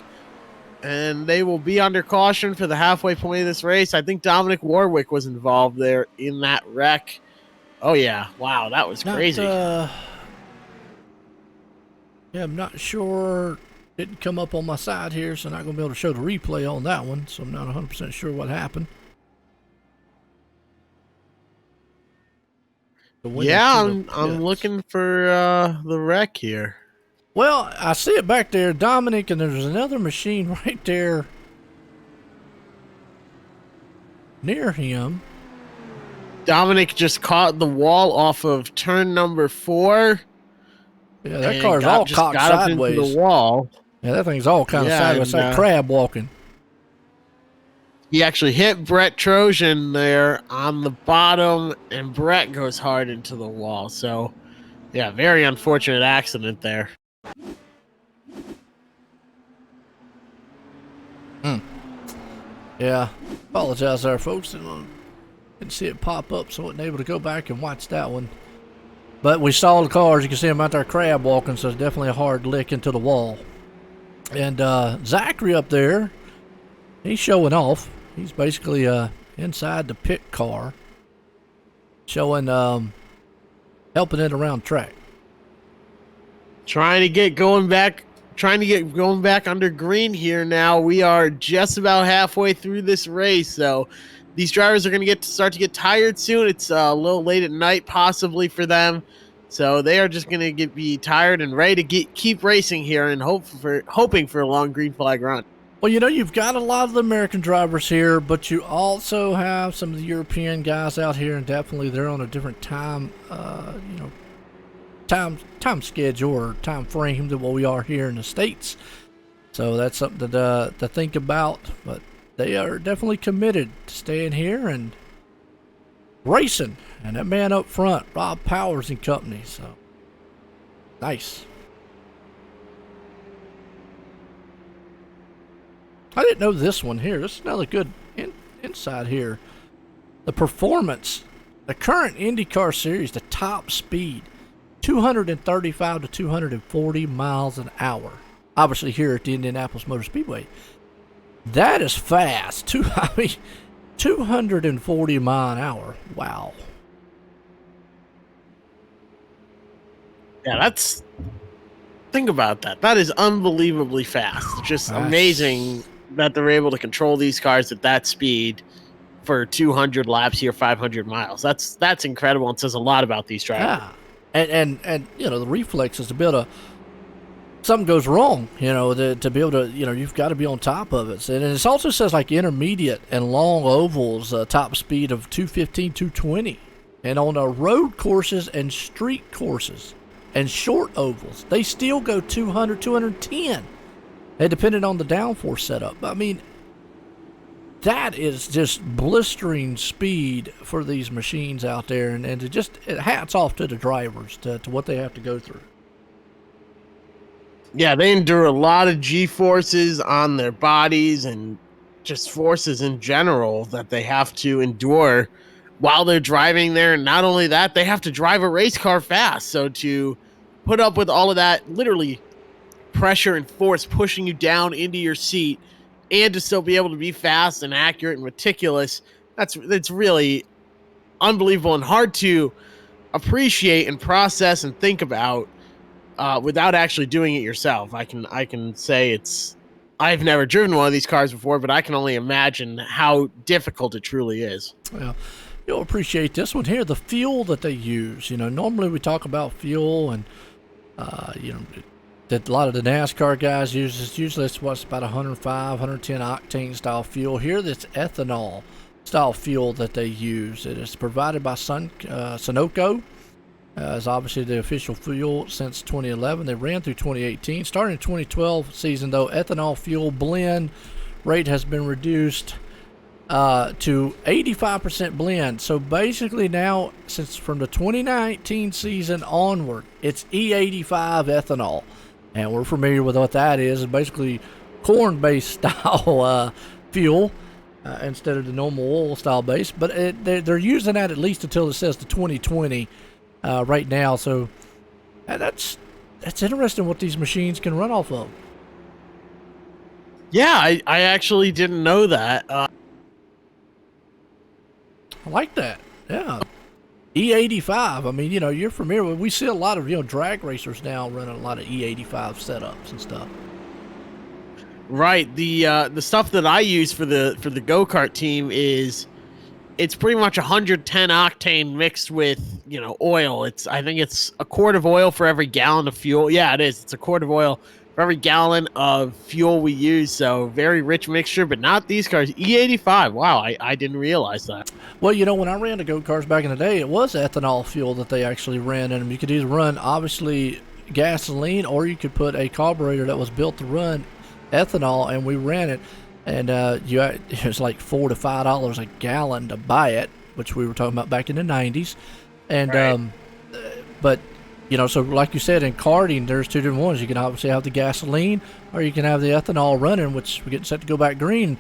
Speaker 4: And they will be under caution for the halfway point of this race. I think Dominic Warwick was involved there in that wreck. Oh, yeah. Wow, that was crazy.
Speaker 3: Yeah, I'm not sure. Didn't come up on my side here, so I'm not going to be able to show the replay on that one, so I'm not 100% sure what happened.
Speaker 4: Yeah, I'm looking for the wreck here.
Speaker 3: Well, I see it back there, Dominic, and there's another machine right there near him.
Speaker 4: Dominic just caught the wall off of turn number 4.
Speaker 3: Yeah, that car's all cocked sideways.
Speaker 4: Into the wall.
Speaker 3: Yeah, that thing's all kind of sideways. It's like crab walking.
Speaker 4: He actually hit Brett Trojan there on the bottom, and Brett goes hard into the wall. So, yeah, very unfortunate accident there.
Speaker 3: Yeah, apologize there, folks. Didn't see it pop up, so I wasn't able to go back and watch that one. But we saw the cars. You can see them out there crab walking, so it's definitely a hard lick into the wall. And Zachary up there, he's showing off. He's basically inside the pit car, showing, helping it around track.
Speaker 4: Trying to get going back under green here now. We are just about halfway through this race, so these drivers are going to start to get tired soon. It's a little late at night possibly for them, so they are just going to be tired and ready to keep racing here and hoping for a long green flag run.
Speaker 3: Well, you know, you've got a lot of the American drivers here, but you also have some of the European guys out here, and definitely they're on a different time, time schedule or time frame than what we are here in the States. So that's something to think about. But they are definitely committed to staying here and racing. And that man up front, Rob Powers and company. So nice. I didn't know this one here. This is another good inside here. The performance, the current IndyCar series, the top speed, 235 to 240 miles an hour. Obviously here at the Indianapolis Motor Speedway. That is fast. 240 mile an hour. Wow.
Speaker 4: Yeah, think about that. That is unbelievably fast. Just amazing that they're able to control these cars at that speed for 200 laps here, 500 miles. That's incredible and says a lot about these drivers.
Speaker 3: Yeah. And you know, the reflexes to be able to, something goes wrong, you know, to be able to, you know, you've got to be on top of it. And it also says like intermediate and long ovals, top speed of 215, 220. And on road courses and street courses and short ovals, they still go 200, 210. And depending on the downforce setup. I mean, that is just blistering speed for these machines out there, and it hats off to the drivers to what they have to go through.
Speaker 4: Yeah, they endure a lot of G-forces on their bodies and just forces in general that they have to endure while they're driving there. And not only that, they have to drive a race car fast. So to put up with all of that, literally pressure and force pushing you down into your seat, and to still be able to be fast and accurate and meticulous, that's really unbelievable and hard to appreciate and process and think about without actually doing it yourself. I can say I've never driven one of these cars before, but I can only imagine how difficult it truly is.
Speaker 3: Well, you'll appreciate this one here, the fuel that they use. You know, normally we talk about fuel and, you know, that a lot of the NASCAR guys use. It's usually what's about 105, 110 octane style fuel. Here, that's ethanol style fuel that they use. It is provided by Sunoco. Is obviously the official fuel since 2011. They ran through 2018. Starting in 2012 season, though, ethanol fuel blend rate has been reduced to 85% blend. So basically now, since from the 2019 season onward, it's E85 ethanol. And we're familiar with what that is. It's basically corn-based style fuel instead of the normal oil style base. But they're using that at least until it says the 2020 right now. So that's interesting what these machines can run off of.
Speaker 4: Yeah, I actually didn't know that.
Speaker 3: I like that. Yeah. E85. I mean, you know, you're familiar with. We see a lot of, you know, drag racers now running a lot of E85 setups and stuff.
Speaker 4: Right. The stuff that I use for the go-kart team is it's pretty much 110 octane mixed with, oil. I think it's a quart of oil for every gallon of fuel. Yeah, it is. It's a quart of oil for every gallon of fuel we use. So very rich mixture, but not these cars. E85. Wow, I didn't realize that.
Speaker 3: Well, when I ran the go-karts back in the day, it was ethanol fuel that they actually ran in them. You could either run, obviously, gasoline, or you could put a carburetor that was built to run ethanol, and we ran it. And it was like $4 to $5 a gallon to buy it, which we were talking about back in the 90s. And
Speaker 4: right.
Speaker 3: But so like you said, in karting, there's two different ones. You can obviously have the gasoline, or you can have the ethanol running, which we're getting set to go back green.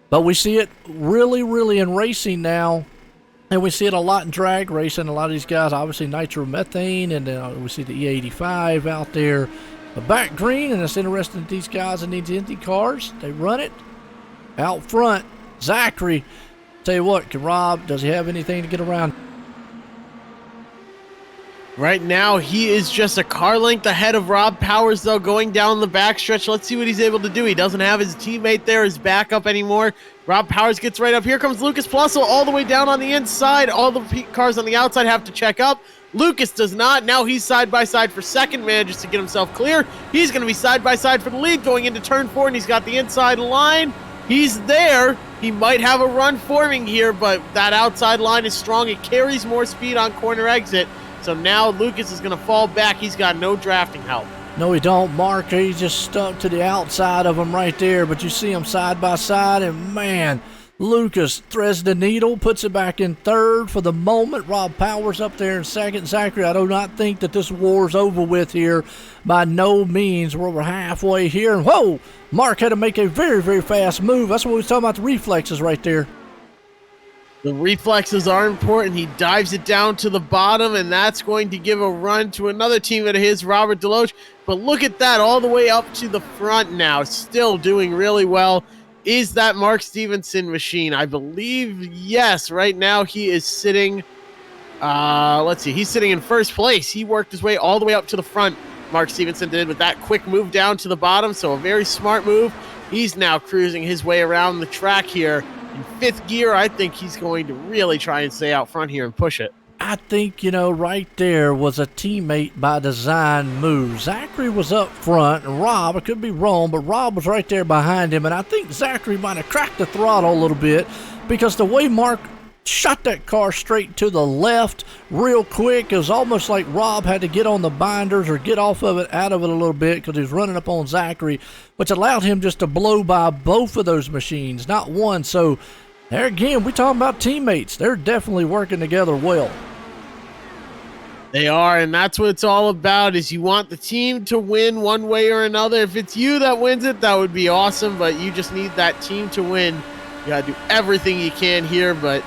Speaker 3: But we see it really, really in racing now, and we see it a lot in drag racing. A lot of these guys, obviously nitromethane, and then we see the E85 out there. But back green, and it's interesting that these guys in these Indy cars, they run it out front. Zachary, tell you what, Rob, does he have anything to get around?
Speaker 4: Right now, he is just a car length ahead of Rob Powers, though, going down the backstretch. Let's see what he's able to do. He doesn't have his teammate there, his backup anymore. Rob Powers gets right up. Here comes Lucas Plussel all the way down on the inside. All the cars on the outside have to check up. Lucas does not. Now he's side by side for second, manages to get himself clear. He's going to be side by side for the lead going into turn 4, and he's got the inside line. He's there. He might have a run forming here, but that outside line is strong. It carries more speed on corner exit. So now Lucas is going to fall back. He's got no drafting help.
Speaker 3: No, he don't, Mark. He's just stuck to the outside of him right there. But you see him side by side, and man, Lucas threads the needle, puts it back in third for the moment. Rob Powers up there in second. Zachary, I do not think that this war's over with here. By no means. We're over halfway here. And whoa, Mark had to make a very, very fast move. That's what we was talking about, the reflexes right there.
Speaker 4: The reflexes are important. He dives it down to the bottom, and that's going to give a run to another teammate of his, Robert Deloche. But look at that, all the way up to the front now, still doing really well. Is that Mark Stevenson machine? I believe, yes. Right now he is sitting, let's see, he's sitting in first place. He worked his way all the way up to the front, Mark Stevenson did, with that quick move down to the bottom, so a very smart move. He's now cruising his way around the track here. In fifth gear, I think he's going to really try and stay out front here and push it.
Speaker 3: I think, right there was a teammate by design move. Zachary was up front, and Rob, I could be wrong, but Rob was right there behind him, and I think Zachary might have cracked the throttle a little bit because the way Mark shot that car straight to the left real quick, it was almost like Rob had to get on the binders or get off of it, out of it a little bit because he was running up on Zachary, which allowed him just to blow by both of those machines, not one. So there again, we talking about teammates. They're definitely working together well.
Speaker 4: They are, and that's what it's all about, is you want the team to win one way or another. If it's you that wins it, that would be awesome, but you just need that team to win. You got to do everything you can here, but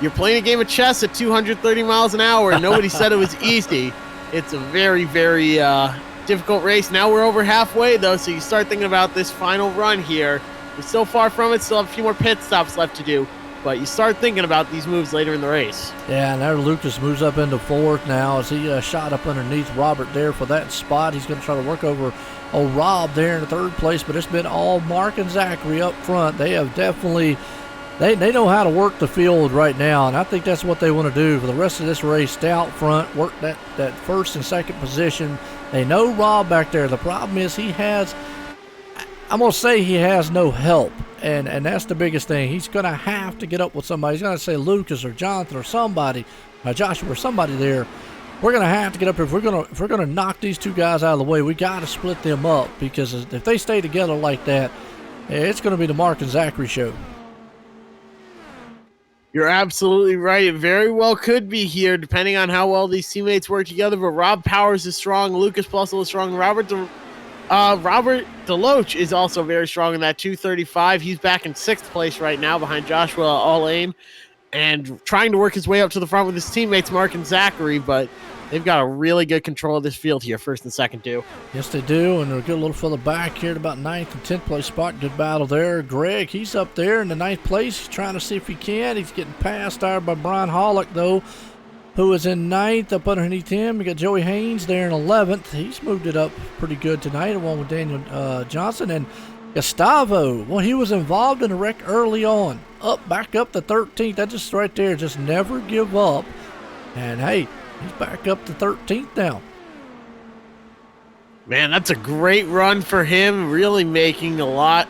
Speaker 4: you're playing a game of chess at 230 miles an hour, and nobody said it was easy. It's a very, very difficult race. Now we're over halfway, though, so you start thinking about this final run here. We're so far from it, still have a few more pit stops left to do. But you start thinking about these moves later in the race.
Speaker 3: Yeah, and there Lucas moves up into fourth now as he shot up underneath Robert there for that spot. He's going to try to work over old Rob there in the third place, but it's been all Mark and Zachary up front. They have definitely, they know how to work the field right now, and I think that's what they want to do for the rest of this race. Stay out front, work that first and second position. They know Rob back there. The problem is he has, I'm going to say he has no help, and that's the biggest thing. He's going to have to get up with somebody. He's going to say Lucas or Jonathan or somebody, Joshua or somebody there. We're going to have to get up here. If we're going to knock these two guys out of the way, we got to split them up, because if they stay together like that, it's going to be the Mark and Zachary show.
Speaker 4: You're absolutely right. It very well could be here, depending on how well these teammates work together. But Rob Powers is strong. Lucas Plussel is strong. Robert Deloche is also very strong in that 235. He's back in sixth place right now behind Joshua Allain and trying to work his way up to the front with his teammates, Mark and Zachary, but they've got a really good control of this field here, first and second do.
Speaker 3: Yes, they do, and they're good a little further back here at about 9th and 10th place spot. Good battle there. Greg, he's up there in the 9th place. He's trying to see if he can. He's getting passed there by Brian Hollick, though, who is in 9th. Up underneath him, we got Joey Haynes there in 11th. He's moved it up pretty good tonight, along with Daniel Johnson. And Gustavo, well, he was involved in a wreck early on. Back up to 13th. That just right there, just never give up. And hey, he's back up to 13th now.
Speaker 4: Man, that's a great run for him. Really making a lot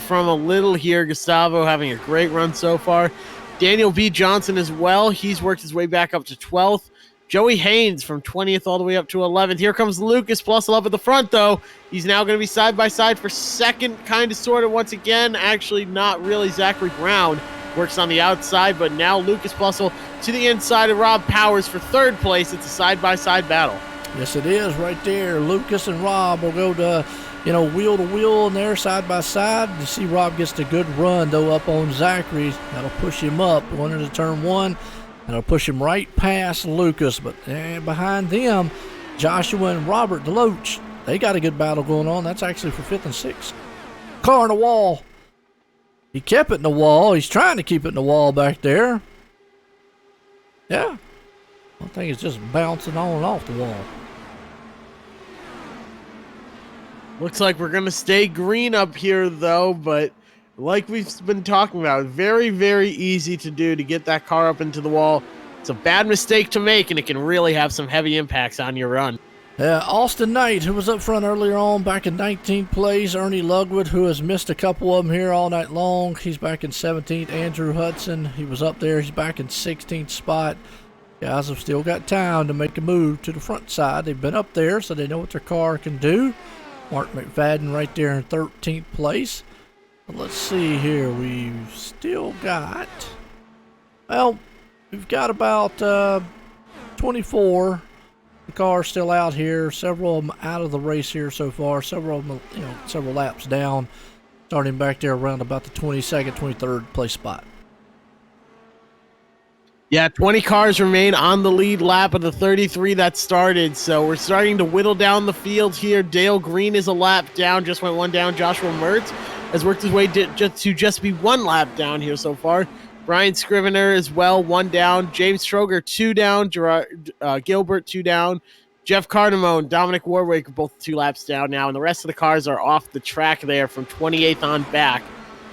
Speaker 4: from a little here. Gustavo having a great run so far. Daniel B. Johnson as well. He's worked his way back up to 12th. Joey Haynes from 20th all the way up to 11th. Here comes Lucas Plussel up at the front, though. He's now going to be side by side for second, kind of, sort of, once again. Actually, not really. Zachary Brown works on the outside, but now Lucas Plussel to the inside of Rob Powers for third place. It's a side-by-side battle.
Speaker 3: Yes, it is right there. Lucas and Rob will go to, wheel to wheel, and they're side by side. You see Rob gets a good run, though, up on Zachary. That'll push him up going into turn one. That'll push him right past Lucas. But behind them, Joshua and Robert Deloach, they got a good battle going on. That's actually for 5th and 6th. Car in the wall. He kept it in the wall. He's trying to keep it in the wall back there. Yeah. I think it's just bouncing on and off the wall.
Speaker 4: Looks like we're going to stay green up here, though, but like we've been talking about, very, very easy to do to get that car up into the wall. It's a bad mistake to make, and it can really have some heavy impacts on your run.
Speaker 3: Austin Knight, who was up front earlier on, back in 19th place. Ernie Lugwood, who has missed a couple of them here all night long. He's back in 17th. Andrew Hudson, he was up there. He's back in 16th spot. Guys have still got time to make a move to the front side. They've been up there, so they know what their car can do. Mark McFadden right there in 13th place. But let's see here. We've still got, well, we've got about 24 cars still out here. Several of them out of the race here so far. Several of them, several laps down. Starting back there around about the 22nd, 23rd place spot.
Speaker 4: Yeah, 20 cars remain on the lead lap of the 33 that started, so we're starting to whittle down the field here. Dale Green is a lap down, just went one down. Joshua Mertz has worked his way to just be one lap down here so far. Brian Scrivener as well, one down. James Stroger, 2 down. Gerard Gilbert, 2 down. Jeff Cardamone, Dominic Warwick, both 2 laps down now, and the rest of the cars are off the track there from 28th on back.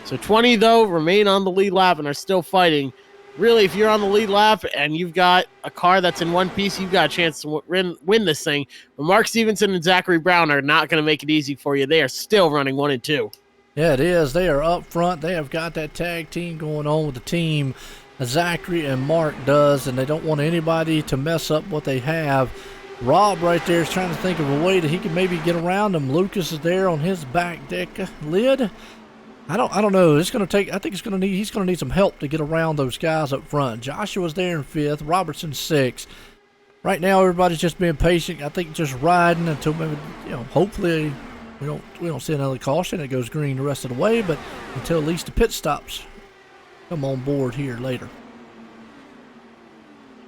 Speaker 4: So 20, though, remain on the lead lap and are still fighting. Really, if you're on the lead lap and you've got a car that's in one piece, you've got a chance to win this thing. But Mark Stevenson and Zachary Brown are not going to make it easy for you. They are still running 1 and 2.
Speaker 3: Yeah, it is. They are up front. They have got that tag team going on with the team. Zachary and Mark does, and they don't want anybody to mess up what they have. Rob right there is trying to think of a way that he can maybe get around them. Lucas is there on his back deck lid. I don't know. It's going to take. I think he's going to need some help to get around those guys up front. Joshua's there in 5th. Robertson 6th. Right now, everybody's just being patient. I think just riding until maybe hopefully we don't see another caution. It goes green the rest of the way, but until at least the pit stops come on board here later.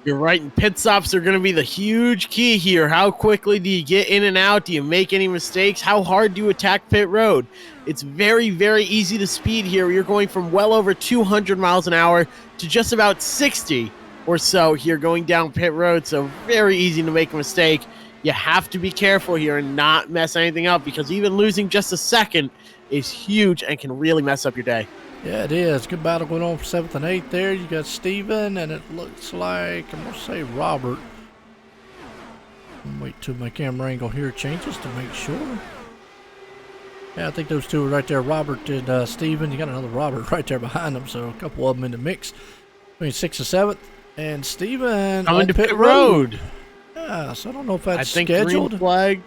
Speaker 4: You're right, and pit stops are going to be the huge key here. How quickly do you get in and out? Do you make any mistakes? How hard do you attack pit road? It's very, very easy to speed here. You're going from well over 200 miles an hour to just about 60 or so here going down pit road, so very easy to make a mistake. You have to be careful here and not mess anything up, because even losing just a second is huge and can really mess up your day.
Speaker 3: Yeah, it is. Good battle going on for 7th and 8th there. You got Steven, and it looks like, I'm going to say Robert. Wait till my camera angle here changes to make sure. Yeah, I think those two are right there. Robert and Steven. You got another Robert right there behind them, so a couple of them in the mix. Between 6th and 7th. And Steven
Speaker 4: coming to pit road.
Speaker 3: Yeah, so I don't know if that's
Speaker 4: scheduled. Green flag.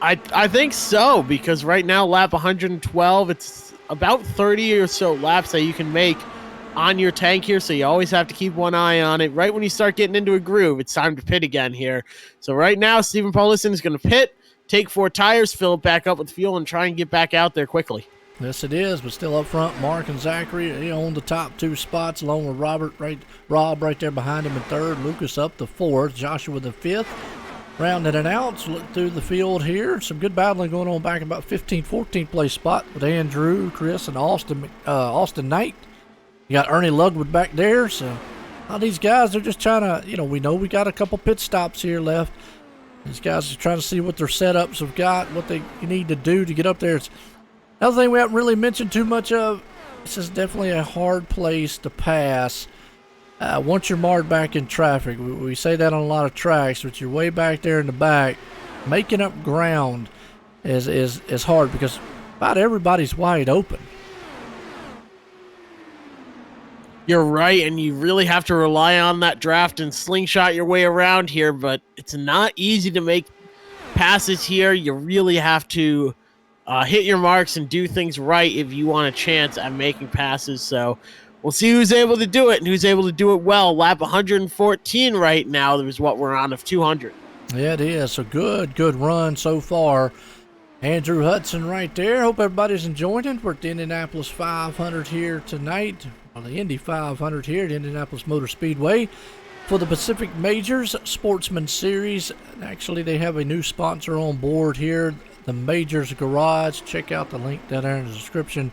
Speaker 4: I think so, because right now, lap 112, it's about 30 or so laps that you can make on your tank here, so you always have to keep one eye on it. Right when you start getting into a groove, it's time to pit again here. So right now, Stephen Paulison is going to pit, take 4 tires, fill it back up with fuel, and try and get back out there quickly.
Speaker 3: Yes, it is, but still up front, Mark and Zachary own the top 2 spots, along with Rob right there behind him in 3rd, Lucas up to 4th, Joshua the 5th. Rounding it out, so look through the field here. Some good battling going on back about 15th, 14th place spot with Andrew, Chris, and Austin Knight. You got Ernie Lugwood back there, so these guys are just trying to, we know we got a couple pit stops here left. These guys are trying to see what their setups have got, what they need to do to get up there. Another thing we haven't really mentioned too much of, this is definitely a hard place to pass once you're marred back in traffic. We say that on a lot of tracks, but you're way back there in the back. Making up ground is hard because about everybody's wide open.
Speaker 4: You're right, and you really have to rely on that draft and slingshot your way around here, but it's not easy to make passes here. You really have to hit your marks and do things right if you want a chance at making passes. So we'll see who's able to do it and who's able to do it well. Lap 114 right now is what we're on of 200.
Speaker 3: Yeah, it is. So good run so far. Andrew Hudson right there. Hope everybody's enjoying it. We're at the Indianapolis 500 here tonight. Well, the Indy 500 here at Indianapolis Motor Speedway for the Pacific Majors Sportsman Series. Actually, they have a new sponsor on board here, the Majors Garage. Check out the link down there in the description.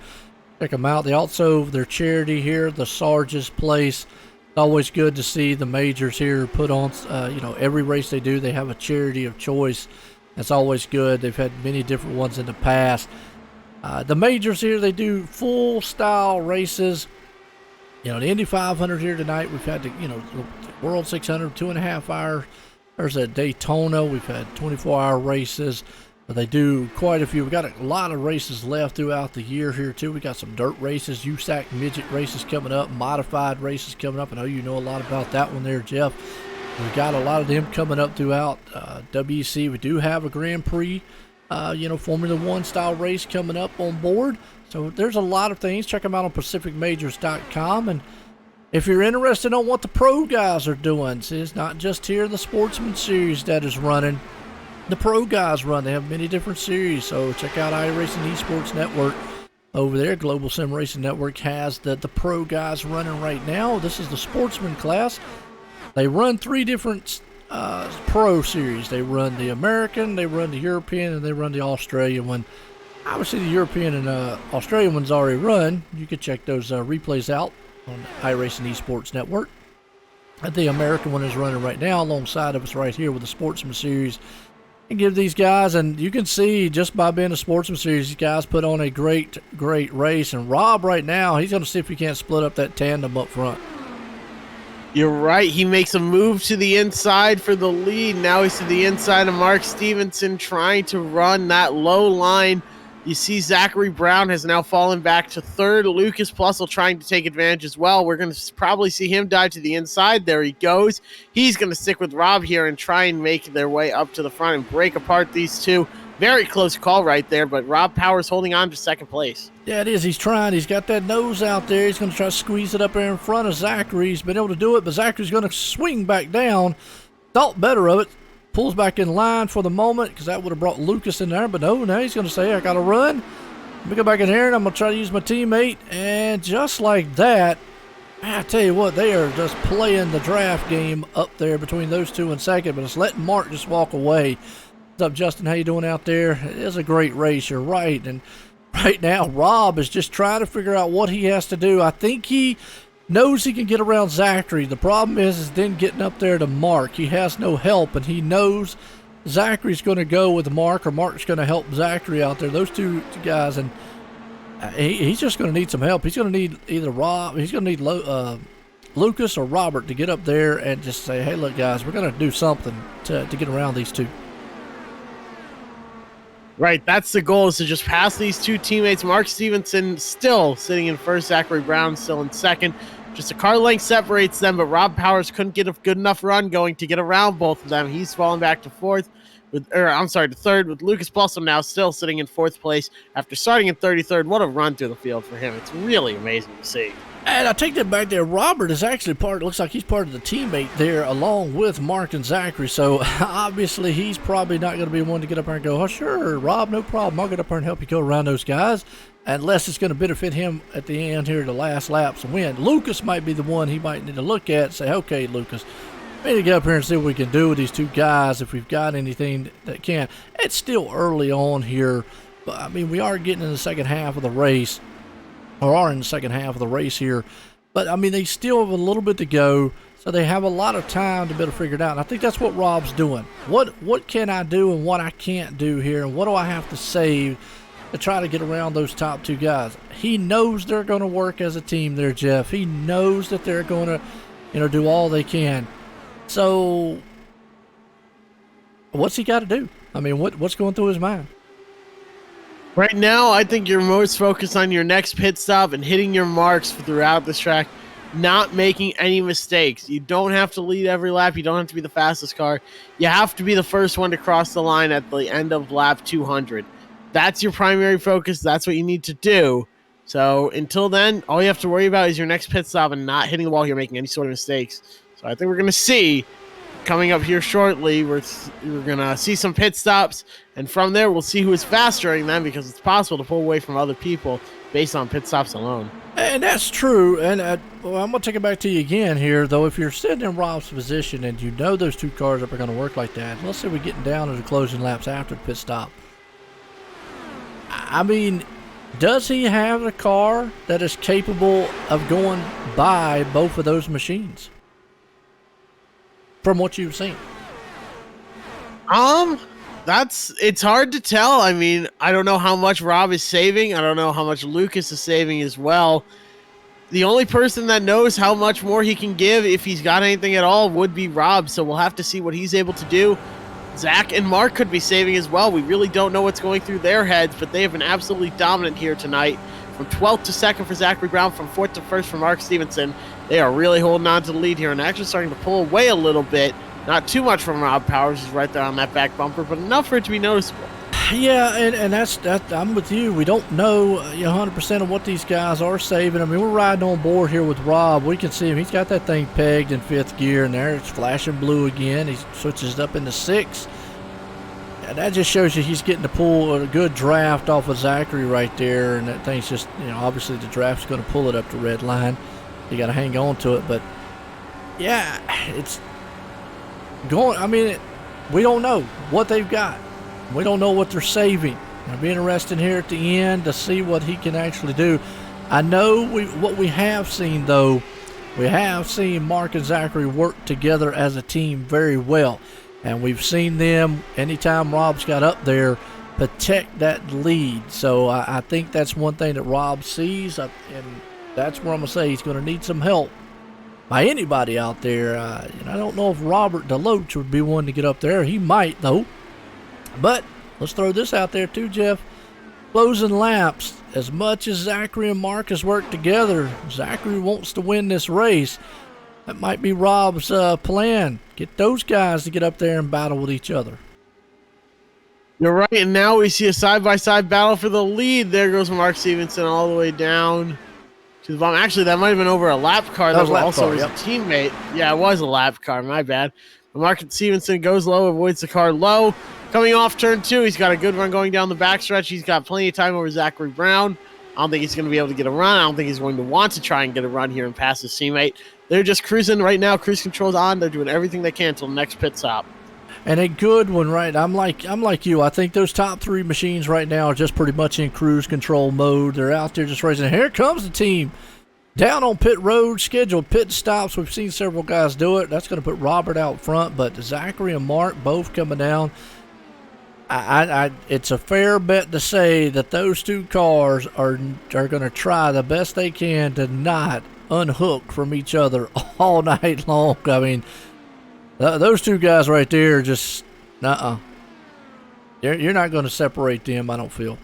Speaker 3: Check them out. They also, their charity here, the Sarge's Place. It's always good to see the Majors here put on, every race they do, they have a charity of choice. That's always good. They've had many different ones in the past. The Majors here, they do full style races. The Indy 500 here tonight, we've had the World 600, 2.5 hour. There's a Daytona. We've had 24-hour races. But they do quite a few. We got a lot of races left throughout the year here too. We got some dirt races, USAC midget races coming up, modified races coming up. I know you know a lot about that one there, Jeff. We got a lot of them coming up throughout WEC. We do have a Grand Prix, Formula One style race coming up on board. So there's a lot of things. Check them out on PacificMajors.com. And if you're interested on what the pro guys are doing, see, it's not just here the Sportsman Series that is running. The pro guys run. They have many different series. So check out iRacing Esports Network over there. Global Sim Racing Network has the pro guys running right now. This is the Sportsman class. They run 3 different pro series. They run the American, they run the European, and they run the Australian one. Obviously, the European and Australian one's already run. You can check those replays out on iRacing Esports Network. And the American one is running right now alongside of us right here with the Sportsman Series. And give these guys, and you can see just by being a Sportsman Series, these guys put on a great race. And Rob right now, he's going to see if he can't split up that tandem up front.
Speaker 4: You're right. He makes a move to the inside for the lead. Now he's to the inside of Mark Stevenson trying to run that low line. You see Zachary Brown has now fallen back to third. Lucas Plussel trying to take advantage as well. We're going to probably see him dive to the inside. There he goes. He's going to stick with Rob here and try and make their way up to the front and break apart these two. Very close call right there, but Rob Powers holding on to second place.
Speaker 3: Yeah, it is. He's trying. He's got that nose out there. He's going to try to squeeze it up there in front of Zachary. He's been able to do it, but Zachary's going to swing back down. Thought better of it. Pulls back in line for the moment because that would have brought Lucas in there, but no, now he's going to say, hey, I got to run. Let me go back in here, and I'm going to try to use my teammate. And just like that, I tell you what, they are just playing the draft game up there between those two in second, but it's letting Mark just walk away. What's up, Justin? How you doing out there? It is a great race, you're right. And right now, Rob is just trying to figure out what he has to do. I think he knows he can get around Zachary. The problem is then getting up there to Mark. He has no help, and he knows Zachary's going to go with Mark, or Mark's going to help Zachary out there. Those two guys, and he's just going to need some help. He's going to need either Rob, he's going to need Lucas or Robert to get up there and just say, hey, look, guys, we're going to do something to get around these two.
Speaker 4: Right, that's the goal, is to just pass these two teammates. Mark Stevenson still sitting in first, Zachary Brown still in second. Just a car length separates them, but Rob Powers couldn't get a good enough run going to get around both of them. He's fallen back to to third, with Lucas Plussel now still sitting in fourth place after starting in 33rd. What a run through the field for him. It's really amazing to see.
Speaker 3: And I take that back there. Robert is actually looks like he's part of the teammate there along with Mark and Zachary. So obviously he's probably not going to be one to get up there and go, oh, sure, Rob, no problem. I'll get up there and help you go around those guys. Unless it's going to benefit him at the end here, the last laps and win. Lucas might be the one he might need to look at and say, okay, Lucas, we need to get up here and see what we can do with these two guys if we've got anything that can. It's still early on here, but I mean, we are getting in the second half of the race. Or are in the second half of the race here. But, I mean, they still have a little bit to go, so they have a lot of time to be able to figure it out. And I think that's what Rob's doing. What can I do and what I can't do here, and what do I have to save to try to get around those top two guys. He knows they're going to work as a team there, Jeff. He knows that they're going to, do all they can. So what's he got to do? I mean, what's going through his mind?
Speaker 4: Right now, I think you're most focused on your next pit stop and hitting your marks throughout this track, not making any mistakes. You don't have to lead every lap. You don't have to be the fastest car. You have to be the first one to cross the line at the end of lap 200. That's your primary focus. That's what you need to do. So until then, all you have to worry about is your next pit stop and not hitting the wall here, making any sort of mistakes. So I think we're going to see coming up here shortly, we're going to see some pit stops, and from there we'll see who is faster during them, because it's possible to pull away from other people based on pit stops alone.
Speaker 3: And that's true. And I'm going to take it back to you again here, though. If you're sitting in Rob's position and you know those two cars are going to work like that, let's say we're getting down to the closing laps after the pit stop. I mean, does he have a car that is capable of going by both of those machines? From what you've seen.
Speaker 4: It's hard to tell. I mean, I don't know how much Rob is saving. I don't know how much Lucas is saving as well. The only person that knows how much more he can give, if he's got anything at all, would be Rob. So we'll have to see what he's able to do. Zach and Mark could be saving as well. We really don't know what's going through their heads, but they have been absolutely dominant here tonight. From 12th to 2nd for Zachary Brown, from 4th to 1st for Mark Stevenson. They are really holding on to the lead here and actually starting to pull away a little bit. Not too much from Rob Powers, who's right there on that back bumper, but enough for it to be noticeable.
Speaker 3: Yeah, and that's I'm with you. We don't know 100% of what these guys are saving. I mean, we're riding on board here with Rob. We can see him. He's got that thing pegged in 5th gear, and there it's flashing blue again. He switches it up into 6th. And that just shows you he's getting to pull a good draft off of Zachary right there. And that thing's just, obviously the draft's going to pull it up the red line. You got to hang on to it. But, yeah, it's going. I mean, we don't know what they've got. We don't know what they're saving. It'll be interesting here at the end to see what he can actually do. I know what we have seen, though, we have seen Mark and Zachary work together as a team very well. And we've seen them, anytime Rob's got up there, protect that lead. So I think that's one thing that Rob sees, and that's where I'm going to say he's going to need some help by anybody out there. I don't know if Robert DeLoach would be one to get up there. He might, though. But let's throw this out there, too, Jeff. Closing laps, as much as Zachary and Marcus work together, Zachary wants to win this race. That might be Rob's plan. Get those guys to get up there and battle with each other.
Speaker 4: You're right, and now we see a side-by-side battle for the lead. There goes Mark Stevenson all the way down to the bottom. Actually, that might have been over a lap car. That was also his teammate. Yeah, it was a lap car. My bad. But Mark Stevenson goes low, avoids the car low. Coming off turn 2, he's got a good run going down the backstretch. He's got plenty of time over Zachary Brown. I don't think he's going to be able to get a run. I don't think he's going to want to try and get a run here and pass his teammate. They're just cruising right now. Cruise control's on. They're doing everything they can until the next pit stop.
Speaker 3: And a good one, right? I'm like you. I think those top 3 machines right now are just pretty much in cruise control mode. They're out there just racing. Here comes the team down on pit road, scheduled pit stops. We've seen several guys do it. That's going to put Robert out front, but Zachary and Mark both coming down. It's a fair bet to say that those two cars are going to try the best they can to not unhook from each other all night long. I mean, those two guys right there just, you're not going to separate them, I don't feel.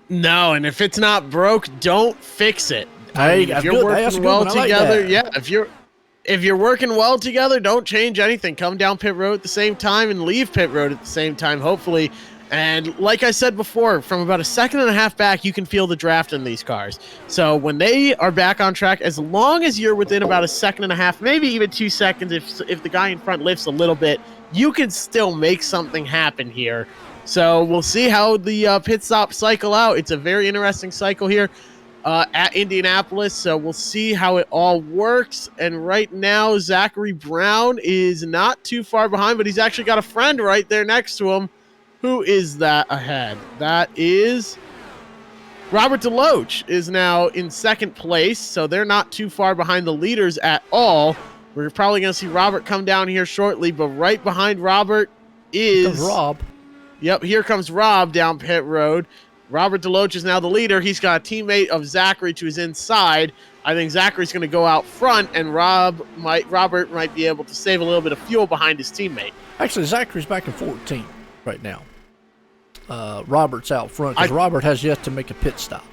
Speaker 4: No, and if it's not broke, don't fix it.
Speaker 3: Hey,
Speaker 4: if you're working well together, if you're working well together, don't change anything. Come down pit road at the same time and leave pit road at the same time, hopefully. And like I said before, from about a 1.5 seconds back, you can feel the draft in these cars. So when they are back on track, as long as you're within about a 1.5 seconds, maybe even 2 seconds, if the guy in front lifts a little bit, you can still make something happen here. So we'll see how the pit stop cycle out. It's a very interesting cycle here at Indianapolis, so we'll see how it all works. And right now, Zachary Brown is not too far behind, but he's actually got a friend right there next to him. Who is that ahead? That is Robert DeLoach is now in 2nd place, so they're not too far behind the leaders at all. We're probably going to see Robert come down here shortly, but right behind Robert is
Speaker 3: Rob.
Speaker 4: Yep, here comes Rob down pit road. Robert DeLoach is now the leader. He's got a teammate of Zachary to his inside. I think Zachary's going to go out front, and Robert might be able to save a little bit of fuel behind his teammate.
Speaker 3: Actually, Zachary's back in 14 right now. Robert's out front because Robert has yet to make a pit stop.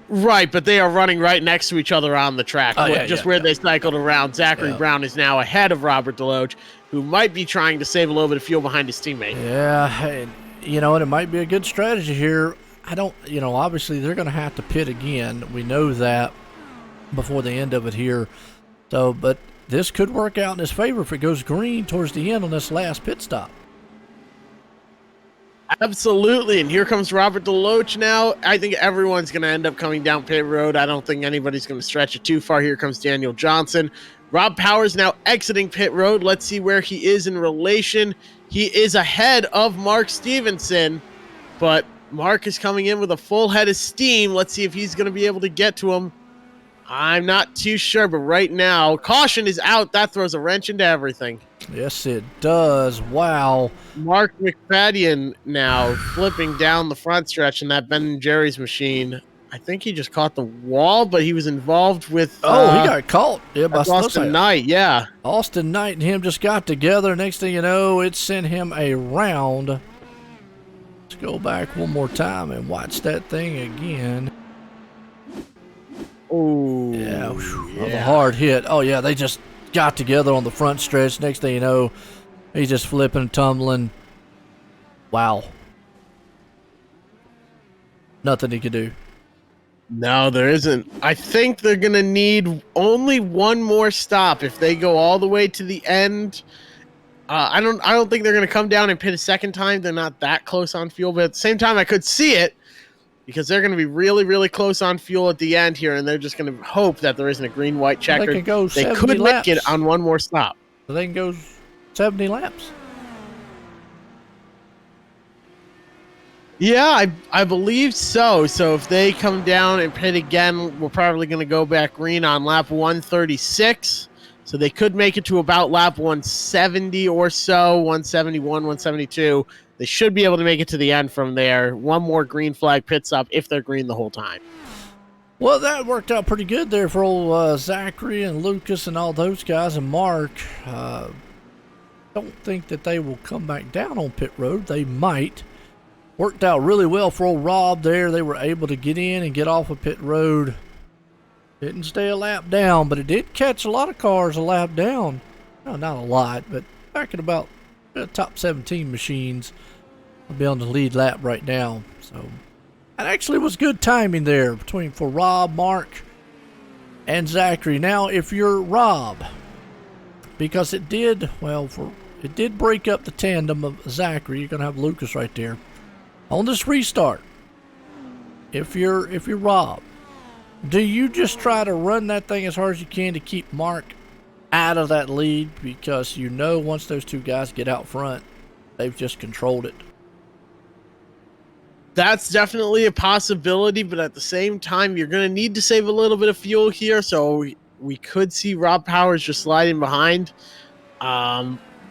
Speaker 4: Right, but they are running right next to each other on the track. They cycled around. Zachary Brown is now ahead of Robert DeLoach, who might be trying to save a little bit of fuel behind his teammate.
Speaker 3: Yeah, and it might be a good strategy here. Obviously they're going to have to pit again. We know that before the end of it here. So, but this could work out in his favor if it goes green towards the end on this last pit stop.
Speaker 4: Absolutely, and here comes Robert DeLoach now. I think everyone's going to end up coming down pit road. I don't think anybody's going to stretch it too far. Here comes Daniel Johnson. Rob Powers now exiting pit road. Let's see where he is in relation. He is ahead of Mark Stevenson, but Mark is coming in with a full head of steam. Let's see if he's going to be able to get to him. I'm not too sure, but right now, caution is out. That throws a wrench into everything.
Speaker 3: Yes, it does. Wow.
Speaker 4: Mark McFadden now flipping down the front stretch in that Ben & Jerry's machine. I think he just caught the wall, but he was involved with...
Speaker 3: he got caught. Yeah, by
Speaker 4: Austin Knight, yeah.
Speaker 3: Austin Knight and him just got together. Next thing you know, it sent him around. Let's go back one more time and watch that thing again.
Speaker 4: Oh,
Speaker 3: yeah. That was a hard hit. Oh, yeah, they just got together on the front stretch. Next thing you know, he's just flipping and tumbling. Wow. Nothing he could do.
Speaker 4: No, there isn't. I think they're going to need only one more stop if they go all the way to the end. I don't think they're going to come down and pit a second time. They're not that close on fuel, but at the same time, I could see it because they're going to be really, really close on fuel at the end here, and they're just going to hope that there isn't a green-white checker.
Speaker 3: They
Speaker 4: could make it on one more stop.
Speaker 3: So they can go 70 laps.
Speaker 4: Yeah, I believe so. So if they come down and pit again, we're probably going to go back green on lap 136. So they could make it to about lap 170 or so, 171, 172. They should be able to make it to the end from there. One more green flag pit stop if they're green the whole time.
Speaker 3: Well, that worked out pretty good there for old Zachary and Lucas and all those guys and Mark. Don't think that they will come back down on pit road. They might. Worked out really well for old Rob there. They were able to get in and get off of pit road. Didn't stay a lap down, but it did catch a lot of cars a lap down. No, not a lot, but back at about top 17 machines. I'll be on the lead lap right now. So that actually was good timing there for Rob, Mark, and Zachary. Now, if you're Rob, because it did break up the tandem of Zachary. You're gonna have Lucas right there. On this restart, if you're Rob, do you just try to run that thing as hard as you can to keep Mark out of that lead? Because once those two guys get out front, they've just controlled it.
Speaker 4: That's definitely a possibility, but at the same time, you're going to need to save a little bit of fuel here, so we could see Rob Powers just sliding behind.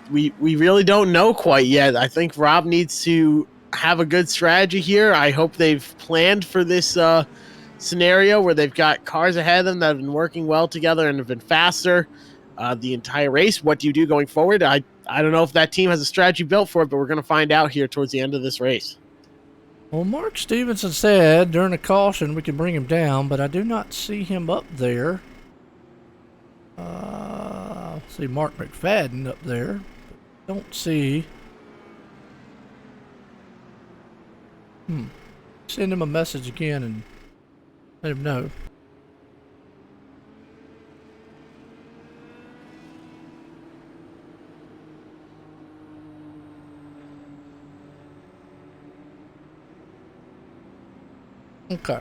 Speaker 4: We really don't know quite yet. I think Rob needs to have a good strategy here. I hope they've planned for this scenario where they've got cars ahead of them that have been working well together and have been faster the entire race. What do you do going forward? I don't know if that team has a strategy built for it, but we're going to find out here towards the end of this race.
Speaker 3: Well, Mark Stevenson said during a caution we could bring him down, but I do not see him up there. See Mark McFadden up there. Don't see. Send him a message again and let him know. Okay.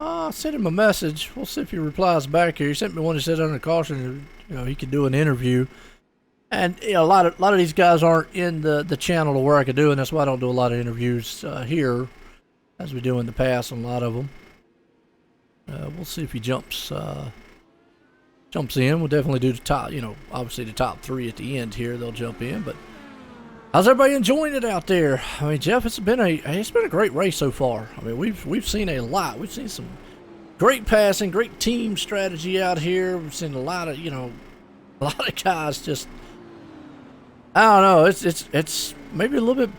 Speaker 3: I sent him a message. We'll see if he replies back here. He sent me one that said under caution, he could do an interview. And a lot of these guys aren't in the channel to where I could do, and that's why I don't do a lot of interviews here, as we do in the past on a lot of them. We'll see if he jumps in. We'll definitely do the top, obviously the top three at the end here. They'll jump in, but How's everybody enjoying it out there? I mean, Jeff, it's been a great race so far. I mean, we've seen a lot. We've seen some great passing, great team strategy out here. We've seen a lot of guys just, I don't know. It's maybe a lot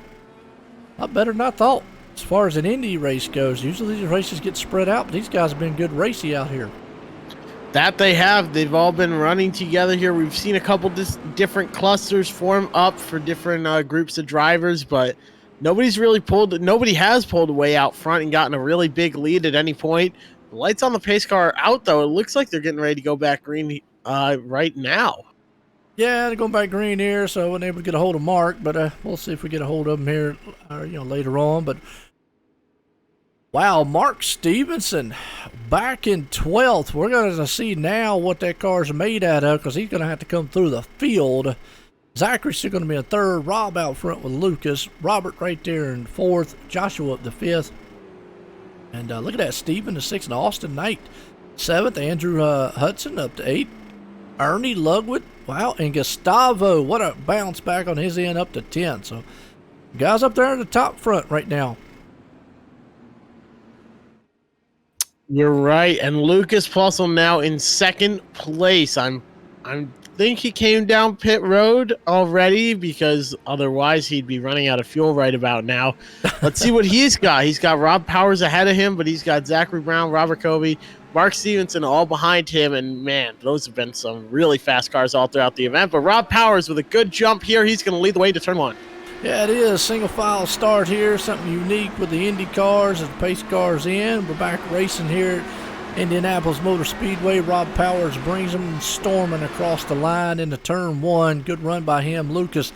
Speaker 3: better than I thought as far as an Indy race goes. Usually these races get spread out, but these guys have been good racy out here.
Speaker 4: That they have. They've all been running together here. We've seen a couple different clusters form up for different groups of drivers, but nobody has pulled away out front and gotten a really big lead at any point. The lights on the pace car are out, though. It looks like they're getting ready to go back green right now.
Speaker 3: Yeah, they're going back green here, so I wasn't able to get a hold of Mark, but we'll see if we get a hold of him here later on. But wow, Mark Stevenson back in 12th. We're going to see now what that car's made out of, because he's going to have to come through the field. Zachary's still going to be in third. Rob out front with Lucas. Robert right there in fourth. Joshua up to fifth. And look at that, Steven to sixth, and Austin Knight seventh. Andrew Hudson up to eighth. Ernie Lugwood, wow, and Gustavo, what a bounce back on his end, up to 10. So guys up there in the top front right now.
Speaker 4: You're right, and Lucas Plussel now in second place. I think he came down pit road already, because otherwise he'd be running out of fuel right about now. Let's see what he's got. He's got Rob Powers ahead of him, but he's got Zachary Brown, Robert Covey, Mark Stevenson all behind him, and man, those have been some really fast cars all throughout the event. But Rob Powers with a good jump here. He's going to lead the way to turn one.
Speaker 3: Yeah, it is. Single file start here. Something unique with the Indy cars as the pace cars in. We're back racing here at Indianapolis Motor Speedway. Rob Powers brings them storming across the line into turn one. Good run by him. Lucas,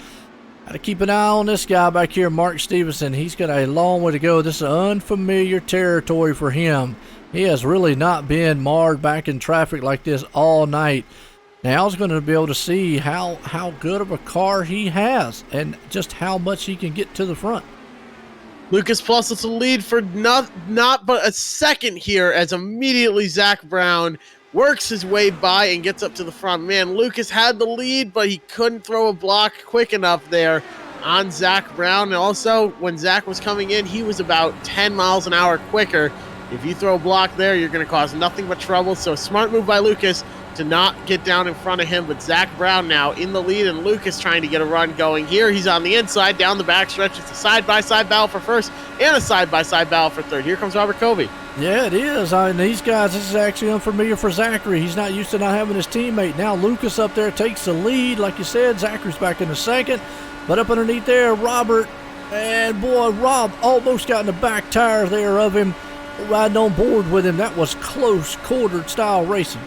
Speaker 3: got to keep an eye on this guy back here, Mark Stevenson. He's got a long way to go. This is unfamiliar territory for him. He has really not been marred back in traffic like this all night. Now he's going to be able to see how good of a car he has and just how much he can get to the front.
Speaker 4: Lucas Plus is the lead for not but a second here, as immediately Zach Brown works his way by and gets up to the front. Man, Lucas had the lead, but he couldn't throw a block quick enough there on Zach Brown. And also, when Zach was coming in, he was about 10 miles an hour quicker. If you throw a block there, you're going to cause nothing but trouble. So smart move by Lucas to not get down in front of him. But Zach Brown now in the lead, and Lucas trying to get a run going here. He's on the inside, down the backstretch. It's a side-by-side battle for first and a side-by-side battle for third. Here comes Robert Covey.
Speaker 3: Yeah, it is. I mean, these guys, this is actually unfamiliar for Zachary. He's not used to not having his teammate. Now Lucas up there takes the lead. Like you said, Zachary's back in the second. But up underneath there, Robert, and boy, Rob almost got in the back tire there of him, riding on board with him. That was close quartered style racing.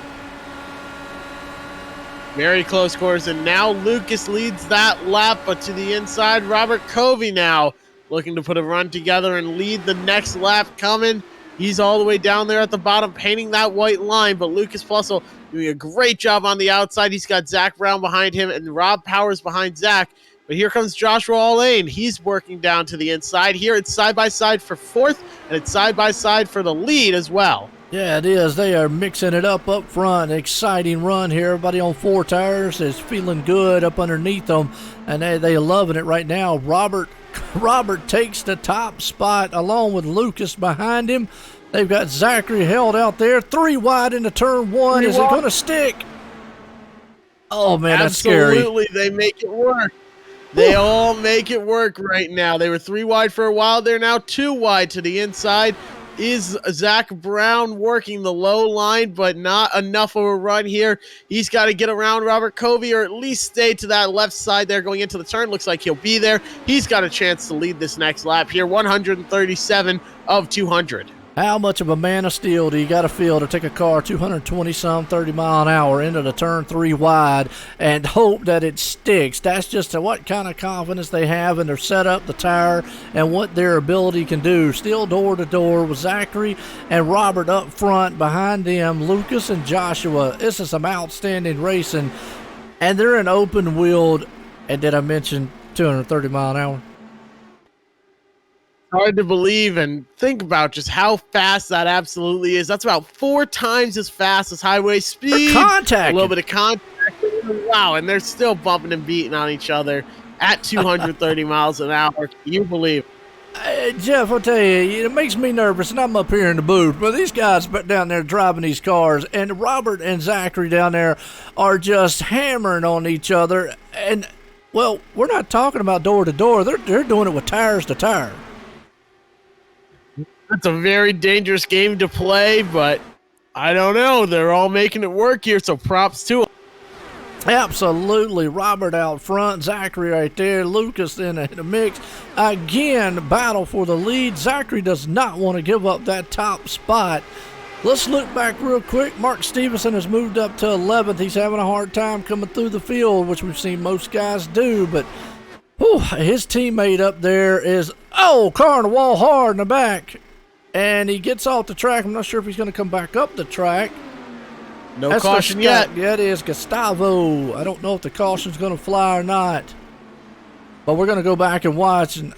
Speaker 4: Very close quarters, and now Lucas leads that lap, but to the inside, Robert Covey now looking to put a run together and lead the next lap coming. He's all the way down there at the bottom, painting that white line, but Lucas Plussel doing a great job on the outside. He's got Zach Brown behind him and Rob Powers behind Zach. But here comes Joshua Allane. He's working down to the inside. Here it's side-by-side for fourth, and it's side-by-side for the lead as well.
Speaker 3: Yeah, it is. They are mixing it up front. Exciting run here. Everybody on four tires is feeling good up underneath them, and they are loving it right now. Robert takes the top spot along with Lucas behind him. They've got Zachary held out there. 3 wide into turn one. Is it going to stick? Oh, man, that's scary.
Speaker 4: Absolutely, they make it work. They all make it work right now. They were 3 wide for a while. They're now 2 wide to the inside. Is Zach Brown working the low line, but not enough of a run here. He's got to get around Robert Covey, or at least stay to that left side there going into the turn. Looks like he'll be there. He's got a chance to lead this next lap here. 137 of 200.
Speaker 3: How much of a man of steel do you got to feel to take a car 220-some, 30 mile an hour into the turn 3 wide and hope that it sticks? That's just what kind of confidence they have in their setup, the tire, and what their ability can do. Still door to door with Zachary and Robert up front. Behind them, Lucas and Joshua. This is some outstanding racing, and they're an open-wheeled, and did I mention 230 mile an hour?
Speaker 4: Hard to believe, and think about just how fast that absolutely is. That's about 4 times as fast as highway speed.
Speaker 3: Contact.
Speaker 4: A little bit of contact. Wow, and they're still bumping and beating on each other. at 230 miles an hour. Can you believe it?
Speaker 3: Jeff, I'll tell you, it makes me nervous, and I'm up here in the booth, but these guys back down there driving these cars, and Robert and Zachary down there are just hammering on each other. And, well, we're not talking about door to door. They're doing it with tires to tire.
Speaker 4: It's a very dangerous game to play, but I don't know. They're all making it work here, so props to them.
Speaker 3: Absolutely. Robert out front, Zachary right there, Lucas in the mix. Again, battle for the lead. Zachary does not want to give up that top spot. Let's look back real quick. Mark Stevenson has moved up to 11th. He's having a hard time coming through the field, which we've seen most guys do, but his teammate up there is, car in the wall hard in the back. And he gets off the track. I'm not sure if he's going to come back up the track.
Speaker 4: No caution yet.
Speaker 3: Yeah, it is Gustavo. I don't know if the caution's going to fly or not. But we're going to go back and watch. And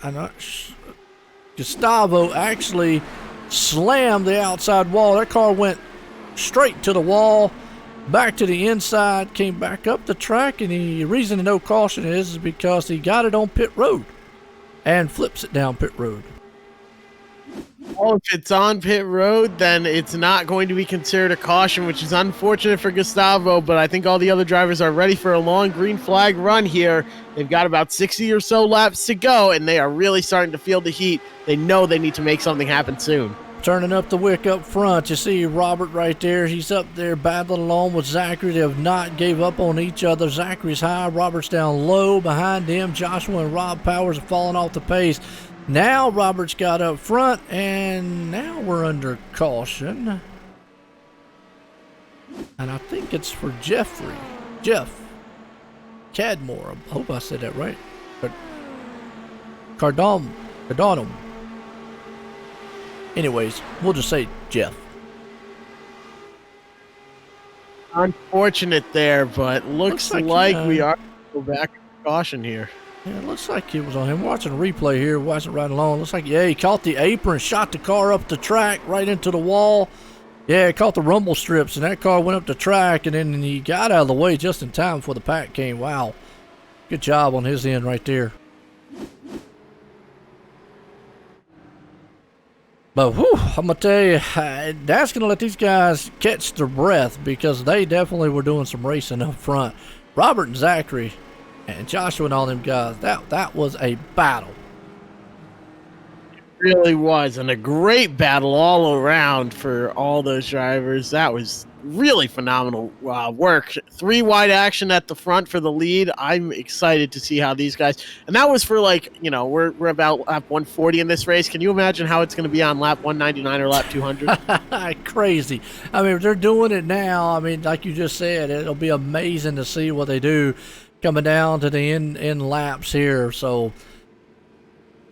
Speaker 3: Gustavo actually slammed the outside wall. That car went straight to the wall, back to the inside, came back up the track. And the reason no caution is because he got it on pit road and flips it down pit road.
Speaker 4: Well, if it's on pit road, then it's not going to be considered a caution, which is unfortunate for Gustavo, but I think all the other drivers are ready for a long green flag run here. They've got about 60 or so laps to go, and they are really starting to feel the heat. They know they need to make something happen soon.
Speaker 3: Turning up the wick up front, you see Robert right there. He's up there battling along with Zachary. They have not gave up on each other. Zachary's high, Robert's down low behind him. Joshua and Rob Powers are falling off the pace. Now Robert's got up front, and now we're under caution. And I think it's for Jeff Cadmore. I hope I said that right. But Cardonum. Anyways, we'll just say Jeff.
Speaker 4: Unfortunate there, but looks like we are going to go back to caution here.
Speaker 3: Yeah, it looks like it was on him. Watching the replay here, watching right along. Looks like, he caught the apron, shot the car up the track, right into the wall. Yeah, he caught the rumble strips, and that car went up the track, and then he got out of the way just in time before the pack came. Wow. Good job on his end right there. But, I'm going to tell you, that's going to let these guys catch their breath because they definitely were doing some racing up front. Robert and Zachary and Joshua and all them guys, that was a battle.
Speaker 4: It really was, and a great battle all around for all those drivers. That was really phenomenal work. 3 wide action at the front for the lead. I'm excited to see how these guys, and that was for we're about lap 140 in this race. Can you imagine how it's going to be on lap 199 or lap 200?
Speaker 3: Crazy. I mean, if they're doing it now, I mean, like you just said, it'll be amazing to see what they do coming down to the end laps here.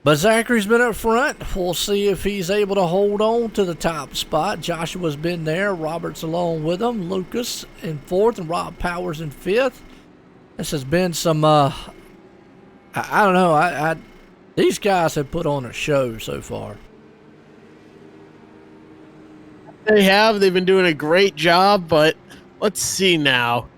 Speaker 3: But Zachary's been up front. We'll see if he's able to hold on to the top spot. Joshua's been there. Robert's along with him. Lucas in 4th and Rob Powers in 5th. This has been some, I don't know. These guys have put on a show so far.
Speaker 4: They have. They've been doing a great job, but let's see now.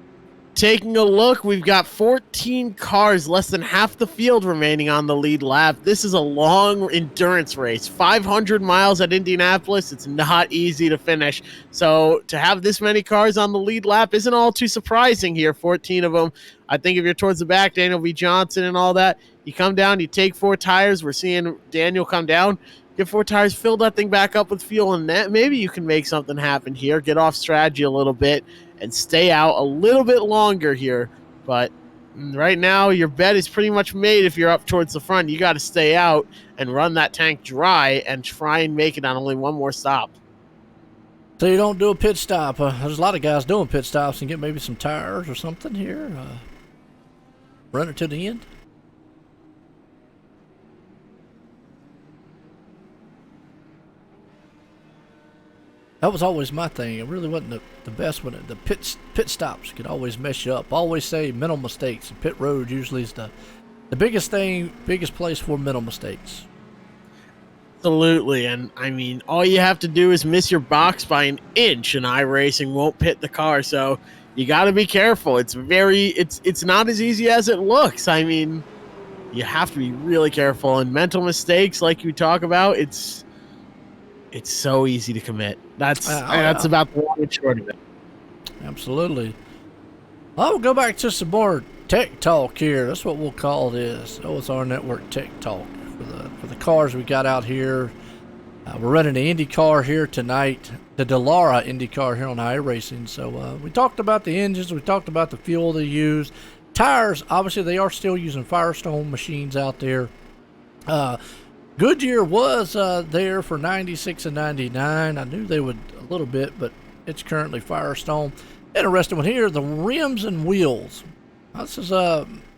Speaker 4: Taking a look, we've got 14 cars, less than half the field remaining on the lead lap. This is a long endurance race. 500 miles at Indianapolis. It's not easy to finish. So to have this many cars on the lead lap isn't all too surprising here, 14 of them. I think if you're towards the back, Daniel V. Johnson and all that, you come down, you take 4 tires. We're seeing Daniel come down, get 4 tires, fill that thing back up with fuel, and that maybe you can make something happen here, get off strategy a little bit, and stay out a little bit longer here. But right now, your bet is pretty much made if you're up towards the front. You got to stay out and run that tank dry and try and make it on only one more stop.
Speaker 3: So you don't do a pit stop. There's a lot of guys doing pit stops and get maybe some tires or something here. Run it to the end. That was always my thing. It really wasn't the best one. The pit stops could always mess you up. I always say mental mistakes. And pit road usually is the biggest place for mental mistakes.
Speaker 4: Absolutely, and I mean, all you have to do is miss your box by an inch, and iRacing won't pit the car. So you got to be careful. It's not as easy as it looks. I mean, you have to be really careful. And mental mistakes, like you talk about, it's so easy to commit. That's about the long and short of it.
Speaker 3: Absolutely. Well, we'll go back to some more tech talk here. That's what we'll call this. It's our network tech talk for the cars we got out here. We're running the Indy car here tonight, the Dallara Indy car here on iRacing. So we talked about the engines, we talked about the fuel they use. Tires, obviously they are still using Firestone machines out there. Goodyear was there for 96 and 99. I knew they would a little bit, but it's currently Firestone. Interesting one here, the rims and wheels. This is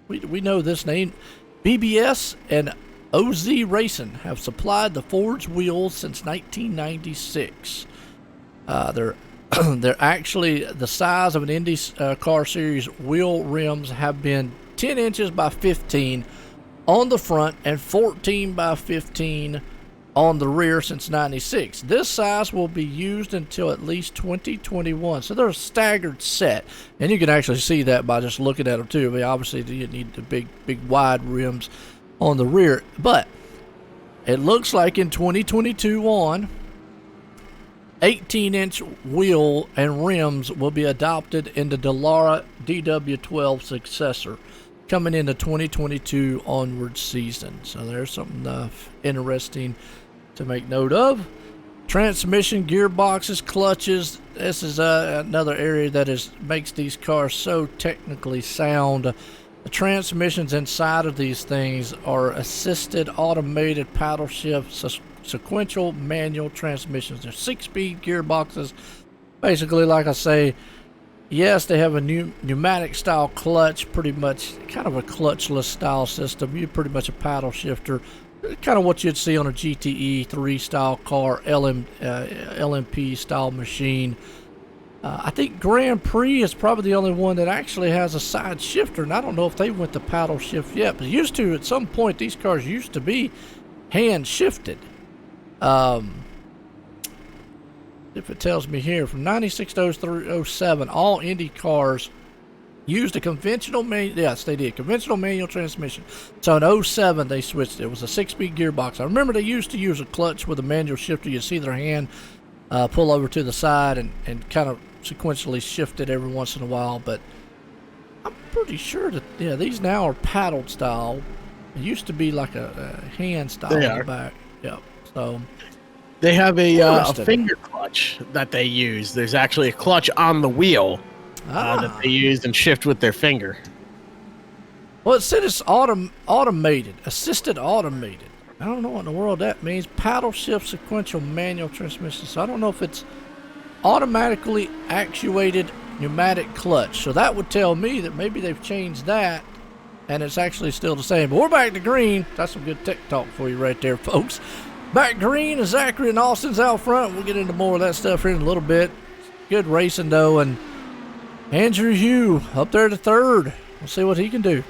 Speaker 3: we know this name. BBS and OZ Racing have supplied the Ford's wheels since 1996. They're actually the size of an Indy car series wheel rims have been 10 inches by 15 on the front and 14 by 15 on the rear since 96. This size will be used until at least 2021. So they're a staggered set. And you can actually see that by just looking at them too. I mean, obviously you need the big wide rims on the rear. But it looks like in 2022 on, 18-inch wheel and rims will be adopted in the Dallara DW12 successor coming into 2022 onward season. So there's something interesting to make note of. Transmission, gearboxes, clutches. This is another area that makes these cars so technically sound. The transmissions inside of these things are assisted automated paddle shift sequential manual transmissions. They're 6-speed gearboxes. Basically, like I say, yes, they have a pneumatic style clutch, pretty much kind of a clutchless style system. You're pretty much a paddle shifter, kind of what you'd see on a GTE 3 style car, LMP style machine. I think Grand Prix is probably the only one that actually has a side shifter, and I don't know if they went to paddle shift yet, but used to at some point. These cars used to be hand shifted. If it tells me here, from 96 to 07, all Indy cars used a conventional conventional manual transmission. So in 07, they switched it. It was a 6-speed gearbox. I remember they used to use a clutch with a manual shifter. You see their hand pull over to the side and kind of sequentially shift it every once in a while. But I'm pretty sure that, these now are paddled style. It used to be like a hand style in the back. Yep. So
Speaker 4: they have a finger clutch that they use. There's actually a clutch on the wheel that they use and shift with their finger.
Speaker 3: Well, it said it's automated, assisted automated. I don't know what in the world that means. Paddle shift sequential manual transmission. So I don't know if it's automatically actuated pneumatic clutch. So that would tell me that maybe they've changed that and it's actually still the same. But we're back to green. That's some good tech talk for you right there, folks. Back green, and Zachary and Austin's out front. We'll get into more of that stuff here in a little bit. Good racing, though. And Andrew Hugh up there to third. We'll see what he can do.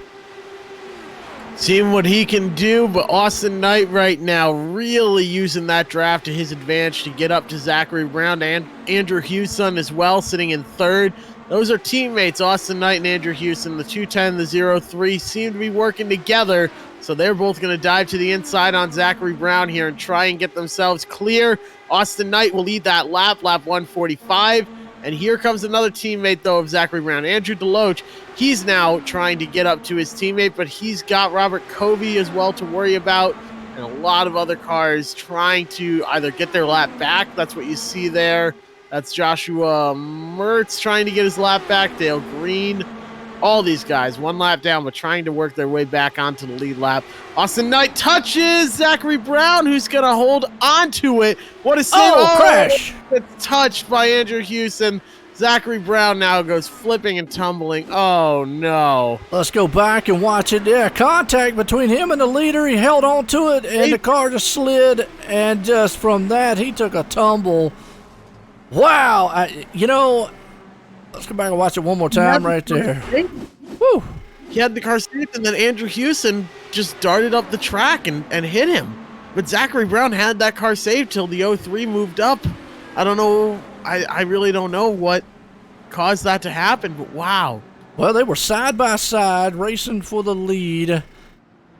Speaker 4: Seeing what he can do, but Austin Knight right now really using that draft to his advantage to get up to Zachary Brown and Andrew Hewson as well, sitting in third. Those are teammates, Austin Knight and Andrew Hewson. The 210, the 03 seem to be working together. So they're both going to dive to the inside on Zachary Brown here and try and get themselves clear. Austin Knight will lead that lap 145. And here comes another teammate, though, of Zachary Brown, Andrew Deloach. He's now trying to get up to his teammate, but he's got Robert Covey as well to worry about, and a lot of other cars trying to either get their lap back. That's what you see there. That's Joshua Mertz trying to get his lap back. Dale Green. All these guys, one lap down, but trying to work their way back onto the lead lap. Austin Knight touches Zachary Brown, who's going to hold onto it. What a save.
Speaker 3: Crash.
Speaker 4: It's touched by Andrew Hewson. Zachary Brown now goes flipping and tumbling. Oh, no.
Speaker 3: Let's go back and watch it. Yeah, contact between him and the leader. He held on to it, and the car just slid. And just from that, he took a tumble. Wow. Let's go back and watch it one more time right there. Woo.
Speaker 4: He had the car saved, and then Andrew Hewson just darted up the track and hit him. But Zachary Brown had that car saved till the 03 moved up. I don't know. I really don't know what caused that to happen, but wow.
Speaker 3: Well, they were side by side racing for the lead.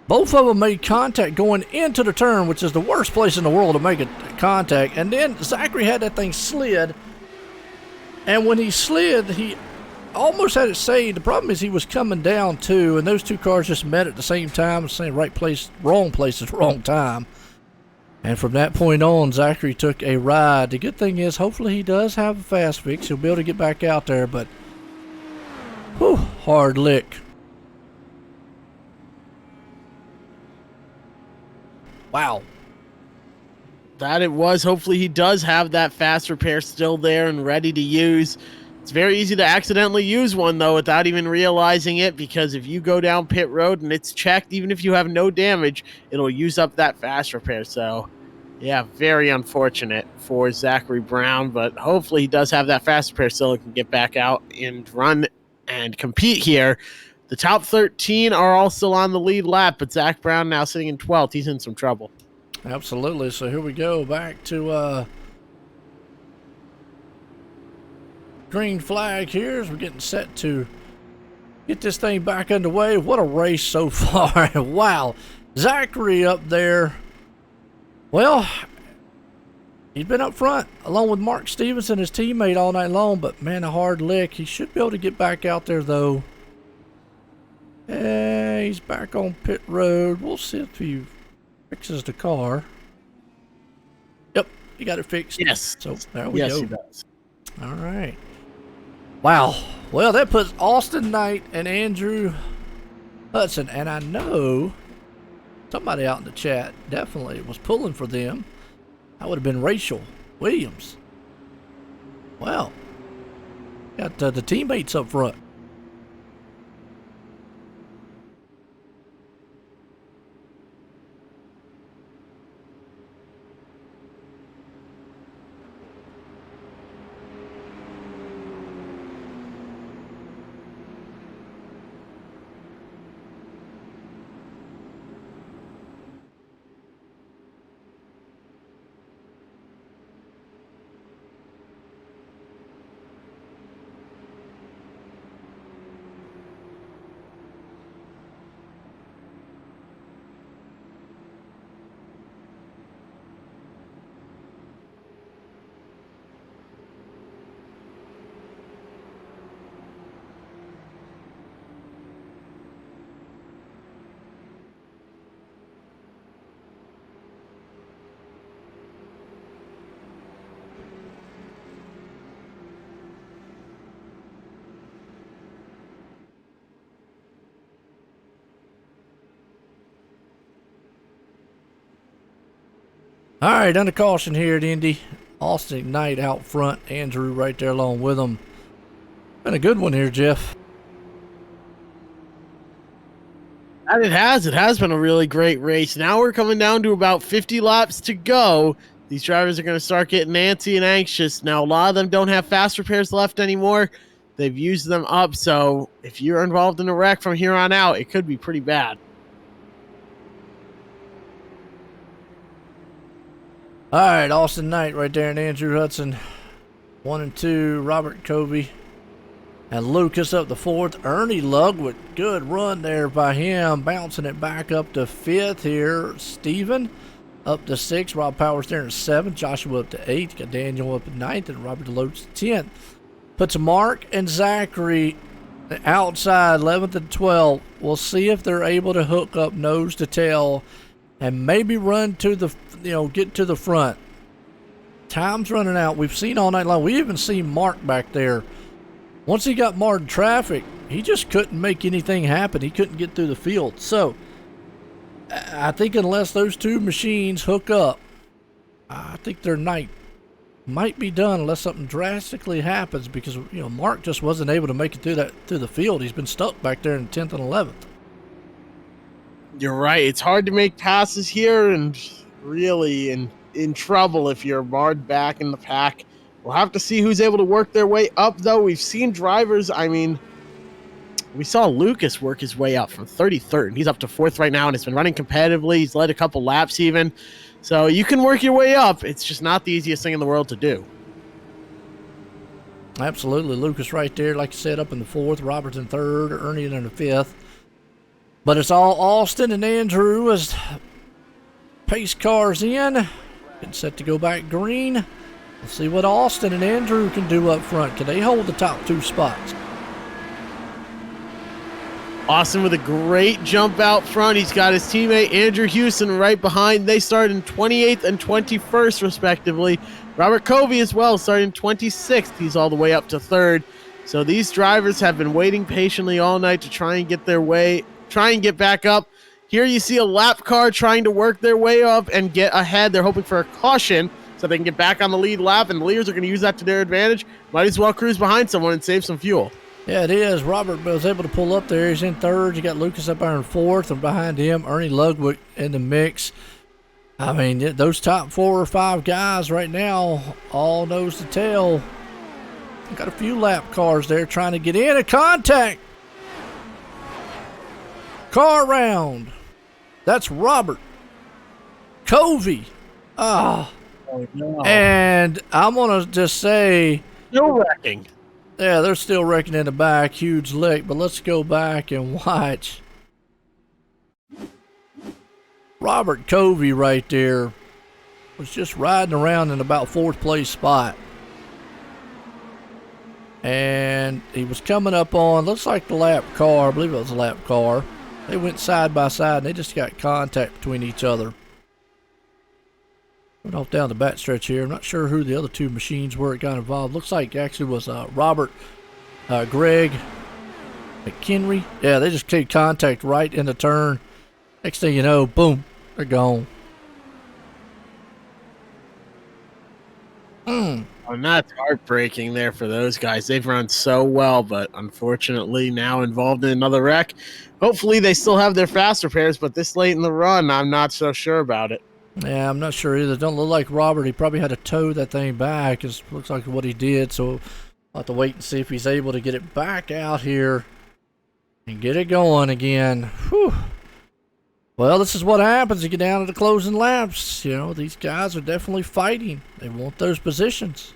Speaker 3: Both of them made contact going into the turn, which is the worst place in the world to make a contact. And then Zachary had that thing slid. And when he slid, he almost had it saved. The problem is he was coming down too, and those two cars just met at the same time, saying right place, wrong place at the wrong time. And from that point on, Zachary took a ride. The good thing is, hopefully he does have a fast fix. He'll be able to get back out there, but whew, hard lick. Wow.
Speaker 4: That it was. Hopefully he does have that fast repair still there and ready to use. It's very easy to accidentally use one, though, without even realizing it, because if you go down pit road and it's checked, even if you have no damage, it'll use up that fast repair. So, yeah, very unfortunate for Zachary Brown, but hopefully he does have that fast repair so he can get back out and run and compete here. The top 13 are all still on the lead lap, but Zach Brown now sitting in 12th. He's in some trouble.
Speaker 3: Absolutely. So here we go back to green flag here as we're getting set to get this thing back underway. What a race so far. Wow. Zachary up there. Well, he's been up front along with Mark Stevenson, his teammate, all night long, but man, a hard lick. He should be able to get back out there though. He's back on pit road. We'll see if he fixes the car. Yep, he got it fixed.
Speaker 4: Yes.
Speaker 3: So there we go.
Speaker 4: Yes, he does.
Speaker 3: All right. Wow. Well, that puts Austin Knight and Andrew Hudson, and I know somebody out in the chat definitely was pulling for them. That would have been Rachel Williams. Well, got the teammates up front. All right, under caution here at Indy. Austin Knight out front. Andrew right there along with him. Been a good one here, Jeff.
Speaker 4: And it has been a really great race. Now we're coming down to about 50 laps to go. These drivers are going to start getting antsy and anxious. Now, a lot of them don't have fast repairs left anymore. They've used them up, so if you're involved in a wreck from here on out, it could be pretty bad.
Speaker 3: All right, Austin Knight right there and Andrew Hudson. 1 and 2, Robert Covey. And Lucas up the 4th. Ernie Lugwood, good run there by him. Bouncing it back up to 5th here. Steven up to 6th. Rob Powers there in 7th. Joshua up to 8th. Got Daniel up at 9th. And Robert Deloach 10th. Puts Mark and Zachary outside 11th and 12th. We'll see if they're able to hook up nose to tail and maybe run to the, get to the front. Time's running out. We've seen all night long. We even seen Mark back there. Once he got marred in traffic, he just couldn't make anything happen. He couldn't get through the field. So, I think unless those two machines hook up, I think their night might be done unless something drastically happens because, Mark just wasn't able to make it through the field. He's been stuck back there in 10th and 11th.
Speaker 4: You're right. It's hard to make passes here and really in trouble if you're marred back in the pack. We'll have to see who's able to work their way up, though. We've seen drivers, we saw Lucas work his way up from 33rd, and he's up to 4th right now, and has been running competitively. He's led a couple laps even. So you can work your way up. It's just not the easiest thing in the world to do. Absolutely.
Speaker 3: Lucas right there, like you said, up in the 4th. Roberts in 3rd. Ernie in the 5th. But it's all Austin and Andrew as pace cars in. Getting set to go back green. Let's see what Austin and Andrew can do up front. Can they hold the top 2 spots?
Speaker 4: Austin with a great jump out front. He's got his teammate Andrew Houston right behind. They start in 28th and 21st, respectively. Robert Covey as well, starting 26th. He's all the way up to 3rd. So these drivers have been waiting patiently all night to try and get back up. Here you see a lap car trying to work their way up and get ahead. They're hoping for a caution so they can get back on the lead lap, and the leaders are going to use that to their advantage. Might as well cruise behind someone and save some fuel.
Speaker 3: Yeah, it is. Robert was able to pull up there. He's in 3rd. You got Lucas up there in 4th, and behind him, Ernie Ludwig in the mix. I mean, those top 4 or 5 guys right now, all nose to tail. Got a few lap cars there trying to get in. A contact. Car round. That's Robert Covey. Oh no. And I'm going to just say...
Speaker 4: Still wrecking.
Speaker 3: Yeah, they're still wrecking in the back. Huge lick. But let's go back and watch. Robert Covey right there was just riding around in about 4th place spot. And he was coming up on, looks like the lap car. I believe it was a lap car. They went side by side and they just got contact between each other. Went off down the back stretch here. I'm not sure who the other 2 machines were that got involved. Looks like it actually was Robert, Greg, McHenry. Yeah, they just made contact right in the turn. Next thing you know, boom, they're gone.
Speaker 4: And that's heartbreaking there for those guys. They've run so well, but unfortunately now involved in another wreck. Hopefully they still have their fast repairs, but this late in the run, I'm not so sure about it.
Speaker 3: Yeah, I'm not sure either. Don't look like Robert. He probably had to tow that thing back. It looks like what he did, so we'll have to wait and see if he's able to get it back out here and get it going again. Whew. Well, this is what happens. You get down to the closing laps. You know, these guys are definitely fighting. They want those positions.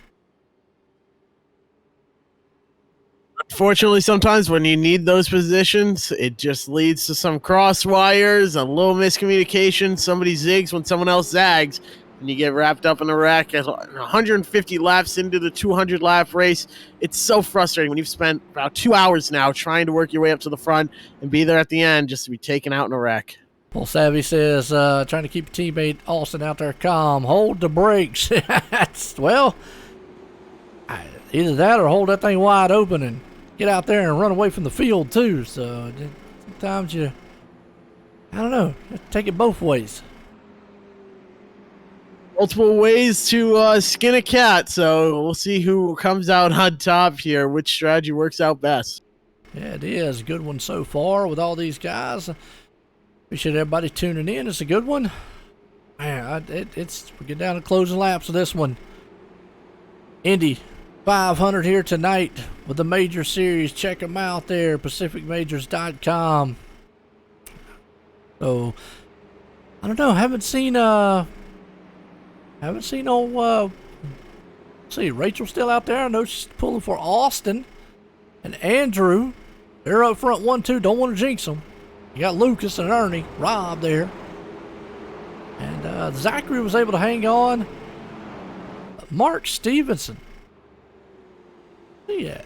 Speaker 4: Unfortunately, sometimes when you need those positions, it just leads to some cross wires, a little miscommunication. Somebody zigs when someone else zags, and you get wrapped up in a wreck. 150 laps into the 200-lap race. It's so frustrating when you've spent about 2 hours now trying to work your way up to the front and be there at the end just to be taken out in a wreck.
Speaker 3: Well, Savvy says, trying to keep your teammate Austin out there calm. Hold the brakes. Well, either that or hold that thing wide open and get out there and run away from the field, too. So sometimes I don't know, you have to take it both ways.
Speaker 4: Multiple ways to skin a cat, so we'll see who comes out on top here, which strategy works out best.
Speaker 3: Yeah, it is. A good one so far with all these guys. Appreciate everybody tuning in. It's a good one. Man, we get down to closing laps of this one. Indy 500 here tonight with the Major Series. Check them out there, PacificMajors.com. So, I don't know. Haven't seen see, Rachel still out there. I know she's pulling for Austin and Andrew. They're up front 1-2. Don't want to jinx them. You got Lucas and Ernie, Rob there. And Zachary was able to hang on. Mark Stevenson. See that?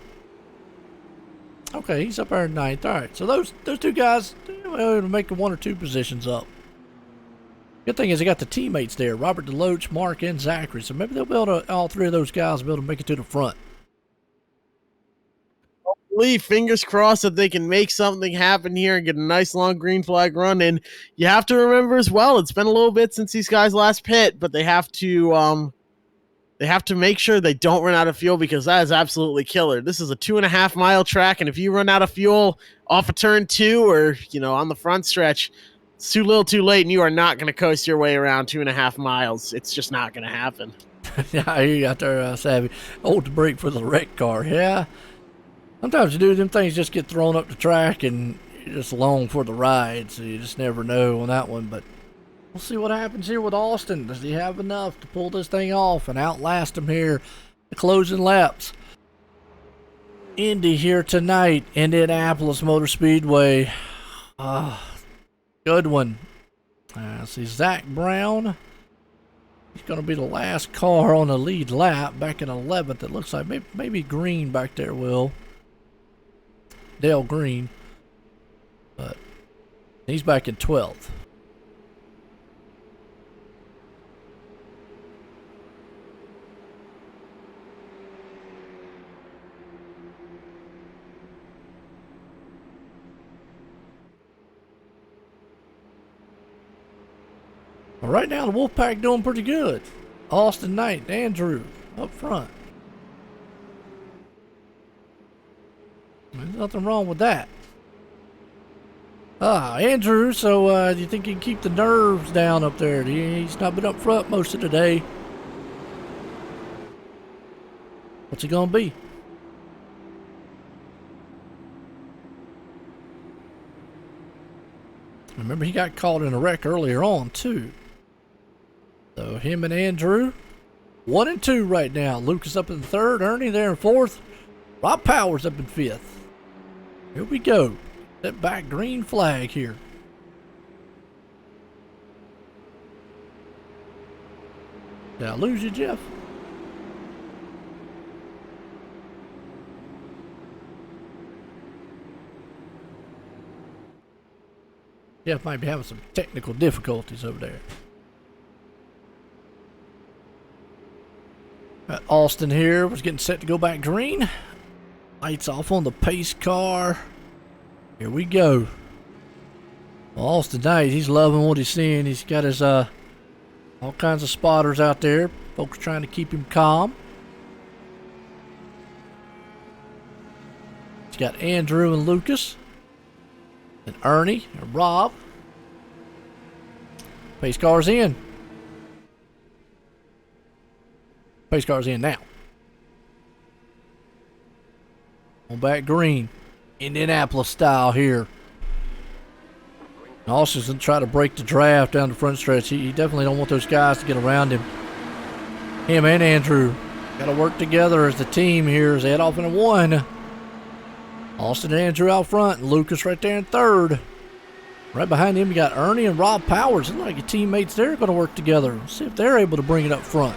Speaker 3: Okay, he's up there in 9th. All right, so those 2 guys, they were able to make 1 or 2 positions up. Good thing is they got the teammates there, Robert DeLoach, Mark, and Zachary. So maybe they'll be able to, all 3 of those guys will be able to make it to the front.
Speaker 4: Fingers crossed that they can make something happen here and get a nice long green flag run. And you have to remember as well, it's been a little bit since these guys last pit, but they have to make sure they don't run out of fuel, because that is absolutely killer. This is a 2.5 mile track, and if you run out of fuel off of turn 2 or on the front stretch, it's too little too late, and you are not going to coast your way around 2.5 miles. It's just not going to happen.
Speaker 3: Yeah, I hear you out there, Savvy. Hold the brake for the wreck car. Yeah. Sometimes you do, them things just get thrown up the track and you're just along for the ride, so you just never know on that one. But we'll see what happens here with Austin. Does he have enough to pull this thing off and outlast him here? The closing laps. Indy here tonight, Indianapolis Motor Speedway. Good one. See Zach Brown. He's going to be the last car on the lead lap back in 11th. It looks like maybe Green back there will. Dale Green. But he's back in 12th. Well, right now, the Wolfpack doing pretty good. Austin Knight, Andrew, up front. There's nothing wrong with that. Andrew, so do you think he can keep the nerves down up there? He's not been up front most of the day. What's he gonna be? Remember, he got caught in a wreck earlier on, too. So, him and Andrew, 1 and 2 right now. Lucas up in 3rd, Ernie there in 4th. Rob Powers up in 5th. Here we go. That back green flag here. Did I lose you, Jeff? Jeff might be having some technical difficulties over there. Austin here was getting set to go back green. Lights off on the pace car. Here we go. Well, Austin Knight, he's loving what he's seeing. He's got his all kinds of spotters out there. Folks trying to keep him calm. He's got Andrew and Lucas. And Ernie and Rob. Pace car's in. Pace car's in now. On back green. Indianapolis style here. Austin's going to try to break the draft down the front stretch. He definitely don't want those guys to get around him. Him and Andrew got to work together as the team here as they head off into 1. Austin and Andrew out front, and Lucas right there in 3rd. Right behind him, you got Ernie and Rob Powers. It's like your teammates there are going to work together. Let's see if they're able to bring it up front.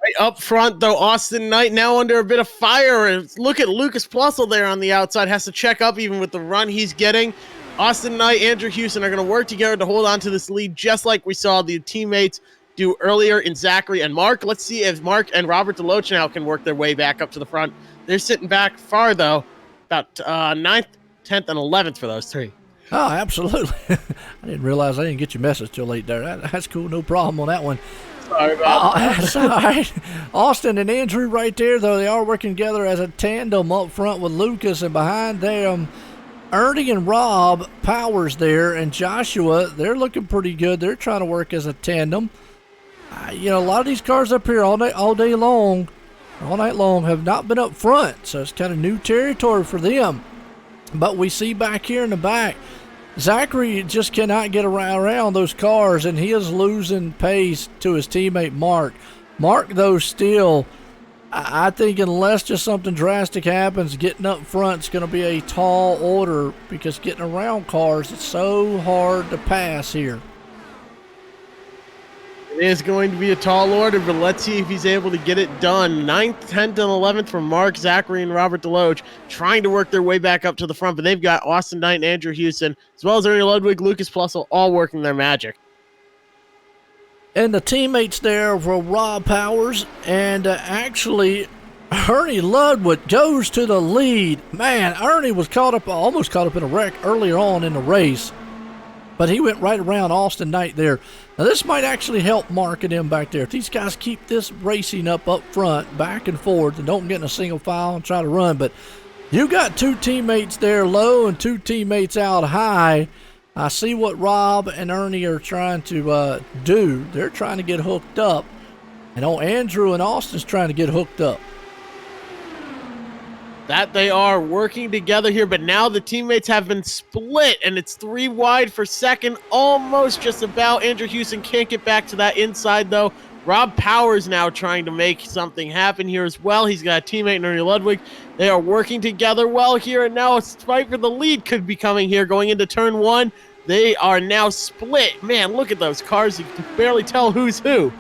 Speaker 4: Right up front, though, Austin Knight now under a bit of fire. And look at Lucas Plussel there on the outside. Has to check up even with the run he's getting. Austin Knight, Andrew Houston are going to work together to hold on to this lead, just like we saw the teammates do earlier in Zachary and Mark. Let's see if Mark and Robert DeLoach now can work their way back up to the front. They're sitting back far, though, about 9th, 10th, and 11th for those 3.
Speaker 3: Oh, absolutely. I didn't realize I didn't get your message till late there. That's cool. No problem on that one.
Speaker 4: Sorry about that.
Speaker 3: That's all right. Austin and Andrew right there, though, they are working together as a tandem up front with Lucas, and behind them, Ernie and Rob Powers there, and Joshua, they're looking pretty good. They're trying to work as a tandem. A lot of these cars up here all night long have not been up front, so it's kind of new territory for them. But we see back here in the back, Zachary just cannot get around those cars, and he is losing pace to his teammate Mark. Mark, though, still, I think unless just something drastic happens, getting up front is going to be a tall order, because getting around cars is so hard to pass here.
Speaker 4: It is going to be a tall order, but let's see if he's able to get it done. 9th, 10th, and 11th from Mark, Zachary, and Robert DeLoach trying to work their way back up to the front, but they've got Austin Knight and Andrew Houston, as well as Ernie Ludwig, Lucas Plussel, all working their magic.
Speaker 3: And the teammates there were Rob Powers, and actually Ernie Ludwig goes to the lead. Man, Ernie was almost caught up in a wreck earlier on in the race, but he went right around Austin Knight there. Now, this might actually help Mark and them back there. If these guys keep this racing up front, back and forth, and don't get in a single file and try to run. But you got 2 teammates there low and 2 teammates out high. I see what Rob and Ernie are trying to do. They're trying to get hooked up. And Andrew and Austin's trying to get hooked up.
Speaker 4: That they are working together here, but now the teammates have been split, and it's 3 wide for second, almost just about. Andrew Houston can't get back to that inside, though. Rob Powers now trying to make something happen here as well. He's got a teammate in Ernie Ludwig. They are working together well here, and now a fight for the lead could be coming here going into turn 1. They are now split. Man, look at those cars. You can barely tell who's who.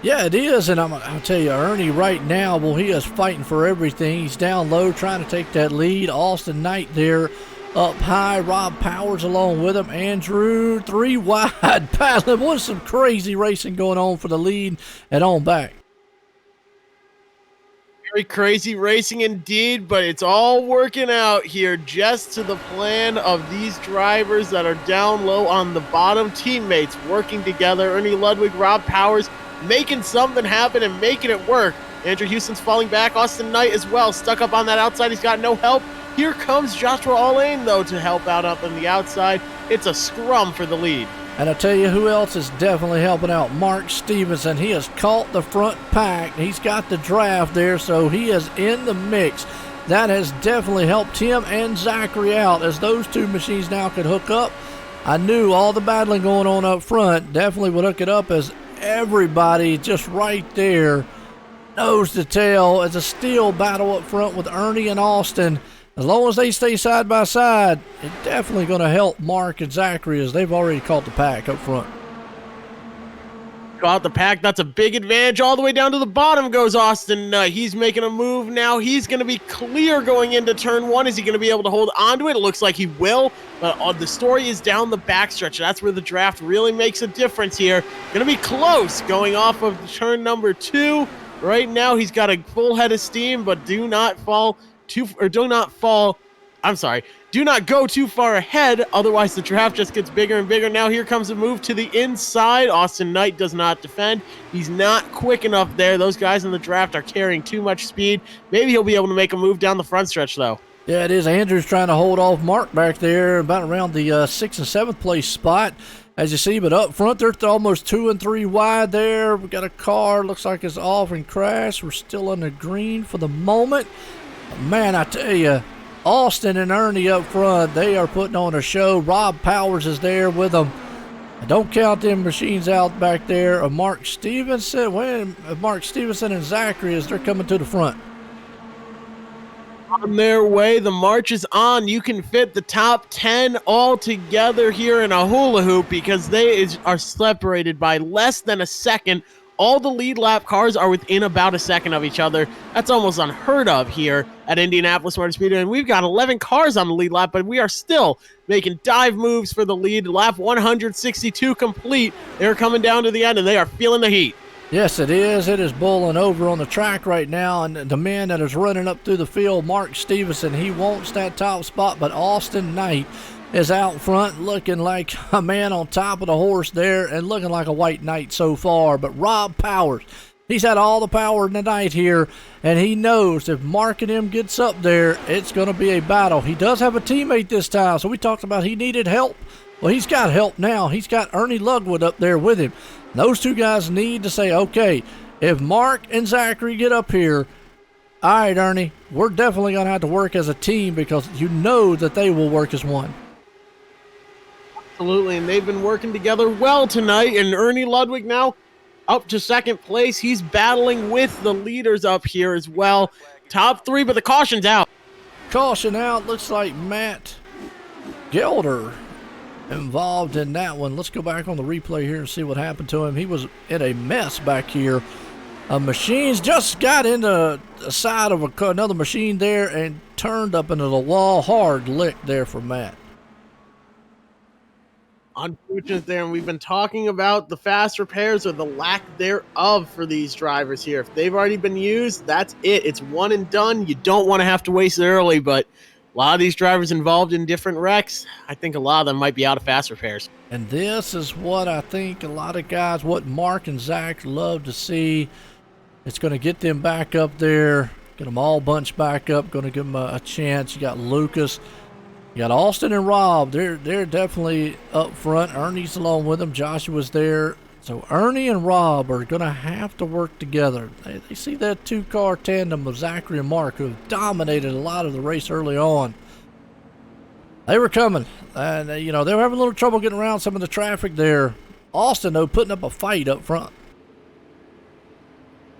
Speaker 3: Yeah, it is, and I'll tell you, Ernie right now, well, he is fighting for everything. He's down low trying to take that lead. Austin Knight there up high. Rob Powers along with him. Andrew 3 wide paddling. What's some crazy racing going on for the lead and on back.
Speaker 4: Very crazy racing indeed, but it's all working out here just to the plan of these drivers that are down low on the bottom. Teammates working together. Ernie Ludwig, Rob Powers making something happen and making it work. Andrew Houston's falling back. Austin Knight as well, stuck up on that outside. He's got no help. Here comes Joshua Allane, though, to help out up on the outside. It's a scrum for the lead.
Speaker 3: And I tell you who else is definitely helping out. Mark Stevenson. He has caught the front pack. He's got the draft there, so he is in the mix. That has definitely helped him and Zachary out as those two machines now could hook up. I knew all the battling going on up front definitely would hook it up as everybody just right there nose to tail. It's a steel battle up front with Ernie and Austin. As long as they stay side by side, it's definitely going to help Mark and Zachary as they've already caught the pack up front.
Speaker 4: Caught the pack. That's a big advantage. All the way down to the bottom goes Austin. He's making a move now. He's going to be clear going into turn 1. Is he going to be able to hold onto it? It looks like he will. But the story is down the backstretch. That's where the draft really makes a difference here. Going to be close going off of turn number 2. Right now, he's got a full head of steam, but do not go too far ahead, otherwise the draft just gets bigger and bigger. Now here comes a move to the inside. Austin Knight does not defend. He's not quick enough there. Those guys in the draft are carrying too much speed. Maybe he'll be able to make a move down the front stretch, though.
Speaker 3: Yeah, it is. Andrew's trying to hold off Mark back there about around the 6th and 7th place spot, as you see. But up front, they're almost 2 and 3 wide there. We got a car, looks like it's off and crashed. We're still in the green for the moment. Man, I tell you, Austin and Ernie up front, they are putting on a show. Rob Powers is there with them. Don't count them machines out back there. Mark Stevenson and Zachary as they're coming to the front.
Speaker 4: On their way, the march is on. You can fit the top 10 all together here in a hula hoop because they are separated by less than a second. All the lead lap cars are within about a second of each other. That's almost unheard of here at Indianapolis Motor Speedway. And we've got 11 cars on the lead lap, but we are still making dive moves for the lead. Lap 162 complete. They're coming down to the end, and they are feeling the heat.
Speaker 3: Yes, it is. It is bowling over on the track right now, and the man that is running up through the field, Mark Stevenson, he wants that top spot, but Austin Knight is out front looking like a man on top of the horse there and looking like a white knight so far. But Rob Powers, he's had all the power tonight here, and he knows if Mark and him gets up there, it's going to be a battle. He does have a teammate this time, so we talked about he needed help. Well, he's got help now. He's got Ernie Ludwig up there with him. Those two guys need to say, okay, if Mark and Zachary get up here, all right, Ernie, we're definitely going to have to work as a team because you know that they will work as one.
Speaker 4: Absolutely, and they've been working together well tonight, and Ernie Ludwig now up to second place. He's battling with the leaders up here as well. Top 3, but the caution's out.
Speaker 3: Caution out. Looks like Matt Gelder involved in that one. Let's go back on the replay here and see what happened to him. He was in a mess back here. Machines just got into the side of another machine there and turned up into the wall. Hard lick there for Matt.
Speaker 4: Unfortunate there, and we've been talking about the fast repairs or the lack thereof for these drivers here. If they've already been used, that's it. It's one and done. You don't want to have to waste it early, but a lot of these drivers involved in different wrecks, I think a lot of them might be out of fast repairs.
Speaker 3: And this is what I think a lot of guys, what Mark and Zach love to see. It's going to get them back up there, get them all bunched back up, going to give them a chance. You got Lucas. You got Austin and Rob. They're definitely up front. Ernie's along with them. Joshua's there. So Ernie and Rob are going to have to work together. They see that two-car tandem of Zachary and Mark who have dominated a lot of the race early on. They were coming. And, they were having a little trouble getting around some of the traffic there. Austin, though, putting up a fight up front.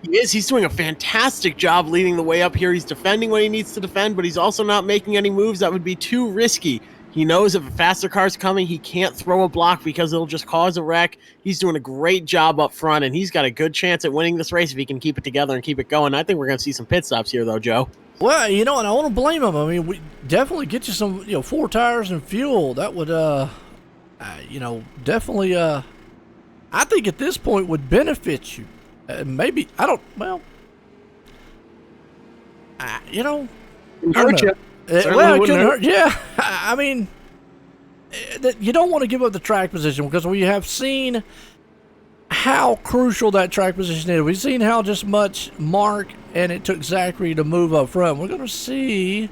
Speaker 4: He is. He's doing a fantastic job leading the way up here. He's defending what he needs to defend, but he's also not making any moves that would be too risky. He knows if a faster car's coming, he can't throw a block because it'll just cause a wreck. He's doing a great job up front, and he's got a good chance at winning this race if he can keep it together and keep it going. I think we're going to see some pit stops here, though, Joe.
Speaker 3: Well, you know, and I want to blame him. I mean, we definitely get you some, 4 tires and fuel. That would, definitely, I think at this point would benefit you. Maybe, I don't, well,
Speaker 4: Hurt you.
Speaker 3: It couldn't hurt. Yeah, I mean, you don't want to give up the track position because we have seen how crucial that track position is. We've seen how just much Mark and it took Zachary to move up front. We're going to see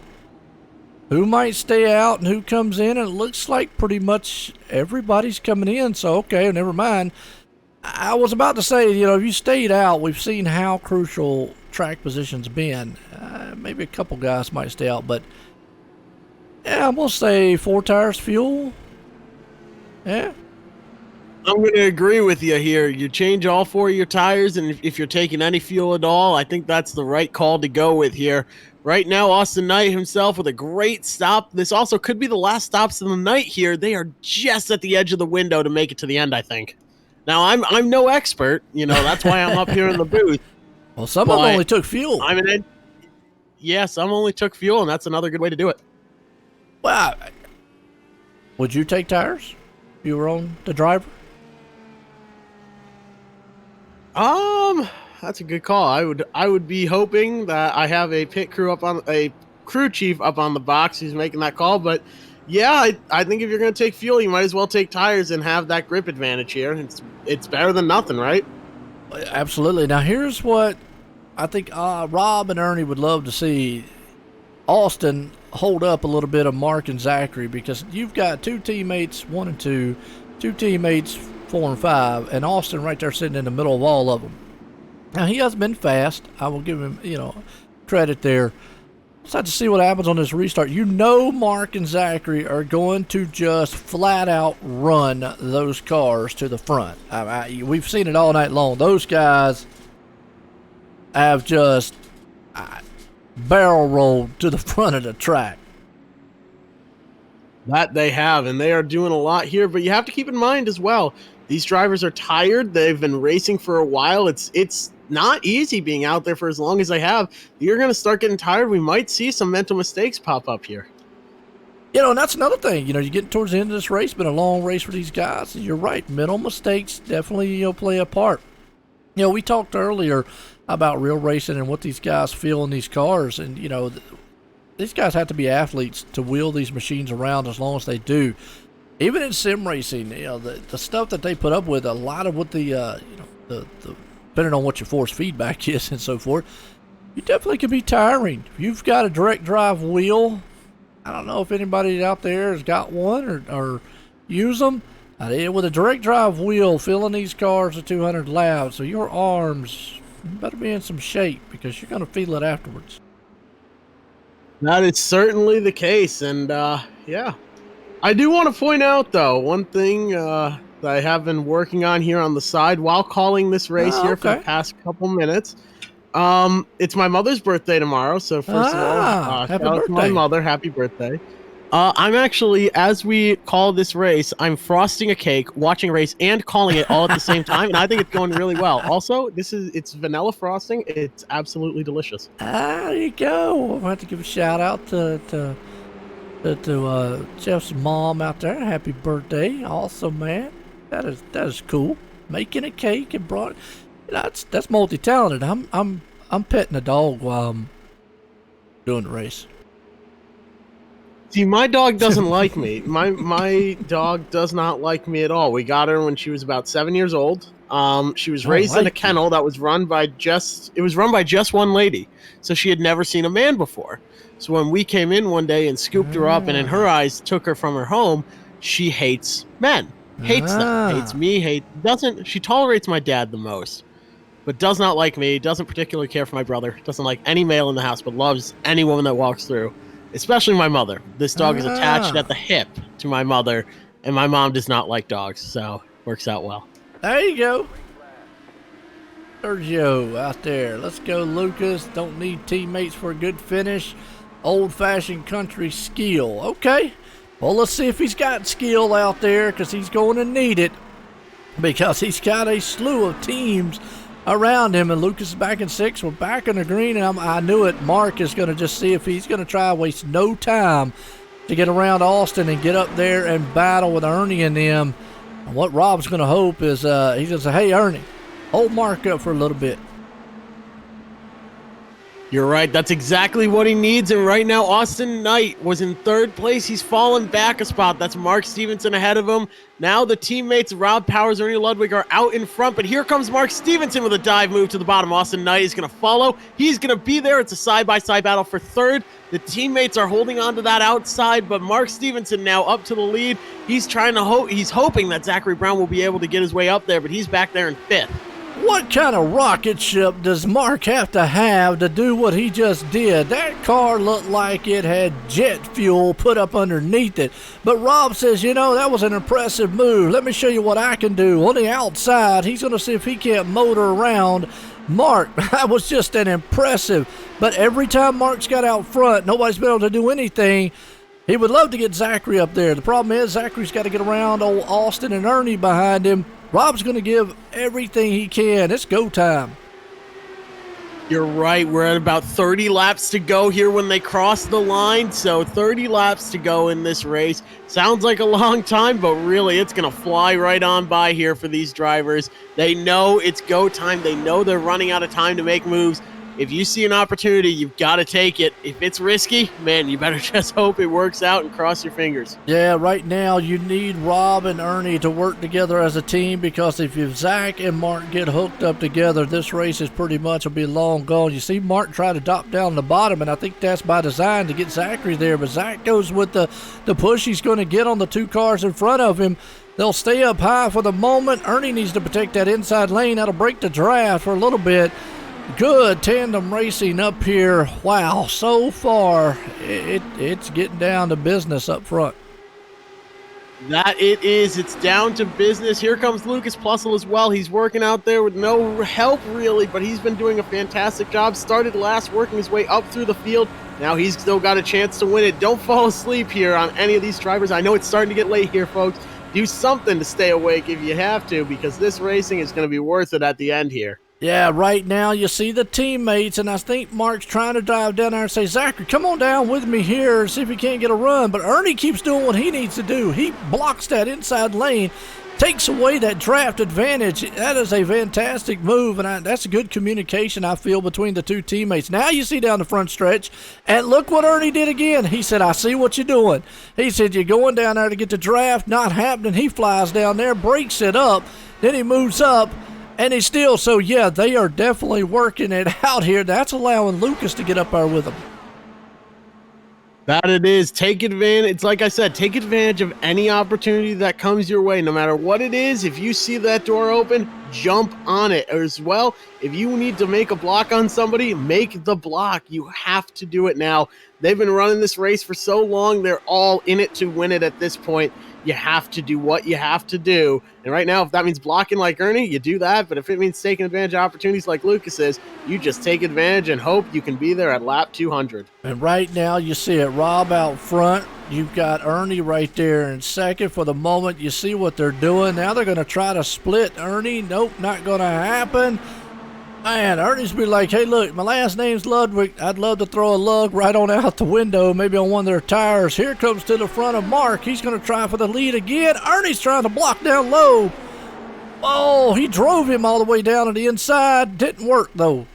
Speaker 3: who might stay out and who comes in, and it looks like pretty much everybody's coming in. So, okay, never mind. I was about to say, if you stayed out, we've seen how crucial track position's been. Maybe a couple guys might stay out, but yeah, I'm going to say 4 tires, fuel. Yeah.
Speaker 4: I'm going to agree with you here. You change all 4 of your tires, and if you're taking any fuel at all, I think that's the right call to go with here. Right now, Austin Knight himself with a great stop. This also could be the last stops of the night here. They are just at the edge of the window to make it to the end, I think. Now, I'm no expert. That's why I'm up here in the booth.
Speaker 3: Well, some of them only took fuel.
Speaker 4: Some only took fuel, and that's another good way to do it.
Speaker 3: Well, would you take tires if you were on the driver?
Speaker 4: That's a good call. I would be hoping that I have a crew chief up on the box who's making that call, but yeah, I think if you're going to take fuel, you might as well take tires and have that grip advantage here. It's better than nothing, right?
Speaker 3: Absolutely. Now, here's what I think Rob and Ernie would love to see. Austin hold up a little bit of Mark and Zachary, because you've got 2 teammates, 1 and 2 teammates, 4 and 5, and Austin right there sitting in the middle of all of them. Now, he has been fast. I will give him, credit there. Let's have to see what happens on this restart. Mark and Zachary are going to just flat out run those cars to the front. We've seen it all night long. Those guys have just barrel rolled to the front of the track.
Speaker 4: That they have, and they are doing a lot here, but you have to keep in mind as well, these drivers are tired. They've been racing for a while. It's not easy being out there for as long as they have. You're going to start getting tired. We might see some mental mistakes pop up here.
Speaker 3: And that's another thing. You're getting towards the end of this race. It's been a long race for these guys. You're right. Mental mistakes definitely, play a part. We talked earlier about real racing and what these guys feel in these cars. And, these guys have to be athletes to wheel these machines around as long as they do. Even in sim racing, the stuff that they put up with, a lot of what the depending on what your force feedback is and so forth, you definitely can be tiring. If you've got a direct drive wheel, I don't know if anybody out there has got one or use them. With a direct drive wheel, filling these cars at 200 laps, so your arms better be in some shape because you're going to feel it afterwards.
Speaker 4: That is certainly the case, and yeah. I do want to point out, though, one thing that I have been working on here on the side while calling this race here for the past couple minutes. It's my mother's birthday tomorrow, so first of all, shout out to my mother. Happy birthday. I'm actually, as we call this race, I'm frosting a cake, watching a race, and calling it all at the same time, and I think it's going really well. Also, it's vanilla frosting. It's absolutely delicious.
Speaker 3: There you go. I'll have to give a shout out to Jeff's mom out there. Happy birthday. Awesome, man. That is cool. Making a cake and brought that's multi-talented. I'm petting a dog while I'm doing the race.
Speaker 4: See, my dog doesn't like me. My dog does not like me at all. We got her when she was about 7 years old. She was raised in a kennel that was run by just one lady. So she had never seen a man before. So when we came in one day and scooped her up and in her eyes took her from her home, she hates men. Hates them. Hates me. She tolerates my dad the most, but does not like me. Doesn't particularly care for my brother. Doesn't like any male in the house, but loves any woman that walks through. Especially my mother. This dog is attached at the hip to my mother, and my mom does not like dogs, so works out well.
Speaker 3: There you go. Sergio out there. Let's go, Lucas. Don't need teammates for a good finish. Old-fashioned country skill. Okay. Well, let's see if he's got skill out there, because he's going to need it, because he's got a slew of teams around him. And Lucas is back in 6th. We're back in the green, and I knew it. Mark is going to just see if he's going to try to waste no time to get around Austin and get up there and battle with Ernie and them. And what Rob's going to hope is he's going to say, hey, Ernie, hold Mark up for a little bit.
Speaker 4: You're right. That's exactly what he needs. And right now, Austin Knight was in 3rd place. He's fallen back a spot. That's Mark Stevenson ahead of him. Now the teammates, Rob Powers, Ernie Ludwig, are out in front. But here comes Mark Stevenson with a dive move to the bottom. Austin Knight is going to follow. He's going to be there. It's a side-by-side battle for 3rd. The teammates are holding on to that outside, but Mark Stevenson now up to the lead. He's trying to he's hoping that Zachary Brown will be able to get his way up there, but he's back there in 5th.
Speaker 3: What kind of rocket ship does Mark have to do what he just did? That car looked like it had jet fuel put up underneath it. But Rob says, you know, that was an impressive move. Let me show you what I can do. On the outside, he's going to see if he can't motor around Mark. That was just an impressive. But every time Mark's got out front, nobody's been able to do anything. He would love to get Zachary up there. The problem is Zachary's got to get around old Austin and Ernie behind him. Rob's going to give everything he can. It's go time.
Speaker 4: You're right. We're at about 30 laps to go here when they cross the line. So 30 laps to go in this race. Sounds like a long time, but really it's going to fly right on by here for these drivers. They know it's go time. They know they're running out of time to make moves. If you see an opportunity, you've got to take it. If it's risky, man, you better just hope it works out and cross your fingers.
Speaker 3: Yeah, right now you need Rob and Ernie to work together as a team, because if Zach and Mark get hooked up together, this race is pretty much will be long gone. You see Mark try to drop down the bottom, and I think that's by design to get Zachary there, but Zach goes with the push he's going to get on the 2 cars in front of him. They'll stay up high for the moment. Ernie needs to protect that inside lane. That'll break the draft for a little bit. Good tandem racing up here. Wow, so far it's getting down to business up front.
Speaker 4: That it is. It's down to business. Here comes Lucas Plussel as well. He's working out there with no help really, but he's been doing a fantastic job. Started last, working his way up through the field. Now he's still got a chance to win it. Don't fall asleep here on any of these drivers. I know it's starting to get late here, folks. Do something to stay awake if you have to, because this racing is going to be worth it at the end here.
Speaker 3: Yeah, right now you see the teammates, and I think Mark's trying to drive down there and say, Zachary, come on down with me here and see if he can't get a run. But Ernie keeps doing what he needs to do. He blocks that inside lane, takes away that draft advantage. That is a fantastic move, and that's a good communication, I feel, between the 2 teammates. Now you see down the front stretch, and look what Ernie did again. He said, I see what you're doing. He said, you're going down there to get the draft. Not happening. He flies down there, breaks it up, then he moves up. And he's still, so yeah, they are definitely working it out here. That's allowing Lucas to get up there with them.
Speaker 4: That it is. Take advantage. It's like I said, take advantage of any opportunity that comes your way, no matter what it is. If you see that door open, jump on it as well. If you need to make a block on somebody, make the block. You have to do it now. They've been running this race for so long. They're all in it to win it at this point. You have to do what you have to do. And right now, if that means blocking like Ernie, you do that. But if it means taking advantage of opportunities like Lucas is, you just take advantage and hope you can be there at lap 200.
Speaker 3: And right now, you see it. Rob out front. You've got Ernie right there in second for the moment. You see what they're doing. Now they're going to try to split Ernie. Nope, not going to happen. Man, Ernie's be like, hey, look, my last name's Ludwig. I'd love to throw a lug right on out the window, maybe on one of their tires. Here comes to the front of Mark. He's going to try for the lead again. Ernie's trying to block down low. Oh, he drove him all the way down to the inside. Didn't work, though.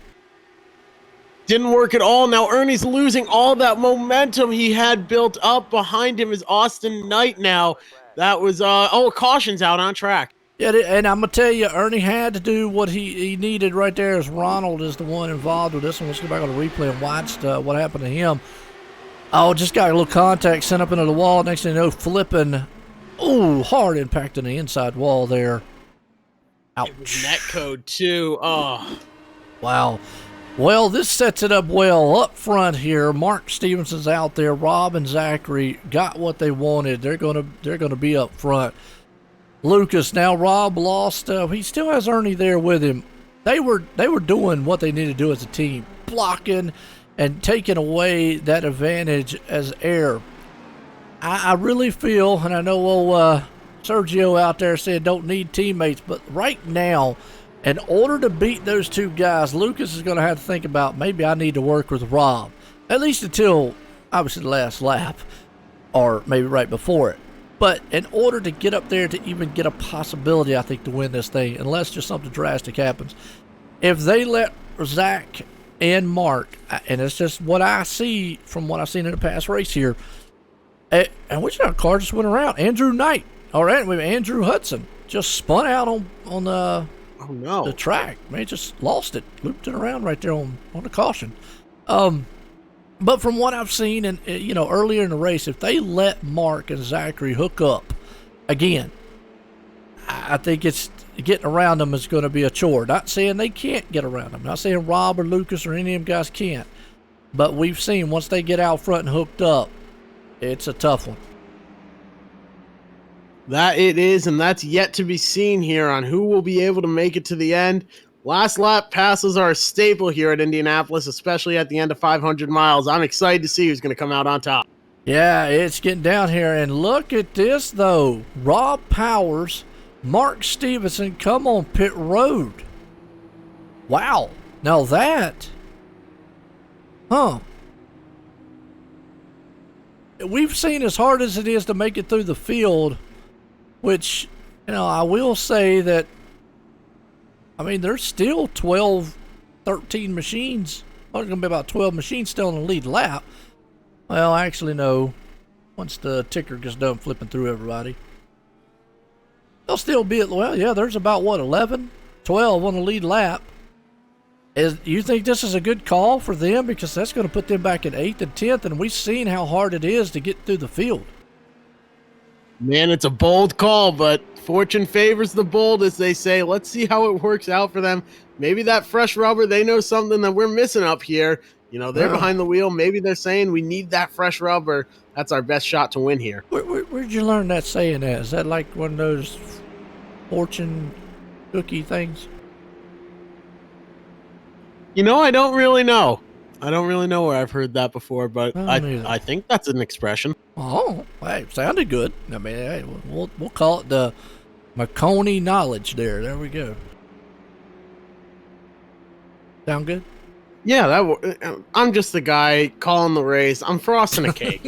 Speaker 4: Didn't work at all. Now Ernie's losing all that momentum he had built up. Behind him is Austin Knight now. That was, caution's out on track.
Speaker 3: Yeah, and I'm going to tell you, Ernie had to do what he needed right there, as Ronald is the one involved with this one. Let's go back on the replay and watch what happened to him. Oh, just got a little contact sent up into the wall. Next thing you know, flipping. Oh, hard impact on the inside wall there. Ouch.
Speaker 4: It was net code, too. Oh.
Speaker 3: Wow. Well, this sets it up well up front here. Mark Stevenson's out there. Rob and Zachary got what they wanted. They're gonna be up front. Lucas, now Rob lost. He still has Ernie there with him. they were doing what they needed to do as a team, blocking and taking away that advantage as air. I really feel, and I know Sergio out there said don't need teammates, but right now, in order to beat those two guys, Lucas is going to have to think about maybe I need to work with Rob, at least until obviously the last lap, or maybe right before it. But in order to get up there to even get a possibility, I think, to win this thing, unless just something drastic happens, if they let Zach and Mark, and it's just what I see from what I've seen in the past race here, and which car just went around? Andrew Knight, or Andrew Hudson, just spun out on the track. Man, just lost it, looped it around right there on the caution. But from what I've seen, and earlier in the race, if they let Mark and Zachary hook up again, I think it's getting around them is going to be a chore. Not saying they can't get around them. Not saying Rob or Lucas or any of them guys can't. But we've seen once they get out front and hooked up, it's a tough one.
Speaker 4: That it is, and that's yet to be seen here on who will be able to make it to the end. Last lap passes are a staple here at Indianapolis, especially at the end of 500 miles. I'm excited to see who's going to come out on top.
Speaker 3: Yeah, it's getting down here, and look at this, though. Rob Powers, Mark Stevenson come on pit road. Wow. Now that, we've seen as hard as it is to make it through the field, which, I will say that, there's still 12, 13 machines. There's going to be about 12 machines still in the lead lap. Well, actually, no. Once the ticker gets done flipping through everybody, they'll still be there's about, 11, 12 on the lead lap. You think this is a good call for them? Because that's going to put them back in 8th and 10th, and we've seen how hard it is to get through the field.
Speaker 4: Man, it's a bold call, but fortune favors the bold, as they say. Let's see how it works out for them. Maybe that fresh rubber, they know something that we're missing up here. They're behind the wheel. Maybe they're saying we need that fresh rubber. That's our best shot to win here.
Speaker 3: Where'd you learn that saying that? Is that like one of those fortune cookie things?
Speaker 4: I don't really know. I don't really know where I've heard that before, but I think that's an expression.
Speaker 3: Oh, hey, sounded good. Hey, we'll call it the Marconi knowledge there. There we go. Sound good?
Speaker 4: Yeah, I'm just the guy calling the race. I'm frosting a cake,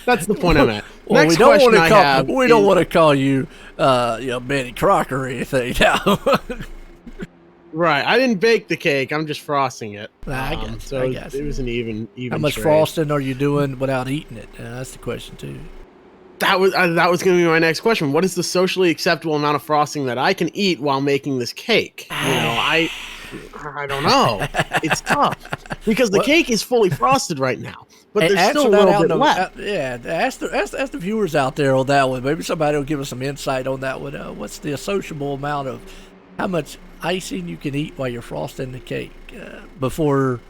Speaker 4: That's the point I'm at.
Speaker 3: Well,
Speaker 4: Next question I have.
Speaker 3: We don't want to call you, Benny Crocker or anything. No.
Speaker 4: Right, I didn't bake the cake. I'm just frosting it.
Speaker 3: I guess.
Speaker 4: It was an even.
Speaker 3: How much
Speaker 4: trade.
Speaker 3: frosting are you doing without eating it? That's the question too.
Speaker 4: That was going to be my next question. What is the socially acceptable amount of frosting that I can eat while making this cake? I don't know. It's tough because the cake is fully frosted right now, but there's still a little bit left.
Speaker 3: Ask the viewers out there on that one. Maybe somebody will give us some insight on that one. What's the associable amount of how much icing you can eat while you're frosting the cake before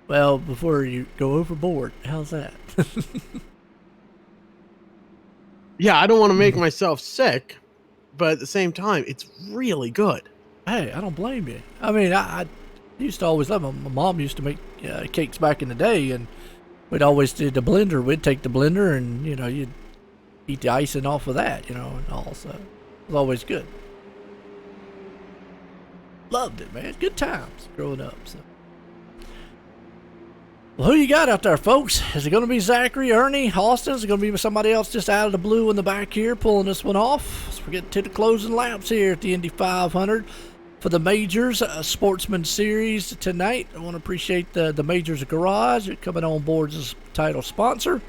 Speaker 3: you go overboard? How's that?
Speaker 4: Yeah, I don't want to make myself sick, but at the same time, it's really good.
Speaker 3: Hey, I don't blame you. I used to always love them. My mom used to make cakes back in the day, and we'd always do the blender. We'd take the blender and, you'd eat the icing off of that, and all. So it was always good. Loved it, man. Good times growing up. So. Well, who you got out there, folks? Is it going to be Zachary, Ernie, Austin? Is it going to be somebody else just out of the blue in the back here pulling this one off? As we're getting to the closing laps here at the Indy 500 for the Majors Sportsman Series tonight. I want to appreciate the Majors Garage coming on board as a title sponsor.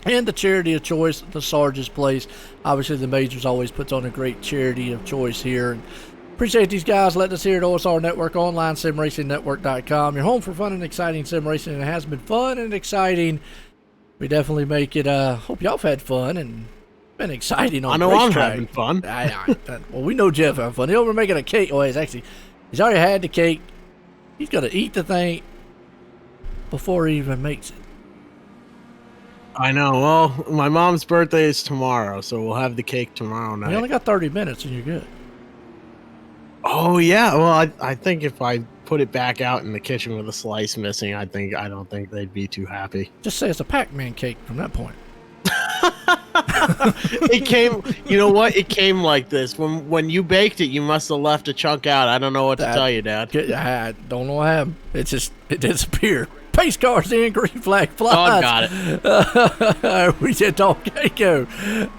Speaker 3: And the charity of choice, the Sarge's Place. Obviously, the Majors always puts on a great charity of choice here. And appreciate these guys letting us here at OSR Network Online, SimRacingNetwork.com. Your home for fun and exciting sim racing. And it has been fun and exciting. We definitely make it. Hope y'all have had fun and been exciting on the racetrack.
Speaker 4: I'm having fun.
Speaker 3: Well, we know Jeff having fun. He's over making a cake. Oh, he's already had the cake. He's going to eat the thing before he even makes it.
Speaker 4: I know. Well, my mom's birthday is tomorrow, so we'll have the cake tomorrow night.
Speaker 3: You only got 30 minutes and you're good.
Speaker 4: Oh yeah, well I think if I put it back out in the kitchen with a slice missing, I don't think they'd be too happy.
Speaker 3: Just say it's a Pac-Man cake from that point.
Speaker 4: It came, you know what? It came like this. When you baked it, you must have left a chunk out. I don't know what to tell you, Dad.
Speaker 3: I don't know what happened. It disappeared. Pace cars in, green flag flies.
Speaker 4: Oh, got
Speaker 3: it. We just don't go.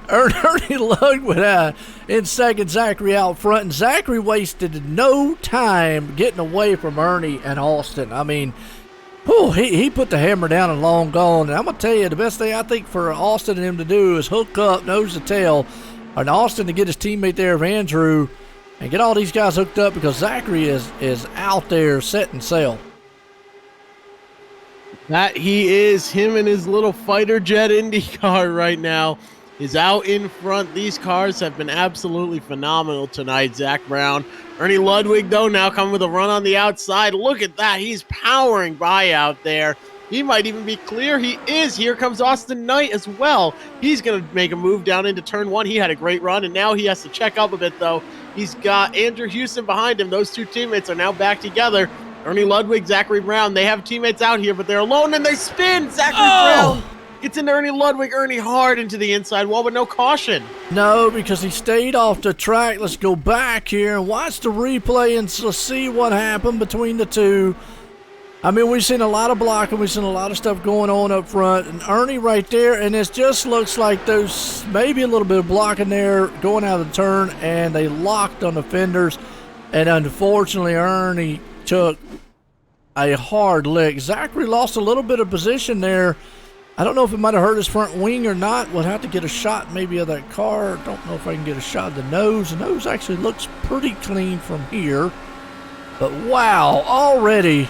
Speaker 3: Ernie Ludwig in second, Zachary out front. And Zachary wasted no time getting away from Ernie and Austin. I mean, he put the hammer down and long gone. And I'm going to tell you, the best thing I think for Austin and him to do is hook up, nose to tail, and Austin to get his teammate there of Andrew and get all these guys hooked up because Zachary is out there setting sail.
Speaker 4: That he is. Him and his little fighter jet Indy car right now is out in front. These cars have been absolutely phenomenal tonight. Zach Brown. Ernie Ludwig, though, now coming with a run on the outside. Look at that. He's powering by out there. He might even be clear. He is. Here comes Austin Knight as well. He's going to make a move down into turn one. He had a great run, and now he has to check up a bit, though. He's got Andrew Houston behind him. Those two teammates are now back together. Ernie Ludwig, Zachary Brown, they have teammates out here, but they're alone, and they spin. Zachary Brown gets into Ernie Ludwig. Ernie hard into the inside wall, but no caution.
Speaker 3: No, because he stayed off the track. Let's go back here and watch the replay and let's see what happened between the two. I mean, we've seen a lot of blocking. We've seen a lot of stuff going on up front. And Ernie right there, and it just looks like there's maybe a little bit of blocking there going out of the turn, and they locked on the fenders. And unfortunately, Ernie took a hard lick. Zachary lost a little bit of position there. I don't know if it might have hurt his front wing or not. We'll have to get a shot maybe of that car. Don't know if I can get a shot of the nose. The nose actually looks pretty clean from here. But wow, already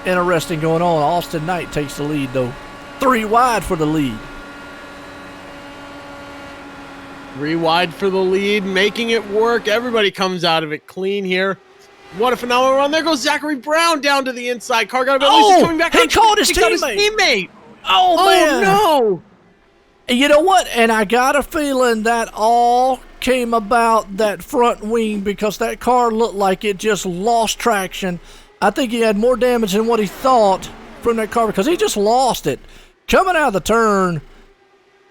Speaker 3: interesting going on. Austin Knight takes the lead though. 3 wide for the lead.
Speaker 4: 3 wide for the lead, making it work. Everybody comes out of it clean here. What a phenomenal run. There goes Zachary Brown down to the inside. Car got a bit loose. He's coming back.
Speaker 3: He caught his teammate.
Speaker 4: Oh, man. No.
Speaker 3: And you know what? And I got a feeling that all came about that front wing because that car looked like it just lost traction. I think he had more damage than what he thought from that car because he just lost it. Coming out of the turn,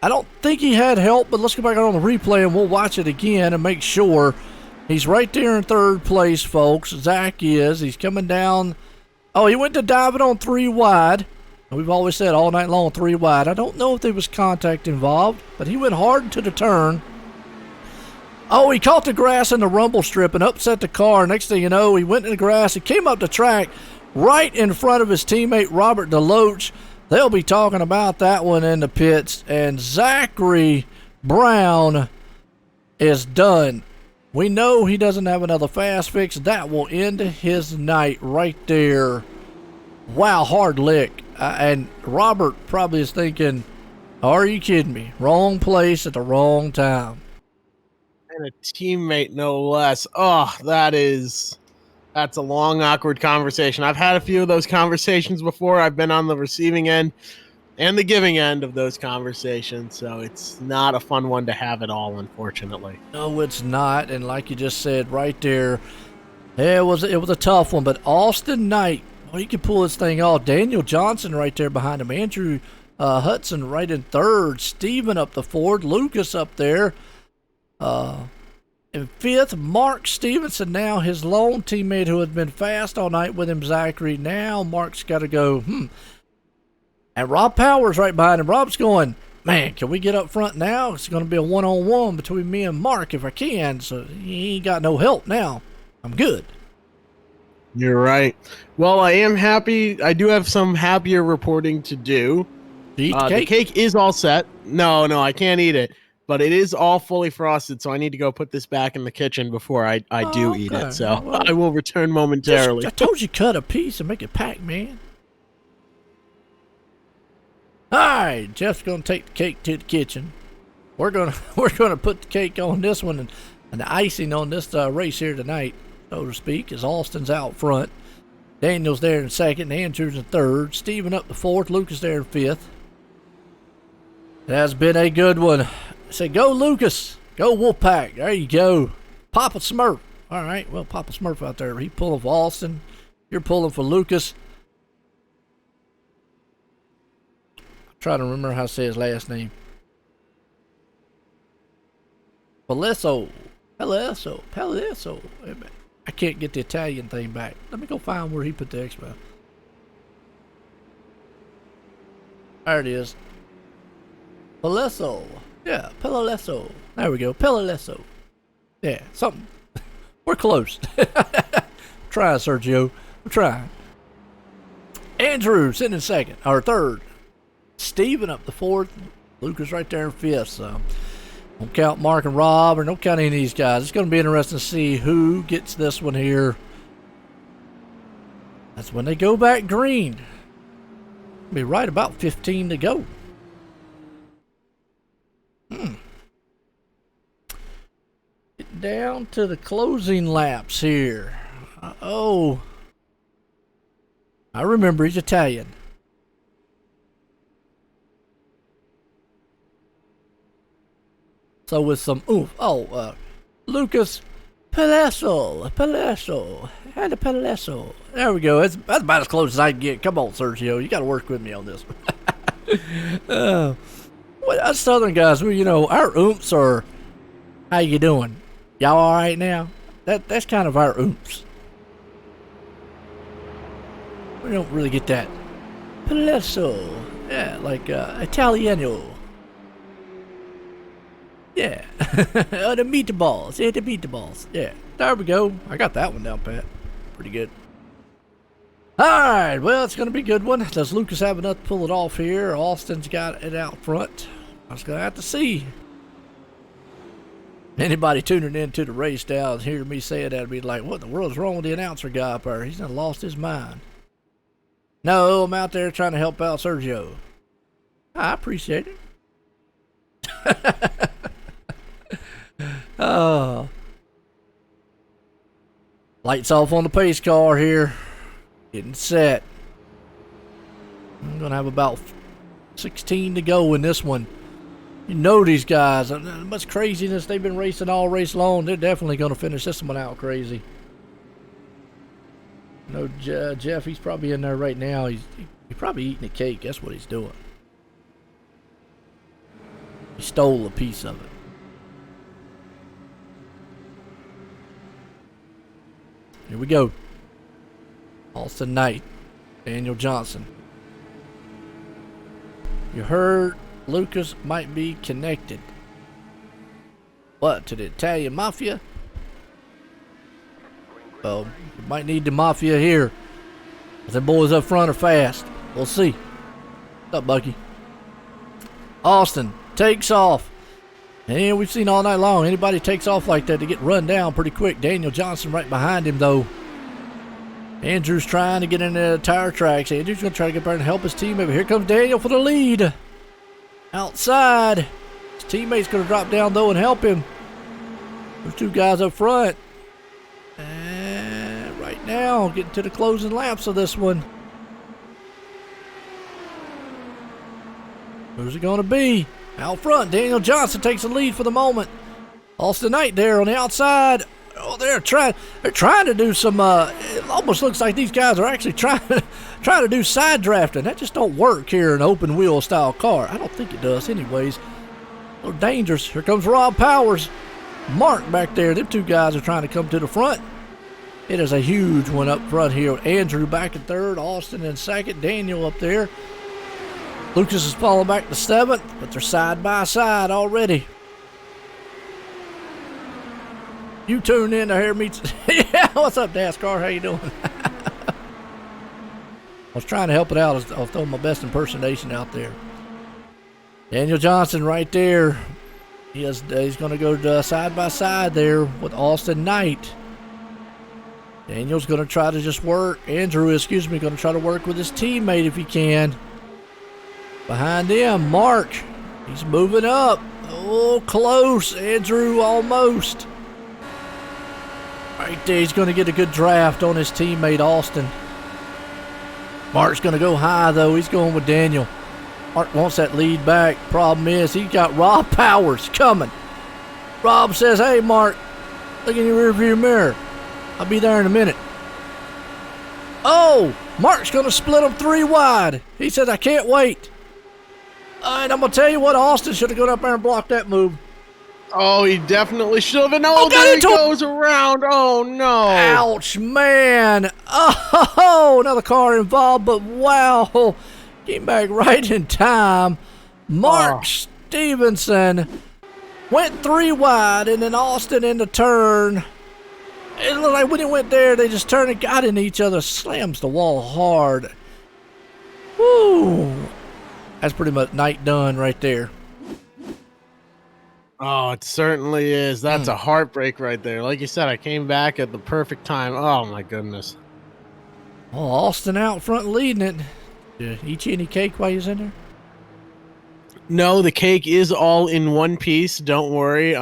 Speaker 3: I don't think he had help, but let's go back on the replay and we'll watch it again and make sure. He's right there in third place, folks. Zach is. He's coming down. Oh, he went to diving on 3 wide. We've always said all night long 3 wide. I don't know if there was contact involved, but he went hard into the turn. Oh, he caught the grass in the rumble strip and upset the car. Next thing you know, he went in the grass. He came up the track right in front of his teammate, Robert DeLoach. They'll be talking about that one in the pits. And Zachary Brown is done. We know he doesn't have another fast fix. That will end his night right there. Wow, hard lick. And Robert probably is thinking, are you kidding me? Wrong place at the wrong time.
Speaker 4: And a teammate, no less. Oh, that's a long, awkward conversation. I've had a few of those conversations before. I've been on the receiving end and the giving end of those conversations, so it's not a fun one to have at all, unfortunately.
Speaker 3: No, it's not, and like you just said right there, it was a tough one, but Austin Knight, well, he could pull this thing off. Daniel Johnson right there behind him, Andrew Hudson right in third, Steven up the fourth, Lucas up there, in fifth, Mark Stevenson now, his lone teammate who has been fast all night with him, Zachary. Now Mark's got to go, And Rob Powers right behind him. Rob's going, man, can we get up front now? It's going to be a one-on-one between me and Mark if I can. So he ain't got no help now. I'm good.
Speaker 4: You're right. Well, I am happy. I do have some happier reporting to do.
Speaker 3: Eat the cake?
Speaker 4: The cake is all set. No, I can't eat it. But it is all fully frosted, so I need to go put this back in the kitchen before I do eat it. So well, I will return momentarily.
Speaker 3: I told you cut a piece and make it Pac-Man. All right, Jeff's gonna take the cake to the kitchen. We're gonna put the cake on this one and the icing on this race here tonight, so to speak, as Austin's out front. Daniel's there in second, Andrew's in third, Steven up the fourth, Lucas there in fifth. It has been a good one. I say, go Lucas, go Wolfpack. There you go. Papa Smurf. All right, well, Papa Smurf out there. He pulling for Austin. You're pulling for Lucas. I'm trying to remember how to say his last name. Palesso. I can't get the Italian thing back. Let me go find where he put the X by. There it is. Palesso. Yeah, Palesso. There we go. Palesso. Yeah, something. We're close. Try, Sergio. I'm trying. Andrew sitting in second, or third. Steven up to fourth. Lucas right there in fifth. So don't count Mark and Rob, or don't count any of these guys. It's going to be interesting to see who gets this one here. That's when they go back green. Be right about 15 to go. Get down to the closing laps here. Oh, I remember he's Italian. So with some oomph. Lucas Palesso, and a Palesso. There we go. That's about as close as I can get. Come on, Sergio. You got to work with me on this one. Well, us Southern guys, our oomphs are, how you doing? Y'all all right now? That's kind of our oomphs. We don't really get that. Palesso. Yeah, like Italiano. Yeah. The meatballs. Yeah, the meatballs. Yeah. There we go. I got that one down pat. Pretty good. Alright, well, it's going to be a good one. Does Lucas have enough to pull it off here? Austin's got it out front. I was going to have to see. Anybody tuning into the race now and hear me say that would be like, what in the world's wrong with the announcer guy up there? He's done lost his mind. No, I'm out there trying to help out Sergio. I appreciate it. Oh. Lights off on the pace car here. Getting set. I'm going to have about 16 to go in this one. You know these guys. Much craziness. They've been racing all race long. They're definitely going to finish this one out crazy. No, Jeff, he's probably in there right now. He's probably eating a cake. That's what he's doing. He stole a piece of it. Here we go. Austin Knight, Daniel Johnson. You heard Lucas might be connected. What, to the Italian Mafia? Well, you might need the Mafia here. The boys up front are fast. We'll see. What's up, Bucky? Austin takes off. And we've seen all night long, anybody takes off like that, to get run down pretty quick. Daniel Johnson right behind him, though. Andrew's trying to get in the tire tracks. Andrew's going to try to get back and help his teammate. Here comes Daniel for the lead. Outside. His teammate's going to drop down, though, and help him. There's two guys up front. And right now, getting to the closing laps of this one. Who's it going to be? Out front, Daniel Johnson takes the lead for the moment. Austin Knight there on the outside. Oh, they're trying to do some. It almost looks like these guys are actually trying to do side drafting. That just don't work here in an open wheel style car. I don't think it does, anyways. A little dangerous. Here comes Rob Powers, Mark back there. Them two guys are trying to come to the front. It is a huge one up front here. Andrew back in third, Austin in second, Daniel up there. Lucas is falling back to seventh, but they're side by side already. You tuned in to hear me. Yeah, what's up, NASCAR? How you doing? I was trying to help it out. I was throwing my best impersonation out there. Daniel Johnson right there. He's going to go side by side there with Austin Knight. Daniel's going to try to just work. Andrew, excuse me, going to try to work with his teammate if he can. Behind him, Mark. He's moving up. Oh, close. Andrew almost. Right there, he's going to get a good draft on his teammate, Austin. Mark's going to go high, though. He's going with Daniel. Mark wants that lead back. Problem is, he's got Rob Powers coming. Rob says, hey, Mark, Look in your rearview mirror. I'll be there in a minute. Oh, Mark's going to split them 3 wide. He says, I can't wait. And I'm going to tell you what, Austin should have gone up there and blocked that move.
Speaker 4: Oh, he definitely should have. And
Speaker 3: Oh,
Speaker 4: there he
Speaker 3: got into
Speaker 4: goes around. Oh, no.
Speaker 3: Ouch, man. Oh, another car involved, but wow. Came back right in time. Mark Stevenson went 3 wide, and then Austin in the turn. It looked like when he went there, they just turned and got into each other. Slams the wall hard. Woo. That's pretty much night done right there.
Speaker 4: Oh, it certainly is. That's a heartbreak right there. Like you said, I came back at the perfect time. Oh, my goodness.
Speaker 3: Oh, Austin out front leading it. Did you eat any cake while you was in there?
Speaker 4: No, the cake is all in one piece. Don't worry.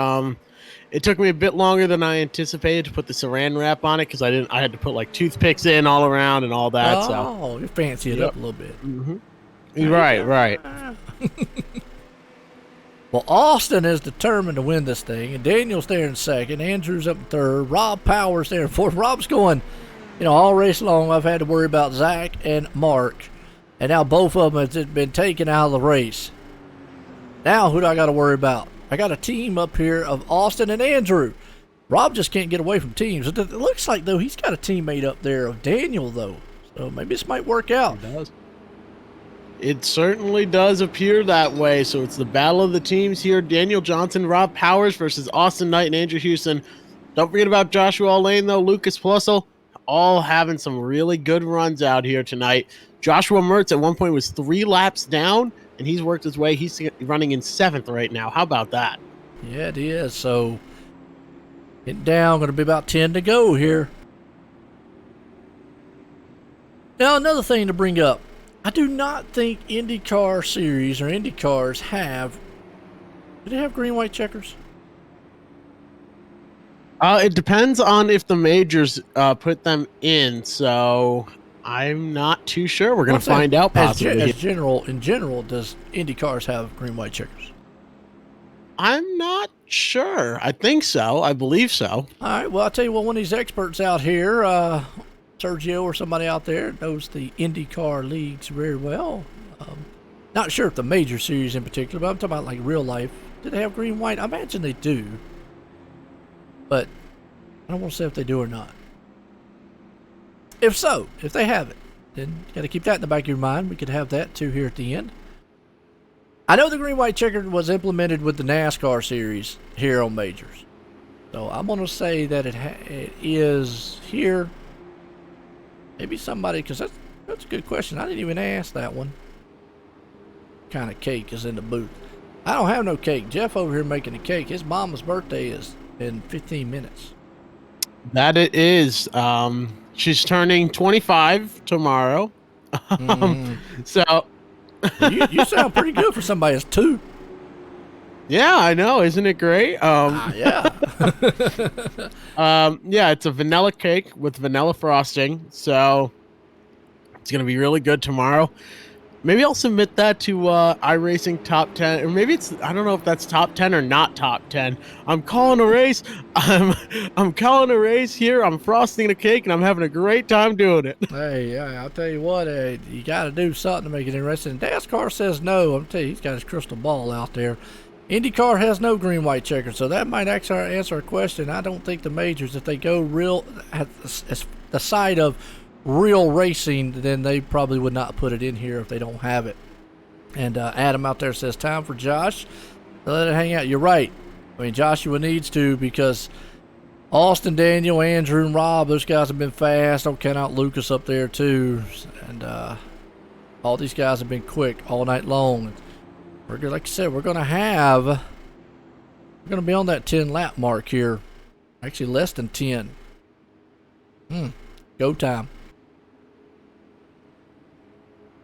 Speaker 4: It took me a bit longer than I anticipated to put the saran wrap on it because I had to put like toothpicks in all around and all that.
Speaker 3: Oh, you fancy it up a little bit.
Speaker 4: Mm-hmm. Right.
Speaker 3: Well, Austin is determined to win this thing, and Daniel's there in second. Andrew's up in third. Rob Powers there in fourth. Rob's going, all race long. I've had to worry about Zach and Mark, and now both of them have been taken out of the race. Now, who do I got to worry about? I got a team up here of Austin and Andrew. Rob just can't get away from teams. It looks like, though, he's got a teammate up there of Daniel, though. So maybe this might work out.
Speaker 4: It does. It certainly does appear that way. So it's the battle of the teams here. Daniel Johnson, Rob Powers versus Austin Knight and Andrew Houston. Don't forget about Joshua Lane, though. Lucas Plussel, all having some really good runs out here tonight. Joshua Mertz at one point was 3 laps down, and he's worked his way. He's running in 7th right now. How about that?
Speaker 3: Yeah, it is. So, getting down, going to be about 10 to go here. Now, another thing to bring up. I do not think IndyCar series or IndyCars have... Do they have green, white checkers?
Speaker 4: It depends on if the majors put them in, so I'm not too sure. We're going to find out possibly.
Speaker 3: In general, does IndyCars have green, white checkers?
Speaker 4: I'm not sure. I think so. I believe so.
Speaker 3: All right. Well, I'll tell you what, one of these experts out here, Sergio or somebody out there, knows the IndyCar leagues very well. Not sure if the major series in particular, but I'm talking about like real life. Do they have green, white? I imagine they do. But I don't want to say if they do or not. If so, if they have it, then you got to keep that in the back of your mind. We could have that too here at the end. I know the green, white checker was implemented with the NASCAR series here on majors. So I'm going to say that it is here. Maybe somebody, because that's a good question. I didn't even ask that one. What kind of cake is in the booth? I don't have no cake. Jeff over here making the cake. His mama's birthday is in 15 minutes.
Speaker 4: That it is. She's turning 25 tomorrow. So
Speaker 3: you sound pretty good for somebody that's 2.
Speaker 4: Yeah, I know. Isn't it great?
Speaker 3: Yeah.
Speaker 4: Yeah, it's a vanilla cake with vanilla frosting. So it's going to be really good tomorrow. Maybe I'll submit that to iRacing Top 10, or maybe I don't know if that's Top 10 or not Top 10. I'm calling a race. I'm calling a race here. I'm frosting a cake, and I'm having a great time doing it.
Speaker 3: Hey, I'll tell you what, you got to do something to make it interesting. NASCAR says no. I'm telling you, he's got his crystal ball out there. IndyCar has no green, white checker, so that might actually answer a question. I don't think the majors, if they go real at the side of real racing, then they probably would not put it in here if they don't have it. And Adam out there says, time for Josh to let it hang out. You're right. I mean, Joshua needs to, because Austin, Daniel, Andrew, and Rob, those guys have been fast. Don't count out Lucas up there, too. And all these guys have been quick all night long. We're good. Like I said, we're going to be on that 10 lap mark here. Actually, less than 10. Go time.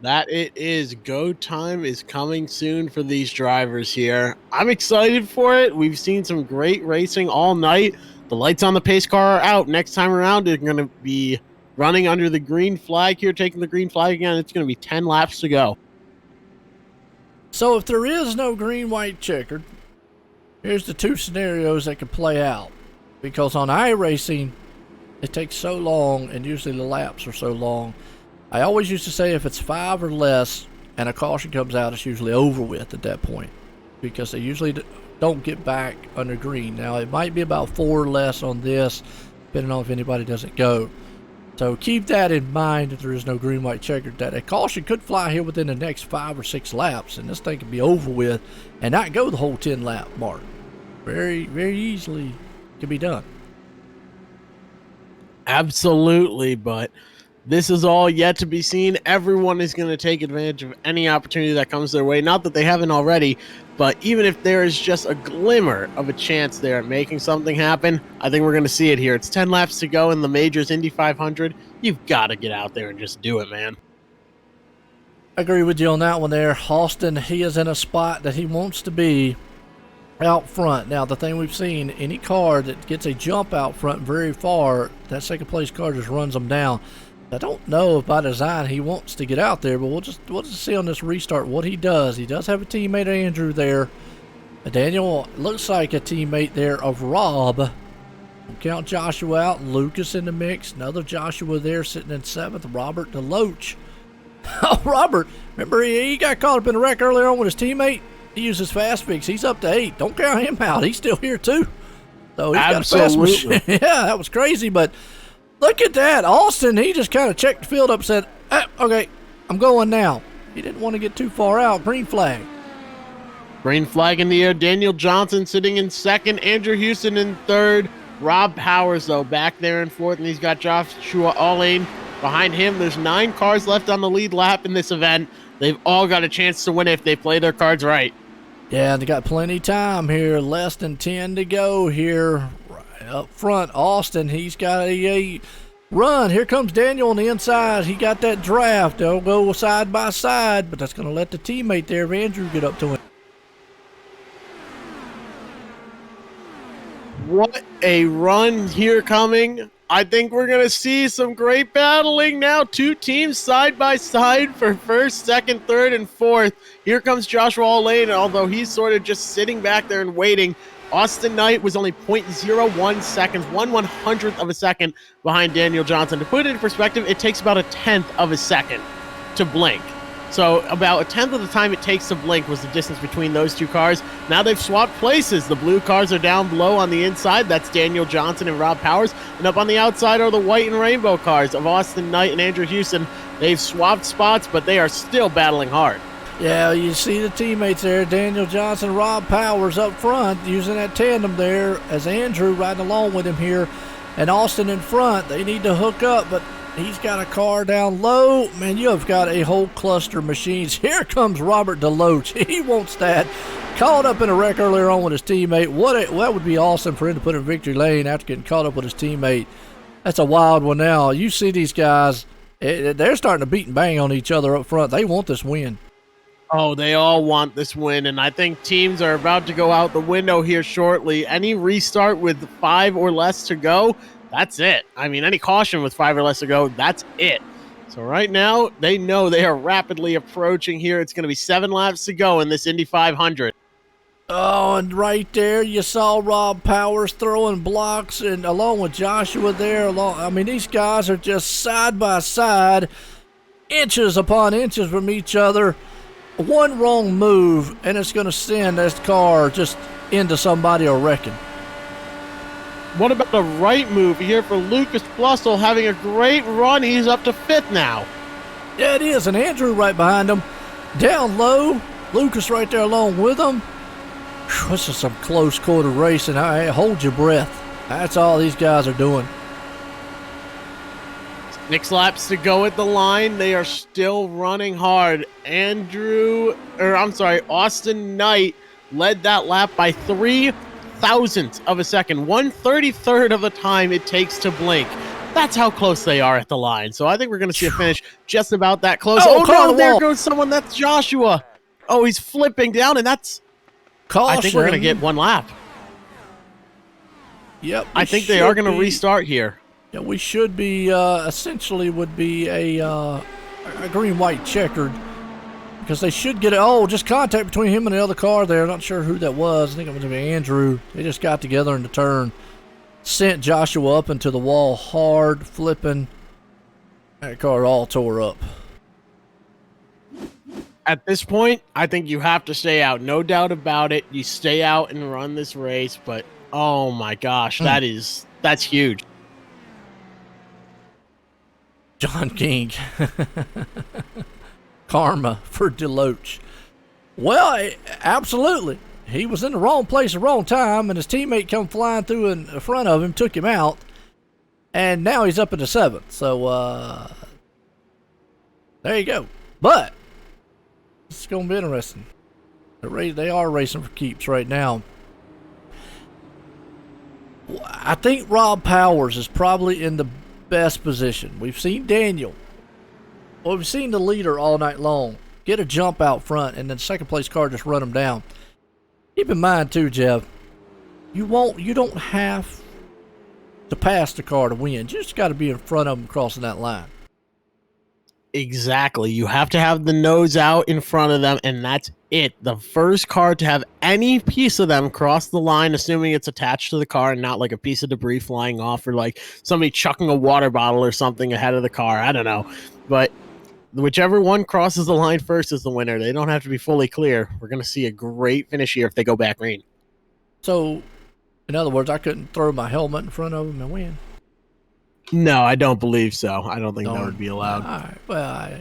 Speaker 4: That it is. Go time is coming soon for these drivers here. I'm excited for it. We've seen some great racing all night. The lights on the pace car are out. Next time around, they're going to be running under the green flag here, taking the green flag again. It's going to be 10 laps to go.
Speaker 3: So if there is no green, white checkered, here's the 2 scenarios that could play out. because on iRacing, it takes so long, and usually the laps are so long. I always used to say if it's 5 or less and a caution comes out, it's usually over with at that point, because they usually don't get back under green. Now, it might be about 4 or less on this, depending on if anybody doesn't go. So keep that in mind if there is no green, white, checkered, that a caution could fly here within the next 5 or 6 laps, and this thing could be over with and not go the whole 10 lap mark. Very, very easily can be done.
Speaker 4: Absolutely, but this is all yet to be seen. Everyone is going to take advantage of any opportunity that comes their way. Not that they haven't already, but even if there is just a glimmer of a chance there at making something happen, I think we're going to see it here. It's 10 laps to go in the Majors Indy 500. You've got to get out there and just do it, man.
Speaker 3: I agree with you on that one there. Austin, he is in a spot that he wants to be out front. Now, the thing we've seen, any car that gets a jump out front very far, that second place car just runs them down. I don't know if by design he wants to get out there, but we'll just see on this restart what he does. He does have a teammate, Andrew, there. Daniel looks like a teammate there of Rob. We'll count Joshua out. Lucas in the mix. Another Joshua there sitting in 7th. Robert DeLoach. Oh, Robert, remember he got caught up in a wreck earlier on with his teammate? He uses fast fix. He's up to 8. Don't count him out. He's still here too. So he's got a fast machine. Yeah, that was crazy, but look at that. Austin, he just kind of checked the field up and said, okay, I'm going now. He didn't want to get too far out. Green flag.
Speaker 4: Green flag in the air. Daniel Johnson sitting in 2nd. Andrew Houston in 3rd. Rob Powers, though, back there in 4th. And he's got Joshua Allane behind him. There's 9 cars left on the lead lap in this event. They've all got a chance to win if they play their cards right.
Speaker 3: Yeah, they got plenty of time here. Less than 10 to go here. Right up front, Austin, he's got a run. Here comes Daniel on the inside. He got that draft. They'll go side by side, but that's going to let the teammate there of Andrew get up to him.
Speaker 4: What a run here coming. I think we're going to see some great battling now. 2 teams side by side for 1st, 2nd, 3rd, and 4th. Here comes Joshua Allane, although he's sort of just sitting back there and waiting. Austin Knight was only 0.01 seconds, 1/100th of a second behind Daniel Johnson. To put it in perspective, it takes about a 10th of a second to blink. So about a 10th of the time it takes to blink was the distance between those 2 cars. Now they've swapped places. The blue cars are down below on the inside. That's Daniel Johnson and Rob Powers. And up on the outside are the white and rainbow cars of Austin Knight and Andrew Houston. They've swapped spots, but they are still battling hard.
Speaker 3: Yeah, you see the teammates there. Daniel Johnson, Rob Powers up front using that tandem there as Andrew riding along with him here. And Austin in front. They need to hook up, but he's got a car down low. Man, you have got a whole cluster of machines. Here comes Robert DeLoach. He wants that. Caught up in a wreck earlier on with his teammate. That would be awesome for him to put in victory lane after getting caught up with his teammate. That's a wild one now. You see these guys, they're starting to beat and bang on each other up front. They want this win.
Speaker 4: Oh, they all want this win, and I think teams are about to go out the window here shortly. Any restart with 5 or less to go, that's it. I mean, any caution with 5 or less to go, that's it. So right now, they know they are rapidly approaching here. It's going to be 7 laps to go in this Indy 500.
Speaker 3: Oh, and right there, you saw Rob Powers throwing blocks, and along with Joshua there. I mean, these guys are just side by side, inches upon inches from each other. One wrong move, and it's going to send this car just into somebody or wrecking.
Speaker 4: What about a right move here for Lucas Blussel, having a great run? He's up to 5th now.
Speaker 3: Yeah, it is, and Andrew right behind him. Down low, Lucas right there along with him. This is some close quarter racing. Hold your breath. That's all these guys are doing.
Speaker 4: 6 laps to go at the line. They are still running hard. Austin Knight led that lap by 0.03 of a second. 1/33rd of the time it takes to blink. That's how close they are at the line. So I think we're going to see a finish just about that close. Oh no, there goes someone. That's Joshua. Oh, he's flipping down, and that's...
Speaker 3: Caution.
Speaker 4: I think we're going to get 1 lap.
Speaker 3: Yep.
Speaker 4: I think they are going to restart here.
Speaker 3: Yeah, we should be, essentially would be a green-white checkered, because they should get just contact between him and the other car there. I'm not sure who that was. I think it was Andrew. They just got together in the turn. sent Joshua up into the wall hard, flipping. That car all tore up.
Speaker 4: At this point, I think you have to stay out. No doubt about it. You stay out and run this race, but oh my gosh, that's huge.
Speaker 3: John King. Karma for Deloach. Well, absolutely. He was in the wrong place at the wrong time, and his teammate come flying through in front of him, took him out, and now he's up in the 7th. So, there you go. But it's going to be interesting. They are racing for keeps right now. I think Rob Powers is probably in the best position. We've seen Daniel. Well, we've seen the leader all night long get a jump out front, and then second place car just run him down. Keep in mind too, Jeff, you don't have to pass the car to win. You just got to be in front of them crossing that line.
Speaker 4: Exactly. You have to have the nose out in front of them, and that's it. The first car to have any piece of them cross the line, assuming it's attached to the car and not like a piece of debris flying off or like somebody chucking a water bottle or something ahead of the car. I don't know. But whichever one crosses the line first is the winner. They don't have to be fully clear. We're going to see a great finish here if they go back green.
Speaker 3: So, in other words, I couldn't throw my helmet in front of them and win.
Speaker 4: No, I don't believe so. I don't think that would be allowed.
Speaker 3: All right. Well,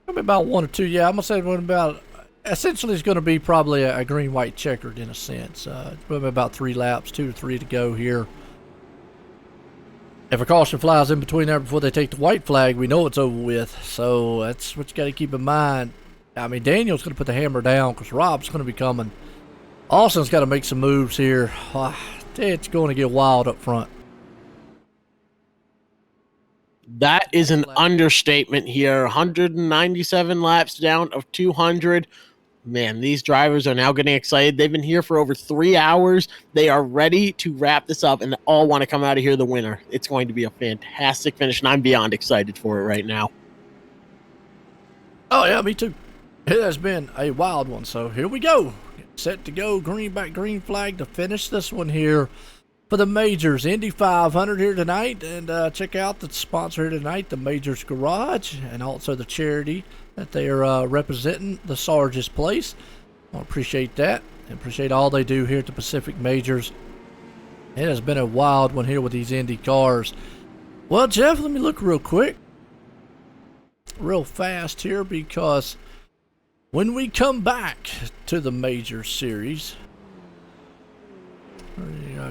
Speaker 3: maybe about one or two. Yeah, I'm going to say about, essentially it's going to be probably a green-white checkered in a sense. Probably about 3 laps, 2 to 3 to go here. If a caution flies in between there before they take the white flag, we know it's over with. So that's what you got to keep in mind. I mean, Daniel's going to put the hammer down because Rob's going to be coming. Austin's got to make some moves here. It's going to get wild up front.
Speaker 4: That is an understatement here. 197 laps down of 200. Man, these drivers are now getting excited. They've been here for over 3 hours. They are ready to wrap this up, and they all want to come out of here the winner. It's going to be a fantastic finish, and I'm beyond excited for it right now.
Speaker 3: Oh, yeah, me too. It has been a wild one, so here we go. Set to go, green flag to finish this one here for the Majors. Indy 500 here tonight, and check out the sponsor here tonight, the Majors Garage, and also the charity that they are representing, the Sarge's Place. I appreciate that. I appreciate all they do here at the Pacific Majors. It has been a wild one here with these Indy cars. Well, Jeff, let me look real quick. Real fast here, because when we come back to the Major Series,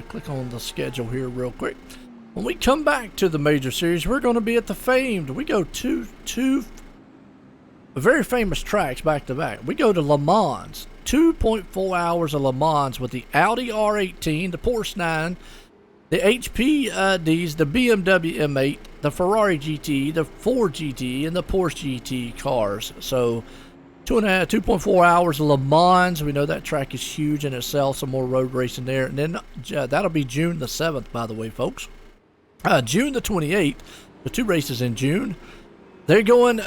Speaker 3: click on the schedule here real quick. When we come back to the Major Series, we're going to be at the famed. We go to two very famous tracks back to back. We go to Le Mans, 2.4 hours of Le Mans with the Audi R18, the Porsche 9, the HPDs, the BMW M8, the Ferrari GT, the Ford GT, and the Porsche GT cars. So 2.4 hours of Le Mans. We know that track is huge in itself. Some more road racing there. And then that'll be June the 7th, by the way, folks. June the 28th, the 2 races in June. They're going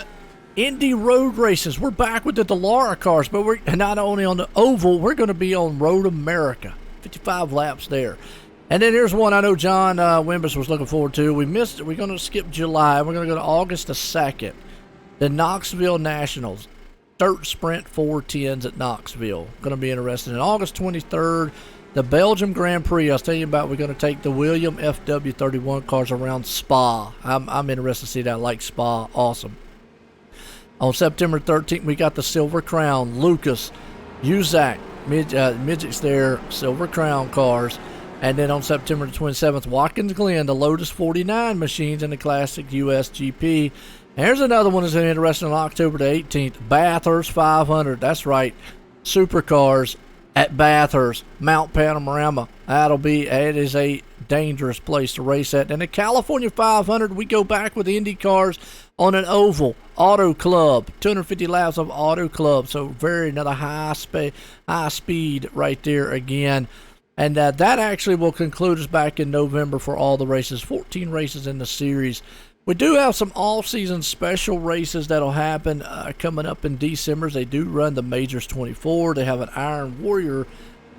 Speaker 3: Indy road races. We're back with the Dallara cars, but we're not only on the oval, we're going to be on Road America. 55 laps there. And then here's one I know John Wimbus was looking forward to. We missed it. We're going to skip July. We're going to go to August the 2nd. The Knoxville Nationals. Dirt Sprint 410s at Knoxville. Going to be interesting. And August 23rd, the Belgium Grand Prix. I was telling you about, we're going to take the William FW31 cars around Spa. I'm interested to see that. I like Spa. Awesome. On September 13th, we got the Silver Crown, Lucas, Uzak, midgets there, Silver Crown cars. And then on September the 27th, Watkins Glen, the Lotus 49 machines in the Classic USGP. And here's another one that's interesting on October the 18th, Bathurst 500. That's right, supercars at Bathurst, Mount Panorama. It is a dangerous place to race at. And the California 500, we go back with Indy cars on an oval, Auto Club, 250 laps of Auto Club. So another high speed right there again. And that actually will conclude us back in November for all the races, 14 races in the series. We do have some off-season special races that'll happen coming up in December. They do run the Majors 24. They have an Iron Warrior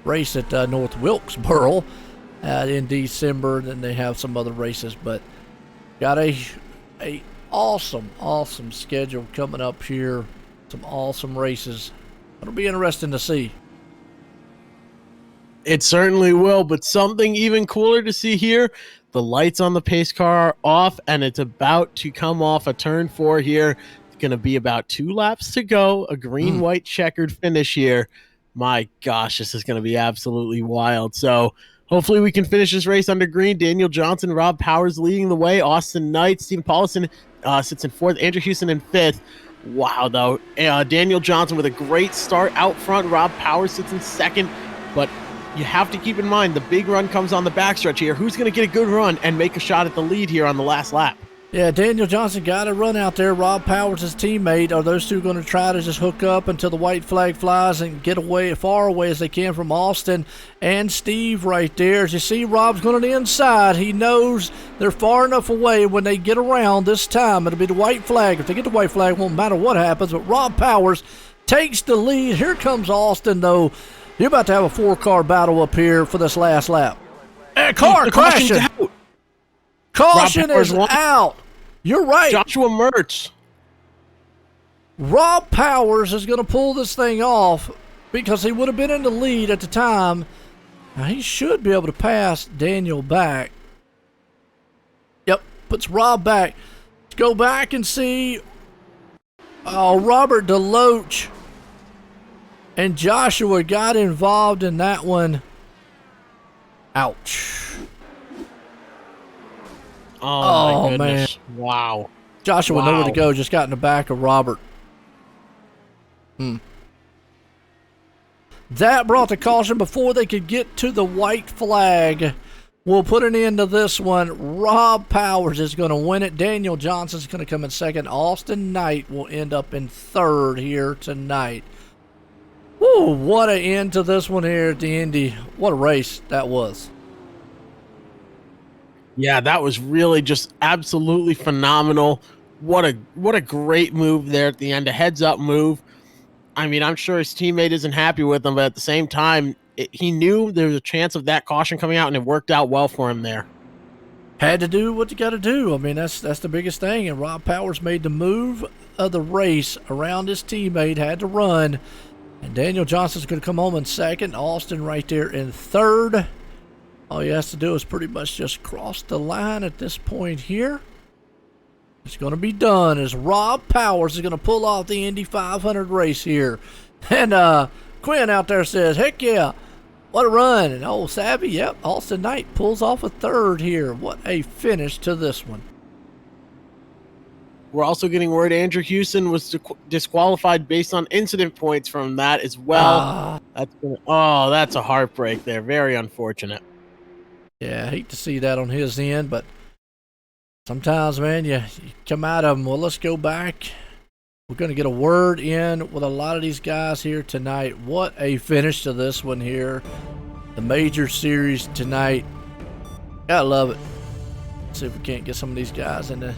Speaker 3: race at North Wilkesboro in December. Then they have some other races, but got a awesome schedule coming up here. Some awesome races. It'll be interesting to see.
Speaker 4: It certainly will, but something even cooler to see here. The lights on the pace car are off, and it's about to come off a turn 4 here. It's going to be about 2 laps to go. A green-white checkered finish here. My gosh, this is going to be absolutely wild. So hopefully we can finish this race under green. Daniel Johnson, Rob Powers leading the way. Austin Knight, Stephen Paulson sits in 4th. Andrew Houston in 5th. Wow, though. Daniel Johnson with a great start out front. Rob Powers sits in 2nd, but you have to keep in mind the big run comes on the backstretch here. Who's going to get a good run and make a shot at the lead here on the last lap?
Speaker 3: Yeah, Daniel Johnson got a run out there. Rob Powers, his teammate. Are those two going to try to just hook up until the white flag flies and get away, far away as they can from Austin and Steve right there? As you see, Rob's going to the inside. He knows they're far enough away when they get around this time. It'll be the white flag. If they get the white flag, it won't matter what happens. But Rob Powers takes the lead. Here comes Austin, though. You're about to have a 4-car battle up here for this last lap. Car crashing. Caution is out. You're right.
Speaker 4: Joshua Mertz.
Speaker 3: Rob Powers is going to pull this thing off because he would have been in the lead at the time. Now, he should be able to pass Daniel back. Yep, puts Rob back. Let's go back and see. Oh, Robert DeLoach and Joshua got involved in that one. Ouch.
Speaker 4: Oh my goodness. Man. Wow.
Speaker 3: Joshua nowhere to go, just got in the back of Robert. That brought the caution before they could get to the white flag. We'll put an end to this one. Rob Powers is going to win it. Daniel Johnson's going to come in 2nd. Austin Knight will end up in 3rd here tonight. Woo, what an end to this one here at the Indy. What a race that was.
Speaker 4: Yeah, that was really just absolutely phenomenal. What a great move there at the end, a heads-up move. I mean, I'm sure his teammate isn't happy with him, but at the same time, he knew there was a chance of that caution coming out, and it worked out well for him there.
Speaker 3: Had to do what you got to do. I mean, that's the biggest thing, and Rob Powers made the move of the race around his teammate, had to run, and Daniel Johnson's going to come home in 2nd. Austin right there in 3rd. All he has to do is pretty much just cross the line at this point here. It's going to be done as Rob Powers is going to pull off the Indy 500 race here. And Quinn out there says, heck yeah, what a run. And old Savvy, yep, Austin Knight pulls off a 3rd here. What a finish to this one.
Speaker 4: We're also getting word Andrew Houston was disqualified based on incident points from that as well. That's a heartbreak there. Very unfortunate.
Speaker 3: Yeah, I hate to see that on his end, but sometimes, man, you come out of them. Well, let's go back. We're going to get a word in with a lot of these guys here tonight. What a finish to this one here. The major series tonight. Gotta love it. Let's see if we can't get some of these guys in the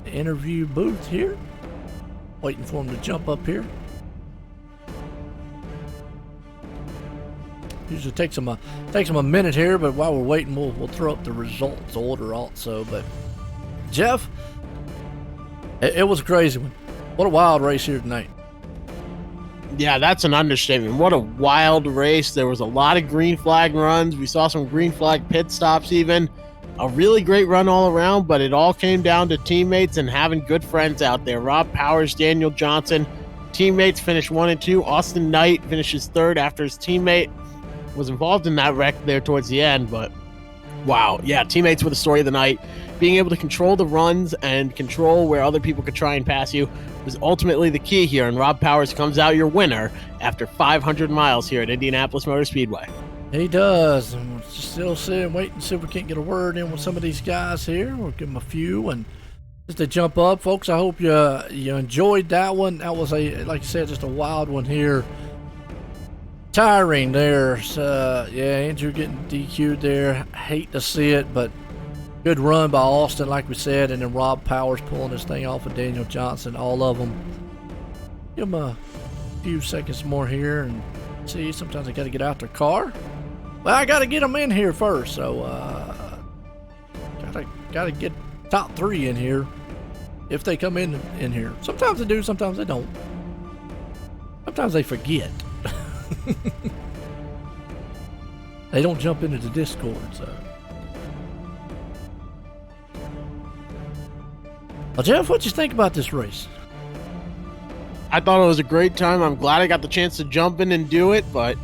Speaker 3: interview booth here. Waiting for them to jump up here. Usually takes them a minute here, but while we're waiting, we'll throw up the results order also. But Jeff, it was a crazy one. What a wild race here tonight.
Speaker 4: Yeah, that's an understatement. What a wild race. There was a lot of green flag runs. We saw some green flag pit stops even. A really great run all around, but it all came down to teammates and having good friends out there. Rob Powers, Daniel Johnson, teammates finished 1 and 2. Austin Knight finishes 3rd after his teammate was involved in that wreck there towards the end. But wow, yeah, teammates were the story of the night. Being able to control the runs and control where other people could try and pass you was ultimately the key here, and Rob Powers comes out your winner after 500 miles here at Indianapolis Motor Speedway.
Speaker 3: He does. And we're still sitting, waiting to see if we can't get a word in with some of these guys here. We'll give them a few. And just to jump up, folks, I hope you enjoyed that one. That was, like I said, just a wild one here. Tiring there. So, yeah, Andrew getting DQ'd there. Hate to see it, but good run by Austin, like we said. And then Rob Powers pulling this thing off of Daniel Johnson. All of them. Give him a few seconds more here, and See, sometimes I got to get out their car. Well, I got to get them in here first, so gotta get top 3 in here if they come in here. Sometimes they do, sometimes they don't. Sometimes they forget. They don't jump into the Discord, so. Well, Jeff, what you think about this race?
Speaker 4: I thought it was a great time. I'm glad I got the chance to jump in and do it, but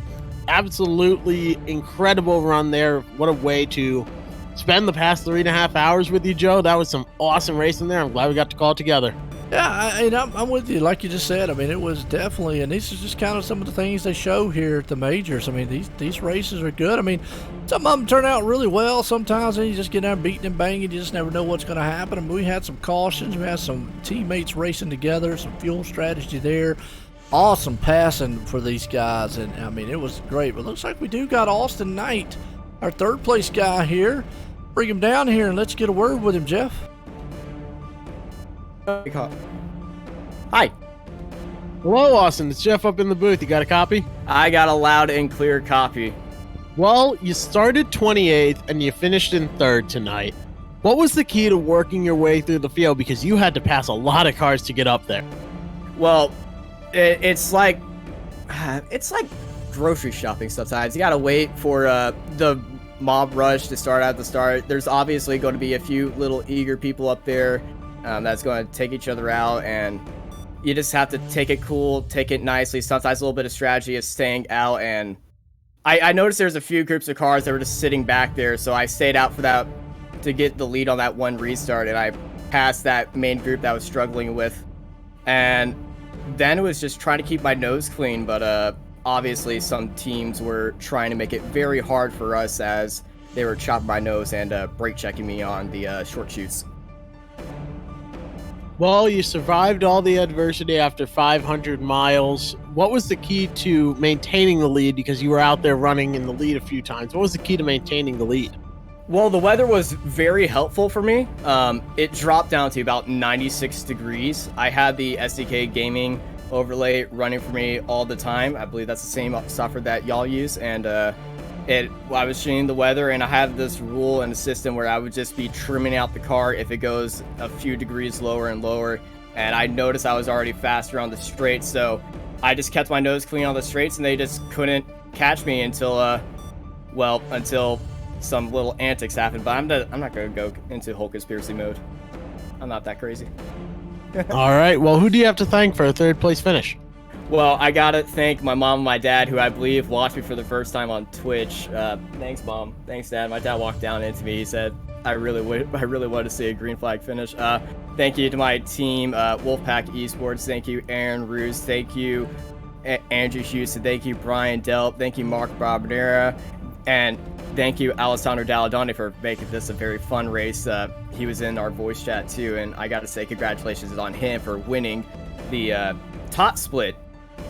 Speaker 4: absolutely incredible run there. What a way to spend the past 3.5 hours with you, Joe. That was some awesome racing there. I'm glad we got to call it together.
Speaker 3: Yeah, I'm with you. Like you just said, I mean, it was definitely, and these are just kind of some of the things they show here at the majors. I mean, these races are good. I mean, some of them turn out really well. Sometimes you just get down beating and banging. You just never know what's going to happen. I mean, we had some cautions. We had some teammates racing together, some fuel strategy there. Awesome passing for these guys, and I mean, it was great. But it looks like we do got Austin Knight, our 3rd place guy here. Bring him down here and let's get a word with him, Jeff.
Speaker 5: Hi.
Speaker 4: Hello, Austin. It's Jeff up in the booth. You got a copy?
Speaker 5: I got a loud and clear copy.
Speaker 4: Well, you started 28th and you finished in 3rd tonight. What was the key to working your way through the field? Because you had to pass a lot of cars to get up there.
Speaker 5: Well, it's like grocery shopping sometimes. You gotta wait for the mob rush to start at the start. There's obviously going to be a few little eager people up there that's going to take each other out, and you just have to take it cool, take it nicely. Sometimes a little bit of strategy is staying out, and I noticed there's a few groups of cars that were just sitting back there, so I stayed out for that to get the lead on that one restart, and I passed that main group that I was struggling with. And then it was just trying to keep my nose clean, but obviously some teams were trying to make it very hard for us as they were chopping my nose and brake checking me on the short shoots.
Speaker 4: Well, you survived all the adversity after 500 miles. What was the key to maintaining the lead? Because you were out there running in the lead a few times. What was the key to maintaining the lead?
Speaker 5: Well, the weather was very helpful for me. It dropped down to about 96 degrees. I had the SDK gaming overlay running for me all the time. I believe that's the same software that y'all use, and I was seeing the weather, and I have this rule and a system where I would just be trimming out the car if it goes a few degrees lower and lower, and I noticed I was already faster on the straights, so I just kept my nose clean on the straights, and they just couldn't catch me until some little antics happened. But I'm not gonna go into whole conspiracy mode. I'm not that crazy.
Speaker 4: All right, well, who do you have to thank for a 3rd place finish?
Speaker 5: Well, I gotta thank my mom and my dad, who I believe watched me for the first time on Twitch. Thanks, Mom. Thanks, Dad. My dad walked down into me. He said, I really wanted to see a green flag finish. Thank you to my team, Wolfpack Esports. Thank you, Aaron Roos. Thank you, Andrew Houston. Thank you, Brian Delp. Thank you, Mark Barbanera. And thank you, Alessandro Dalladoni, for making this a very fun race. He was in our voice chat, too, and I gotta say congratulations on him for winning the top split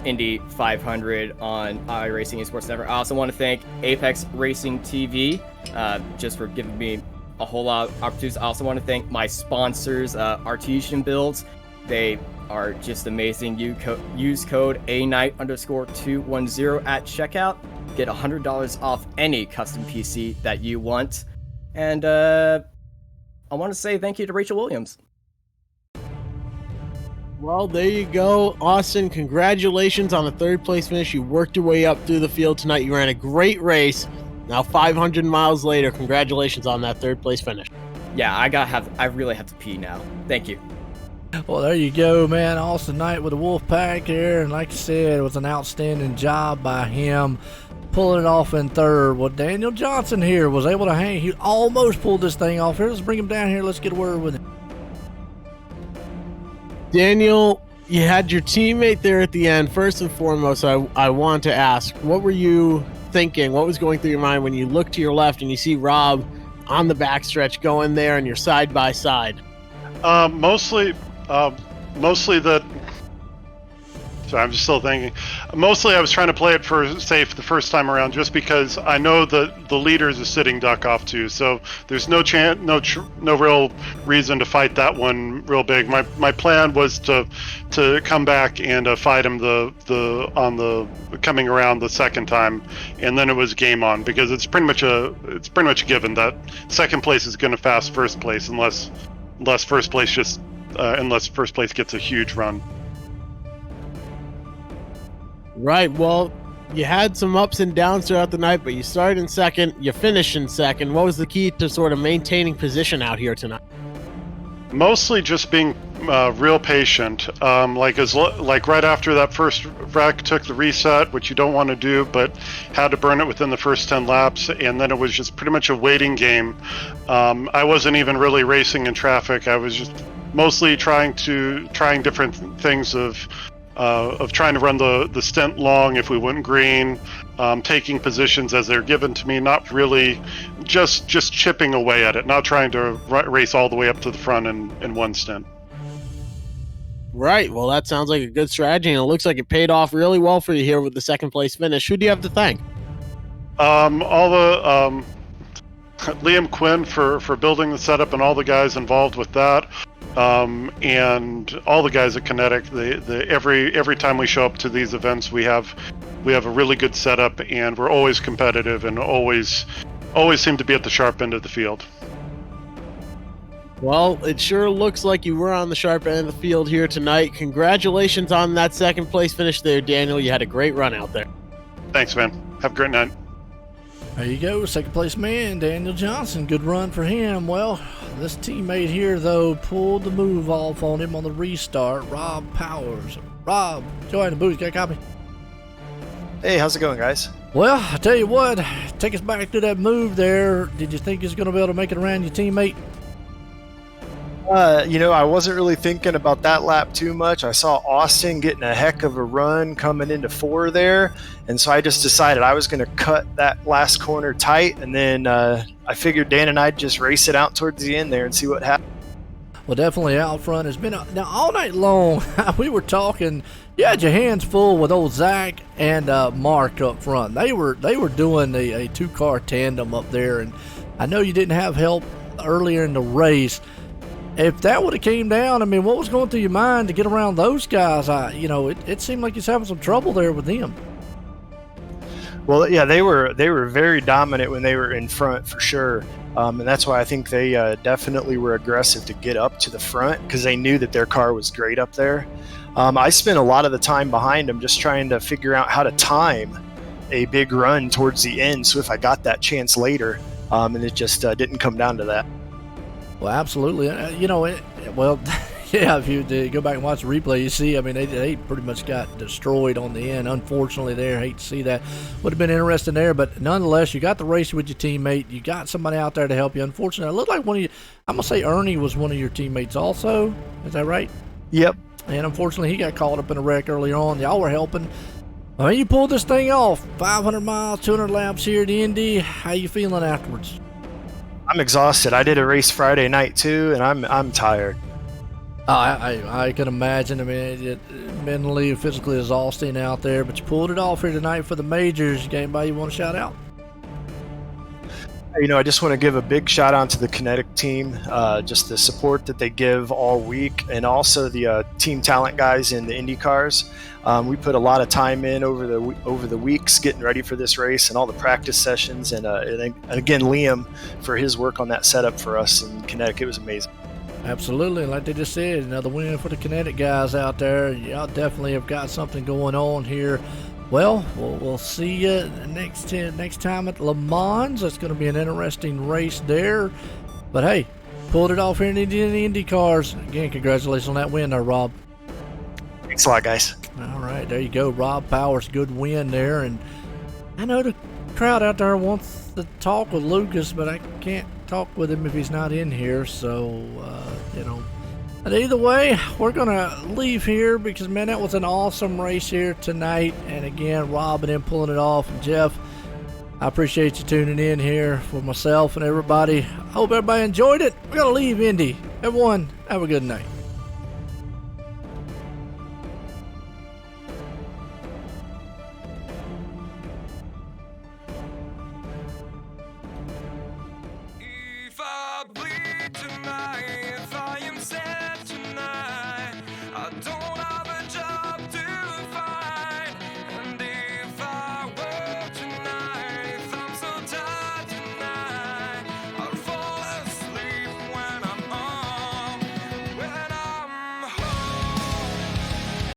Speaker 5: Indy 500 on iRacing Esports Network. I also want to thank Apex Racing TV just for giving me a whole lot of opportunities. I also want to thank my sponsors, Artesian Builds. They are just amazing. Use code AKnight_210 at checkout. Get $100 off any custom PC that you want. And I want to say thank you to Rachel Williams.
Speaker 4: Well, there you go, Austin. Congratulations on the 3rd place finish. You worked your way up through the field tonight. You ran a great race. Now 500 miles later, congratulations on that 3rd place finish.
Speaker 5: Yeah, I really have to pee now. Thank you.
Speaker 3: Well, there you go, man. Austin Knight with the Wolfpack here, and like I said, it was an outstanding job by him pulling it off in 3rd. Well, Daniel Johnson here was able to hang. He almost pulled this thing off here. Let's bring him down here. Let's get a word with him.
Speaker 4: Daniel, you had your teammate there at the end. First and foremost, I want to ask, what were you thinking? What was going through your mind when you look to your left and you see Rob on the backstretch going there and you're side by side?
Speaker 6: Mostly that So I'm just still thinking. Mostly I was trying to play it for safe the first time around just because I know that the leaders are sitting duck off too. So there's no real reason to fight that one real big. My plan was to come back and fight him on the coming around the second time, and then it was game on, because it's pretty much a given that second place is going to pass first place unless first place gets a huge run.
Speaker 4: Right. Well, you had some ups and downs throughout the night, but you started in second, you finished in second. What was the key to sort of maintaining position out here tonight?
Speaker 6: Mostly just being real patient. Like right after that first wreck, took the reset, which you don't want to do, but had to burn it within the first 10 laps, and then it was just pretty much a waiting game. I wasn't even really racing in traffic. I was just mostly trying different things of trying to run the stint long if we went green, taking positions as they're given to me, not really just chipping away at it, not trying to race all the way up to the front in one stint.
Speaker 4: Right. Well, that sounds like a good strategy, and it looks like it paid off really well for you here with the second place finish. Who do you have to thank?
Speaker 6: All the Liam Quinn for building the setup and all the guys involved with that. And all the guys at Kinetic, every time we show up to these events, we have a really good setup, and we're always competitive and always seem to be at the sharp end of the field.
Speaker 4: Well, it sure looks like you were on the sharp end of the field here tonight. Congratulations on that second place finish there, Daniel. You had a great run out there.
Speaker 6: Thanks, man. Have a great night.
Speaker 3: There you go, second place man, Daniel Johnson. Good run for him. Well, this teammate here, though, pulled the move off on him on the restart. Rob Powers. Rob, join the booth. Got a copy?
Speaker 7: Hey, how's it going, guys?
Speaker 3: Well, I tell you what, take us back to that move there. Did you think you was going to be able to make it around your teammate?
Speaker 7: I wasn't really thinking about that lap too much. I saw Austin getting a heck of a run coming into 4 there, and so I just decided I was going to cut that last corner tight, and then I figured Dan and I'd just race it out towards the end there and see what happened.
Speaker 3: Well, definitely out front has been now all night long. We were talking. You had your hands full with old Zach and Mark up front. They were doing a 2-car tandem up there, and I know you didn't have help earlier in the race. If that would have came down, I mean, what was going through your mind to get around those guys? It seemed like he's having some trouble there with them.
Speaker 7: Well, yeah, they were very dominant when they were in front for sure, and that's why I think they definitely were aggressive to get up to the front, because they knew that their car was great up there. I spent a lot of the time behind them just trying to figure out how to time a big run towards the end, so if I got that chance later, and it just didn't come down to that.
Speaker 3: Well, absolutely. Yeah, if you go back and watch the replay, you see, I mean, they pretty much got destroyed on the end. Unfortunately there, hate to see that. Would have been interesting there, but nonetheless, you got the race with your teammate. You got somebody out there to help you. Unfortunately, it looked like one of you, I'm going to say Ernie was one of your teammates also. Is that right?
Speaker 7: Yep.
Speaker 3: And unfortunately, he got caught up in a wreck earlier on. Y'all were helping. I mean, you pulled this thing off. 500 miles, 200 laps here at Indy. How you feeling afterwards?
Speaker 7: I'm exhausted. I did a race Friday night too, and I'm tired.
Speaker 3: I can imagine. I mean, it mentally and physically exhausting out there, but you pulled it off here tonight for the majors. Anybody you want to shout out?
Speaker 7: I just want to give a big shout out to the Kinetic team, just the support that they give all week, and also the team talent guys in the Indy cars. We put a lot of time in over the weeks getting ready for this race and all the practice sessions, and again Liam for his work on that setup for us in Kinetic. It was amazing.
Speaker 3: Absolutely, like they just said, another win for the Kinetic guys out there. Y'all definitely have got something going on here. Well, we'll see you next time at Le Mans. It's going to be an interesting race there. But hey, pulled it off here in the Indy cars. Again, congratulations on that win there, Rob.
Speaker 7: Thanks a lot, guys.
Speaker 3: All right, there you go. Rob Powers, good win there. And I know the crowd out there wants to talk with Lucas, but I can't talk with him if he's not in here. So, But either way, we're going to leave here because, man, that was an awesome race here tonight. And again, Rob and him pulling it off. And Jeff, I appreciate you tuning in here for myself and everybody. I hope everybody enjoyed it. We're going to leave Indy. Everyone, have a good night.